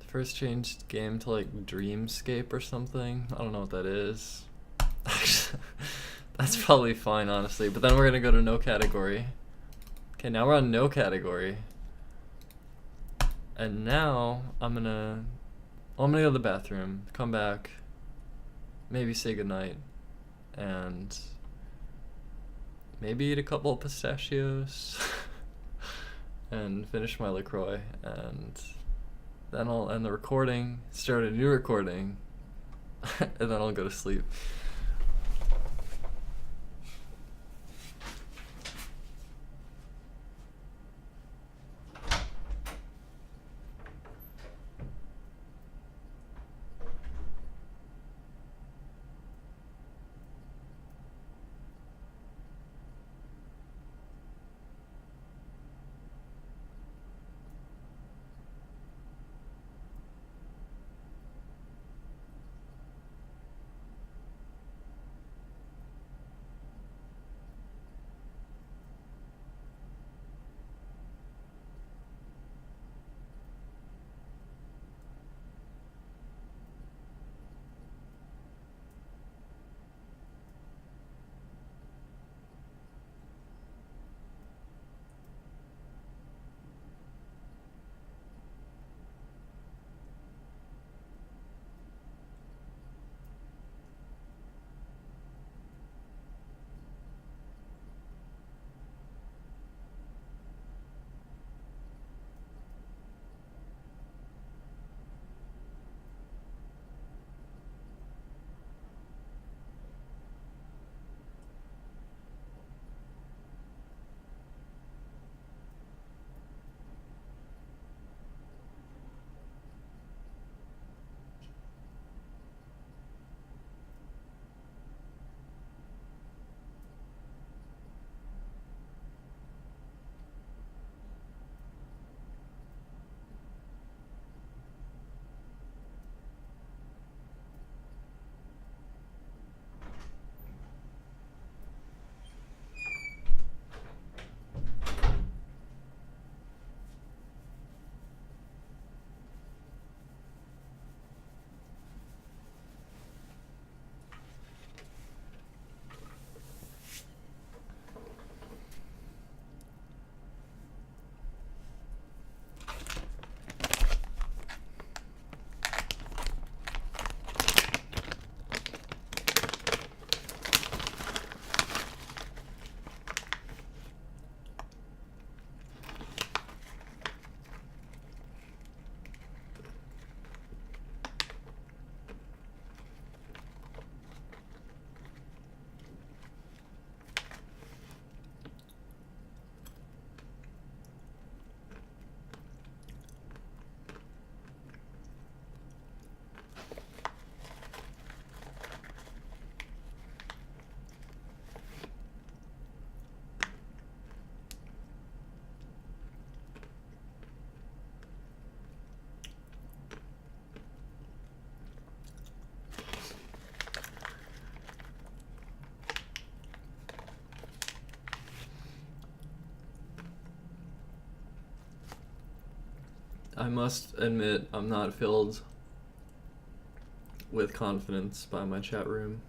A: first changed game to like Dreamscape or something. I don't know what that is. That's probably fine, honestly. But then we're gonna go to no category. Okay, now we're on no category. And now I'm gonna go to the bathroom, come back, maybe say goodnight, and maybe eat a couple of pistachios and finish my LaCroix, and then I'll end the recording, start a new recording, and then I'll go to sleep. I must admit, I'm not filled with confidence by my chat room.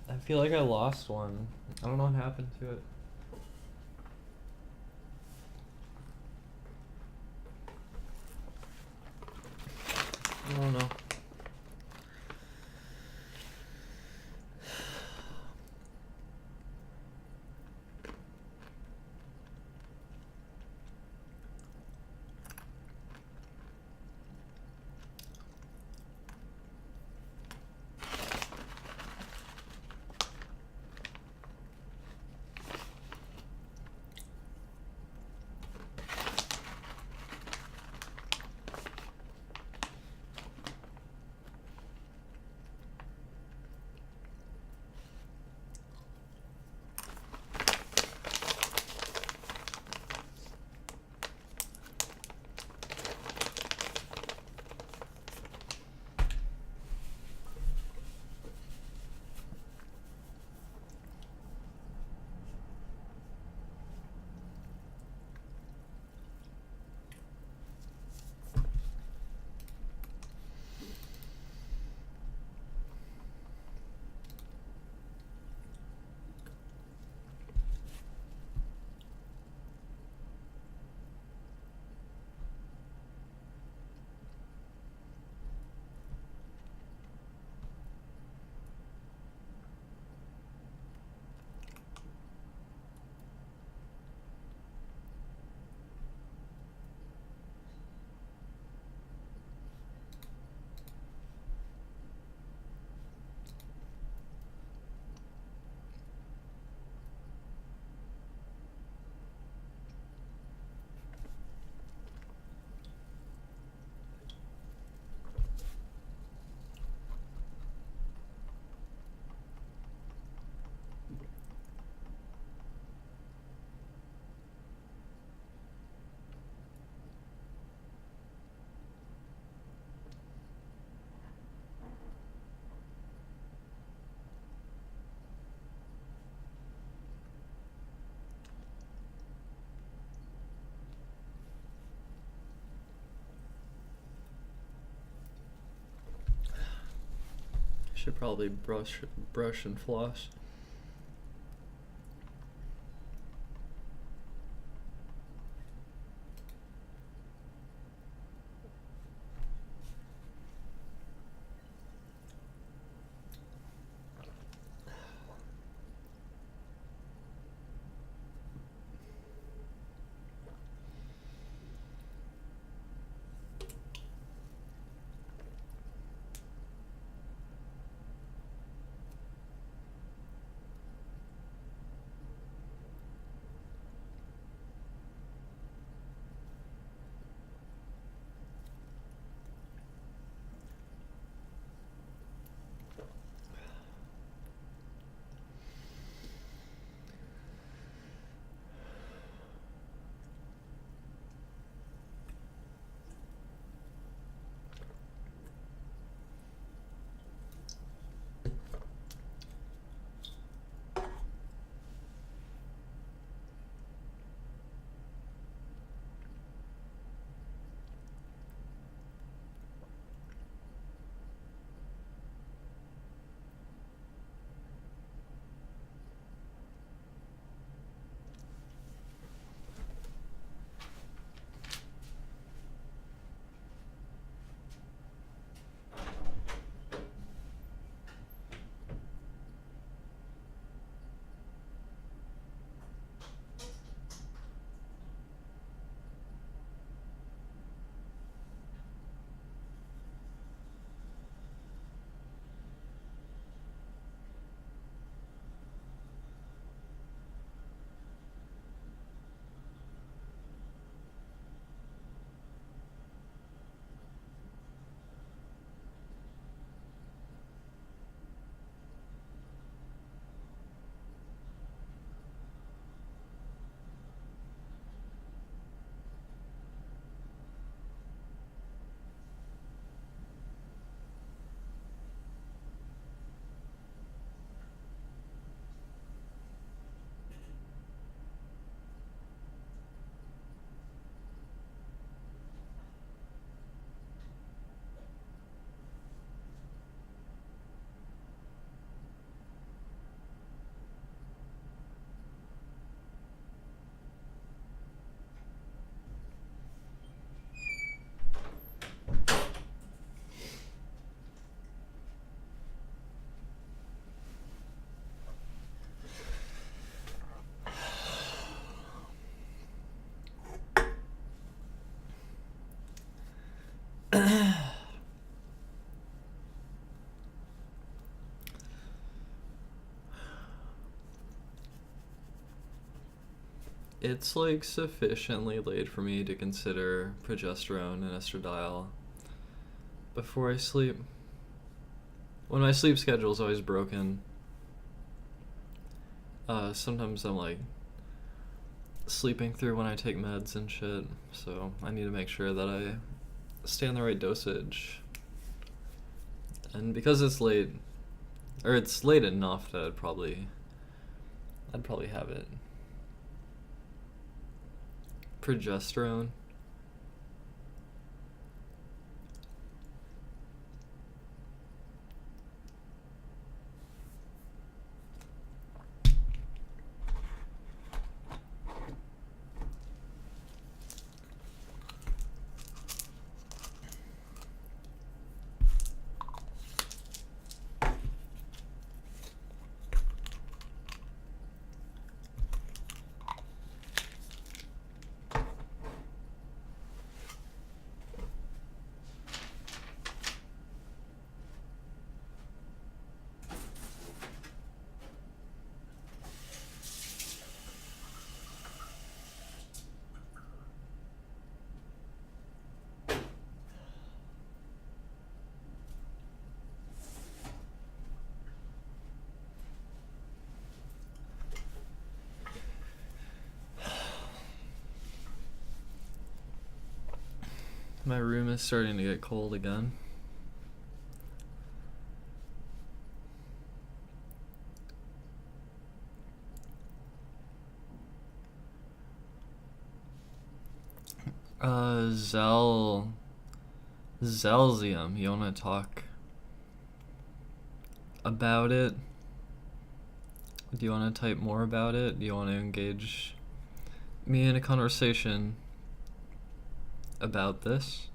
A: I feel like I lost one. I don't know what happened to it. I don't know. Should probably brush and floss. It's like sufficiently late for me to consider progesterone and estradiol before I sleep. When my sleep schedule is always broken, sometimes I'm like sleeping through when I take meds and shit, so I need to make sure that I stay on the right dosage. And because it's late, or it's late enough that I'd probably have it. Progesterone. My room is starting to get cold again. Zelzium, you wanna talk? about it? Do you want to type more about it? Do you want to engage me in a conversation about this?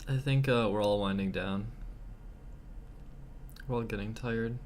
A: I think we're all winding down. We're all getting tired.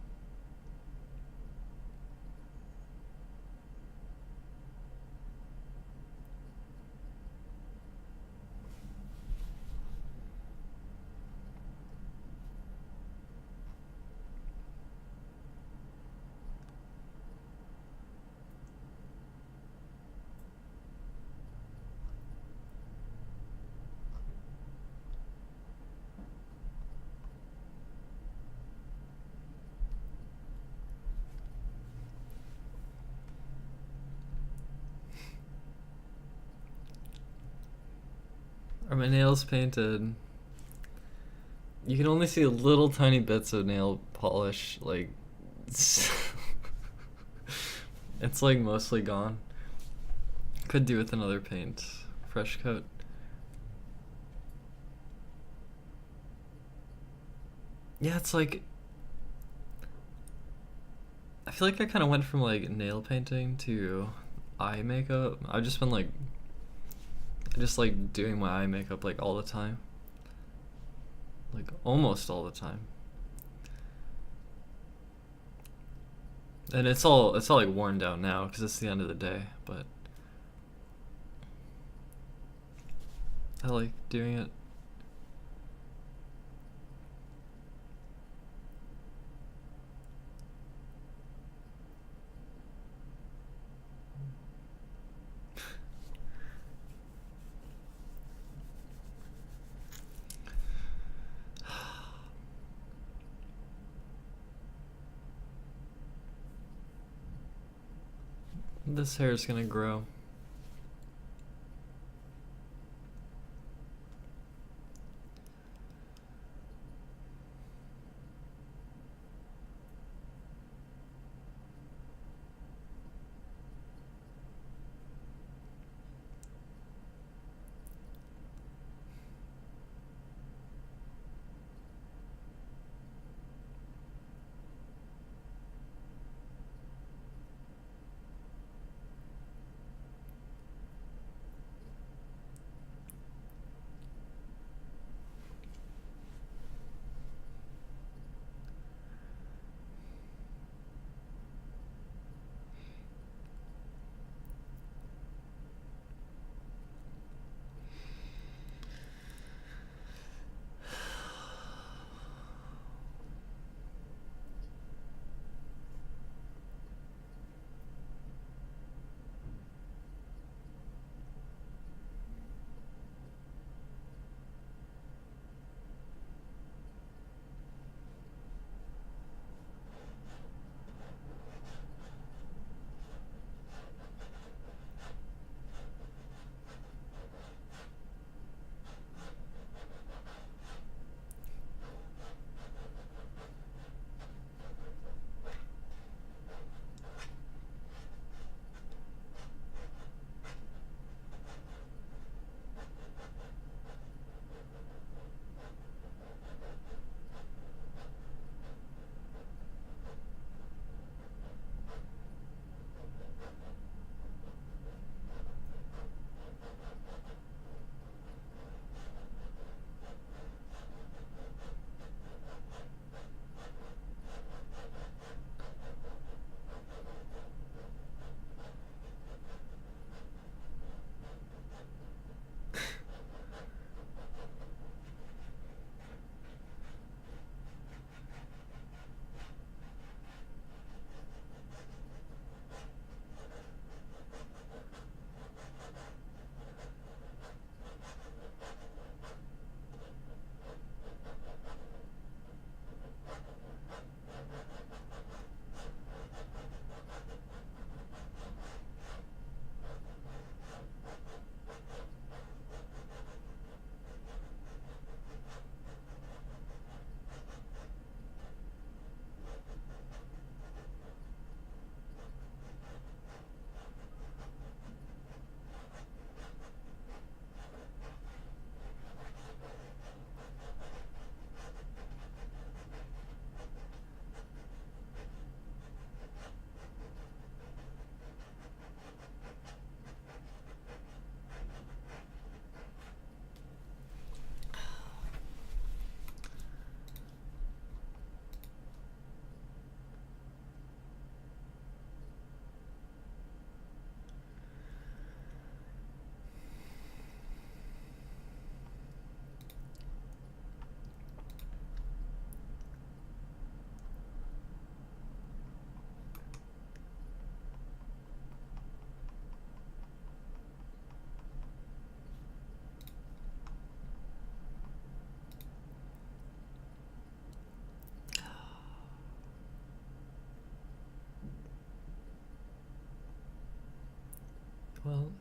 A: Are my nails painted? You can only see little tiny bits of nail polish, like it's, it's like mostly gone. Could do with another paint, fresh coat. Yeah, it's like I feel like I kind of went from like nail painting to eye makeup. I've just been like just like doing my eye makeup like all the time. Like almost all the time. And it's all like worn down now because it's the end of the day, but I like doing it. This hair is gonna grow. Well,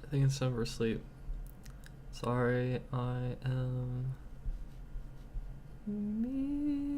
A: I think it's time for sleep. Sorry, I am me.